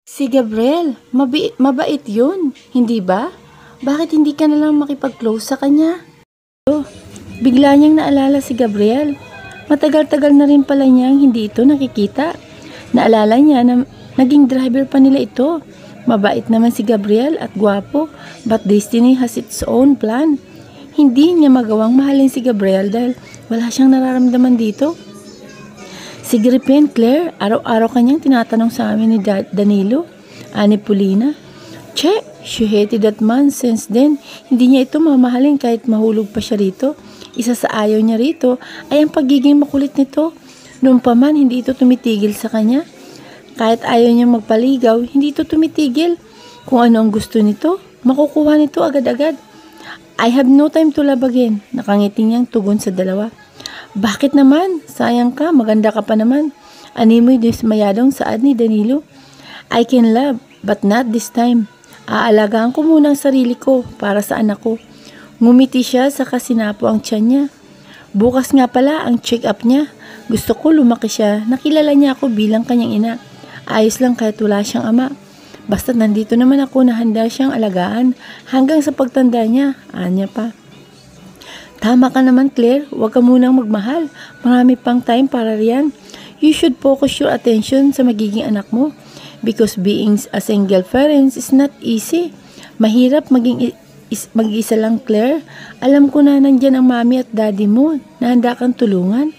Si Gabriel, mabait yun, hindi ba? Bakit hindi ka na lang makipag-close sa kanya? Bigla niyang naalala si Gabriel. Matagal-tagal na rin pala niyang hindi ito nakikita. Naalala niya na naging driver pa nila ito. Mabait naman si Gabriel at gwapo, but destiny has its own plan. Hindi niya magawang mahalin si Gabriel dahil wala siyang nararamdaman dito. Si Gripen, Claire, araw-araw kanyang tinatanong sa amin ni Danilo, ani Paulina. Che, she hated that man since then. Hindi niya ito mamahalin kahit mahulog pa siya rito. Isa sa ayaw niya rito ay ang pagiging makulit nito. Noon pa man, hindi ito tumitigil sa kanya. Kahit ayaw niya magpaligaw, hindi ito tumitigil. Kung ano ang gusto nito, makukuha nito agad-agad. I have no time to love again. Nakangiti niyang tugon sa dalawa. Bakit naman? Sayang ka, maganda ka pa naman. Animoy dismayadong saad ni Danilo. I can love, but not this time. Aalagaan ko muna ang sarili ko para sa anak ko. Ngumiti siya sa kasinapo ang tiyan niya. Bukas nga pala ang check-up niya. Gusto ko lumaki siya. Nakilala niya ako bilang kanyang ina. Ayos lang kahit wala siyang ama. Basta nandito naman ako na handa siyang alagaan hanggang sa pagtanda niya. Anya pa. Tama ka naman, Claire. Huwag ka munang magmahal. Marami pang time para riyan. You should focus your attention sa magiging anak mo. Because being a single parent is not easy. Mahirap mag-isa lang, Claire. Alam ko na nandyan ang mami at daddy mo na handa kang tulungan.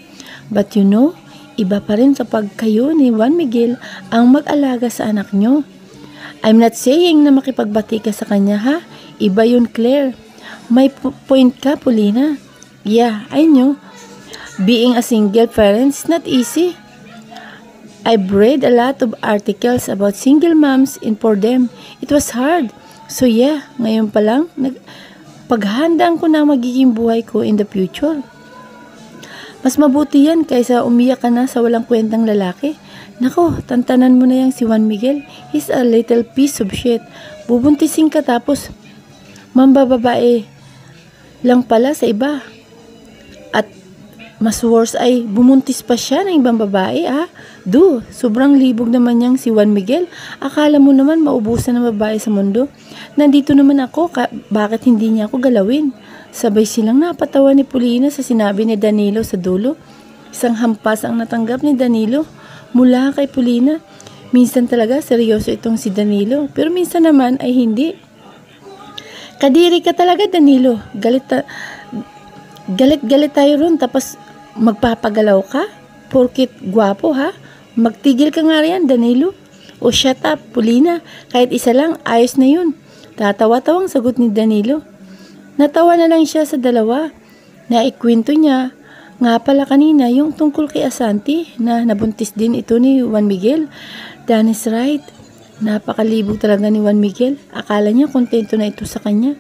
But you know, iba pa rin kapag kayo ni Juan Miguel ang mag-alaga sa anak nyo. I'm not saying na makipagbati ka sa kanya, ha? Iba yun, Claire. May point ka, Paulina. Yeah, I know. Being a single parent is not easy. I've read a lot of articles about single moms and for them, it was hard. So yeah, ngayon pa lang, paghandaan ko na magiging buhay ko in the future. Mas mabuti yan kaysa umiyak ka na sa walang kwentang lalaki. Nako, tantanan mo na yang si Juan Miguel. He's a little piece of shit. Bubuntisin ka tapos mambababae lang pala sa iba. At Mas worse ay bumuntis pa siya ng ibang babae, sobrang libog naman niyang si Juan Miguel. Akala mo naman maubusan ng babae sa mundo. Nandito naman ako, bakit hindi niya ako galawin? Sabay silang napatawa ni Polina sa sinabi ni Danilo sa dulo. Isang hampas ang natanggap ni Danilo mula kay Polina. Minsan talaga seryoso itong si Danilo, pero minsan naman ay hindi. Kadiri ka talaga, Danilo. Galit tayo ron, tapos magpapagalaw ka? Porkit gwapo, ha? Magtigil ka nga riyan, Danilo. O shut up, Polina. Kahit isa lang, ayos na yun. Tatawa-tawang sagot ni Danilo. Natawa na lang siya sa dalawa. Naikwento niya nga pala kanina yung tungkol kay Asanti na nabuntis din ito ni Juan Miguel. Dan is right. Napakalibog talaga ni Juan Miguel. Akala niya kontento na ito sa kanya.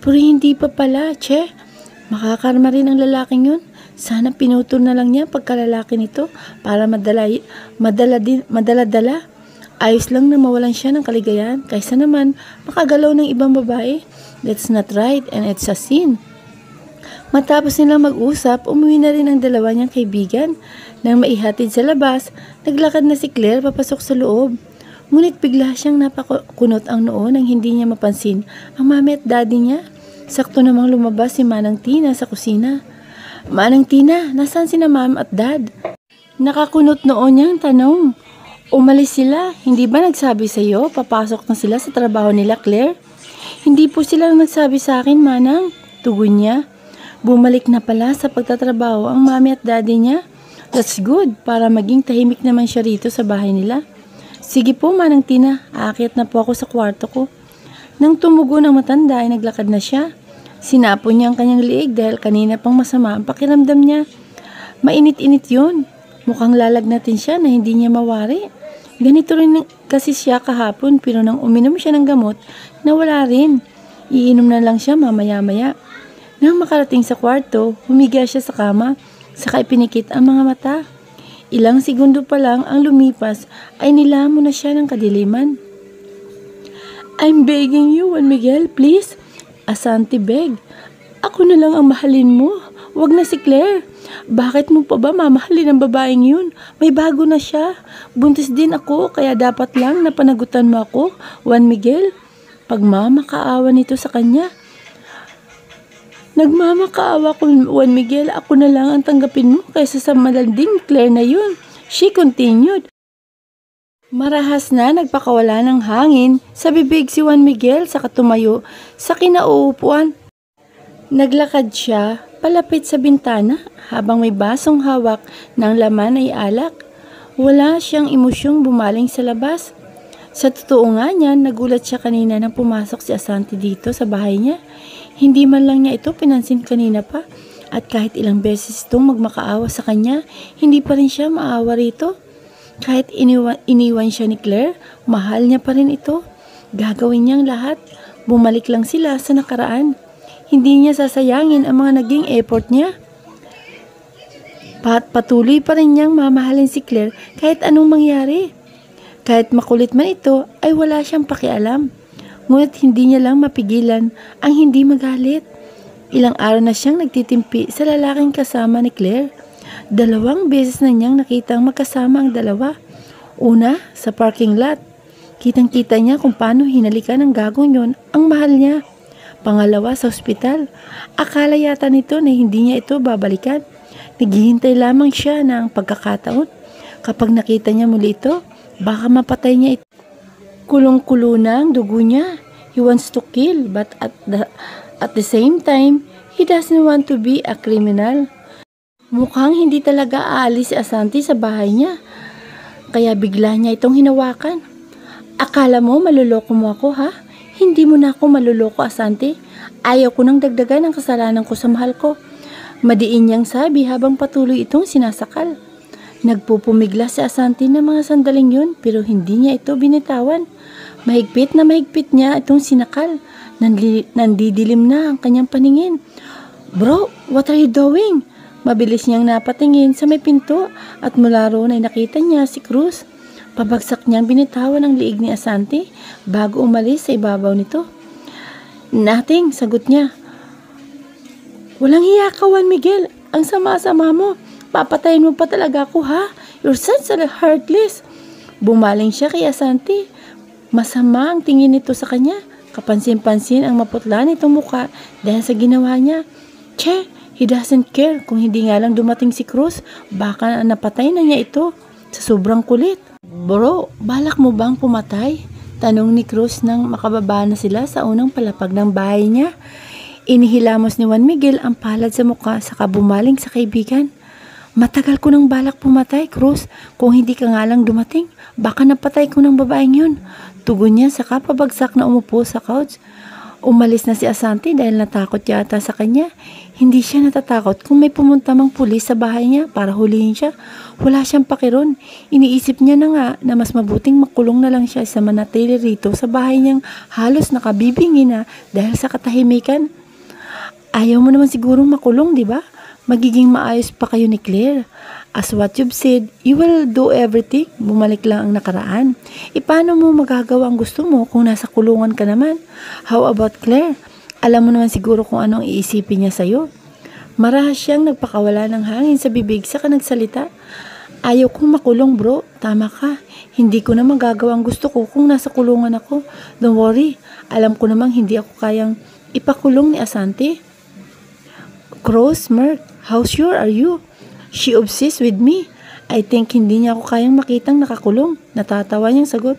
Pero hindi pa pala, che. Makakarma rin ang lalaking yun. Sana pinutol na lang niya pagkalalaki nito para madala-dala. Ayos lang na mawalan siya ng kaligayahan kaysa naman makagalaw ng ibang babae. That's not right and it's a sin. Matapos nilang mag-usap, umuwi na rin ang dalawa niyang kaibigan. Nang maihatid sa labas, naglakad na si Claire papasok sa loob. Ngunit bigla siyang napakunot ang noo nang hindi niya mapansin ang mami at daddy niya. Sakto namang lumabas si Manang Tina sa kusina. Manang Tina, nasaan sina ma'am at dad? Nakakunot noon niyang tanong. Umalis sila, hindi ba nagsabi sa iyo papasok na sila sa trabaho nila, Claire? Hindi po sila nagsabi sa akin, Manang. Tugon niya. Bumalik na pala sa pagtatrabaho ang mami at daddy niya. That's good, para maging tahimik naman siya rito sa bahay nila. Sige po, Manang Tina, aakyat na po ako sa kwarto ko. Nang tumugon ang matanda ay naglakad na siya. Sinapo niya ang kanyang liig dahil kanina pang masama ang pakiramdam niya. Mainit-init yun. Mukhang lalagnatin siya na hindi niya mawari. Ganito rin kasi siya kahapon pero nang uminom siya ng gamot, nawala rin. Iinom na lang siya mamaya-maya. Nang makarating sa kwarto, humiga siya sa kama, saka ipinikit ang mga mata. Ilang segundo pa lang ang lumipas ay nilamon na siya ng kadiliman. I'm begging you, Juan Miguel, please. Asanti beg. Ako na lang ang mahalin mo. Wag na si Claire. Bakit mo pa ba mamahalin ang babaeng yun? May bago na siya. Buntis din ako, kaya dapat lang napanagutan mo ako, Juan Miguel. Pagmamakaawa nito sa kanya. Nagmamakaawa ko, Juan Miguel. Ako na lang ang tanggapin mo kaysa sa malanding Claire na yun. She continued. Marahas na nagpakawala ng hangin sa bibig si Juan Miguel sa katumayo sa kinauupuan. Naglakad siya palapit sa bintana habang may basong hawak ng laman ay alak. Wala siyang emosyong bumaling sa labas. Sa totoo nga niyan, nagulat siya kanina nang pumasok si Asanti dito sa bahay niya. Hindi man lang niya ito pinansin kanina pa at kahit ilang beses itong magmakaawa sa kanya, hindi pa rin siya maawa rito. Kahit iniwan siya ni Claire, mahal niya pa rin ito. Gagawin niyang lahat. Bumalik lang sila sa nakaraan. Hindi niya sasayangin ang mga naging effort niya. Patuloy pa rin niyang mamahalin si Claire kahit anong mangyari. Kahit makulit man ito, ay wala siyang pakialam. Ngunit hindi niya lang mapigilan ang hindi magalit. Ilang araw na siyang nagtitimpi sa lalaking kasama ni Claire. 2 beses na niyang nakitang magkasama ang dalawa. Una, sa parking lot. Kitang-kita niya kung paano hinalikan ng gagong yon ang mahal niya. Pangalawa, sa ospital. Akala yata nito na hindi niya ito babalikan. Naghihintay lamang siya ng pagkakataon. Kapag nakita niya muli ito, baka mapatay niya ito. Kulong-kulo na ang dugo niya. He wants to kill, but at the same time, he doesn't want to be a criminal. Mukhang hindi talaga aalis si Asanti sa bahay niya. Kaya bigla niya itong hinawakan. Akala mo maluloko mo ako, ha? Hindi mo na ako maluloko, Asanti. Ayaw ko nang dagdagan ang kasalanan ko sa mahal ko. Madiin niyang sabi habang patuloy itong sinasakal. Nagpupumigla si Asanti ng mga sandaling yun pero hindi niya ito binitawan. Mahigpit na mahigpit niya itong sinakal. Nandidilim na ang kanyang paningin. Bro, what are you doing? Mabilis niyang napatingin sa may pinto at mula roon ay nakita niya si Cruz. Pabagsak niyang binitawan ang liig ni Asanti bago umalis sa ibabaw nito. Nothing, sagot niya. Walang hiya ka, Juan Miguel. Ang sama-sama mo. Papatayin mo pa talaga ako, ha? You're such a heartless. Bumaling siya kay Asante. Masama ang tingin nito sa kanya. Kapansin-pansin ang maputla nitong mukha dahil sa ginawa niya. Che, he doesn't care. Kung hindi nga lang dumating si Cruz, baka napatay na niya ito sa sobrang kulit. Bro, balak mo bang pumatay? Tanong ni Cruz nang makababa na sila sa unang palapag ng bahay niya. Inihilamos ni Juan Miguel ang palad sa mukha saka bumaling sa kaibigan. Matagal ko nang balak pumatay, Cruz. Kung hindi ka nga lang dumating, baka napatay ko ng babaeng yun. Tugon niya saka pabagsak na umupo sa couch. Umalis na si Asante dahil natakot yata sa kanya. Hindi siya natatakot kung may pumunta mang pulis sa bahay niya para hulihin siya. Wala siyang pakiron. Iniisip niya na nga na mas mabuting makulong na lang siya sa manatili rito sa bahay niyang halos nakabibingi na dahil sa katahimikan. Ayaw mo naman sigurong makulong, di ba? Magiging maayos pa kayo ni Claire. As what you've said, you will do everything. Bumalik lang ang nakaraan. Paano mo magagawa ang gusto mo kung nasa kulungan ka naman? How about Claire? Alam mo naman siguro kung anong iisipin niya sa'yo. Marahas siyang nagpakawala ng hangin sa bibig saka nagsalita. Ayaw kong makulong, bro. Tama ka. Hindi ko na magagawa ang gusto ko kung nasa kulungan ako. Don't worry. Alam ko namang hindi ako kayang ipakulong ni Asante. Cruz, Merk, how sure are you? She obsessed with me. I think hindi niya ako kayang makitang nakakulong. Natatawa niyang sagot.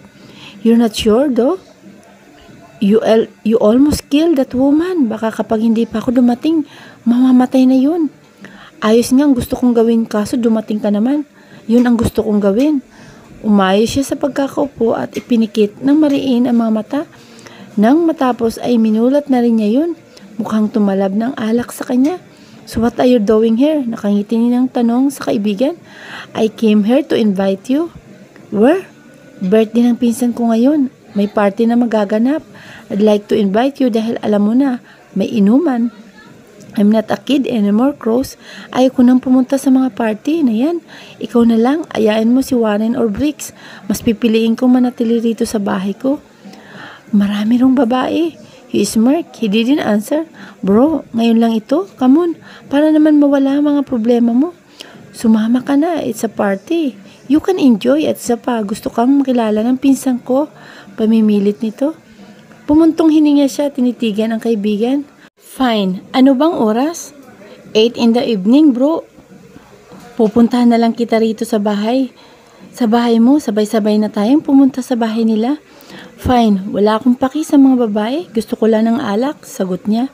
You're not sure, though? You almost killed that woman. Baka kapag hindi pa ako dumating, mamamatay na yun. Ayos nga ang gusto kong gawin kaso dumating ka naman. Yun ang gusto kong gawin. Umayos siya sa pagkakaupo at ipinikit ng mariin ang mga mata. Nang matapos ay minulat na rin niya yun. Mukhang tumalab ng alak sa kanya. So what are you doing here? Nakangiti niya ng tanong sa kaibigan. I came here to invite you. Where? Birthday ng pinsan ko ngayon. May party na magaganap. I'd like to invite you dahil alam mo na, may inuman. I'm not a kid anymore, Cruz. Ayaw ko nang pumunta sa mga party na yan. Ikaw na lang, ayain mo si Warren or Briggs. Mas pipiliin kong manatili rito sa bahay ko. Marami rong babae. He smirked. He didn't answer. Bro, ngayon lang ito. Come on. Para naman mawala ang mga problema mo. Sumama ka na. It's a party. You can enjoy at isa pa. Gusto kang makilala ng pinsan ko. Pamimilit nito. Pumuntong hininga siya. Tinitigan ang kaibigan. Fine. Ano bang oras? 8 in the evening, bro. Pupuntahan na lang kita rito sa bahay. Sa bahay mo, sabay-sabay na tayong pumunta sa bahay nila. Fine, wala akong paki sa mga babae. Gusto ko lang ng alak, sagot niya.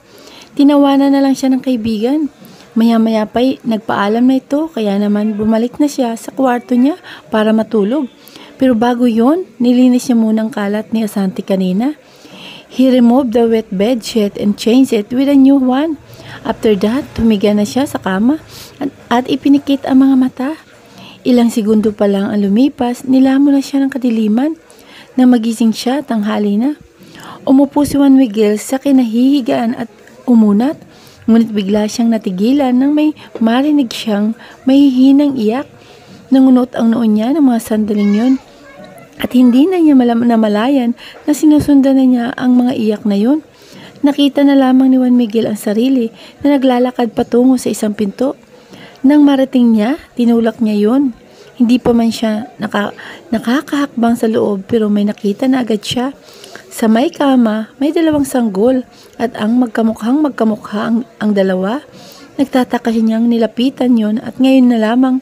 Tinawanan na lang siya ng kaibigan. Maya-maya pa'y nagpaalam na ito, kaya naman bumalik na siya sa kwarto niya para matulog. Pero bago yon, nilinis niya munang kalat ni Asante kanina. He removed the wet bed sheet and changed it with a new one. After that, tumiga na siya sa kama at ipinikit ang mga mata. Ilang segundo pa lang ang lumipas, nilamon na siya ng kadiliman. Nang magising siya, tanghali na. Umupo si Juan Miguel sa kinahihigaan at umunat. Ngunit bigla siyang natigilan nang may marinig siyang mahihinang iyak. Nangunot ang noon niya ng mga sandaling yun. At hindi na niya namalayan na sinusundan na niya ang mga iyak na yun. Nakita na lamang ni Juan Miguel ang sarili na naglalakad patungo sa isang pinto. Nang marating niya, tinulak niya yun. Hindi pa man siya nakakahakbang sa loob pero may nakita na agad siya. Sa may kama, may dalawang sanggol at ang magkamukhang magkamukha ang dalawa. Nagtataka niyang nilapitan yon at gayon na lamang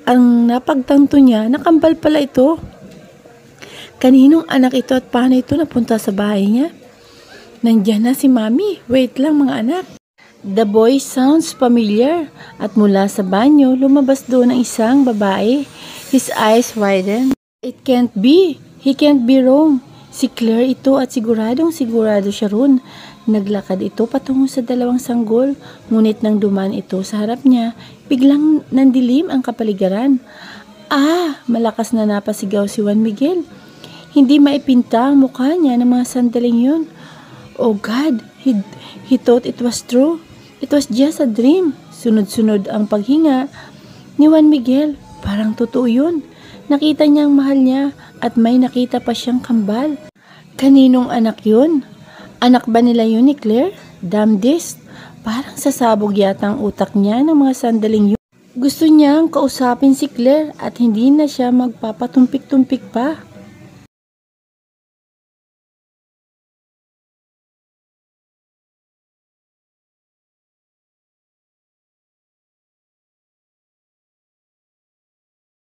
ang napagtanto niya na kambal pala ito. Kaninong anak ito at paano ito napunta sa bahay niya? Nandiyan na si Mami. Wait lang mga anak. The boy sounds familiar at mula sa banyo lumabas doon ang isang babae. His eyes widened. It can't be. He can't be wrong. Si Claire ito at sigurado siya roon. Naglakad ito patungo sa dalawang sanggol, ngunit nang dumaan ito sa harap niya, biglang nandilim ang kapaligiran. Ah! Malakas na napasigaw si Juan Miguel. Hindi maipinta ang mukha niya ng mga sandaling yun. Oh God! He thought it was true. It was just a dream. Sunod-sunod ang paghinga ni Juan Miguel. Parang totoo yun. Nakita niya ang mahal niya at may nakita pa siyang kambal. Kaninong anak yun? Anak ba nila yun ni Claire? Damn this. Parang sasabog yata ang utak niya ng mga sandaling yun. Gusto niyang kausapin si Claire at hindi na siya magpapatumpik-tumpik pa.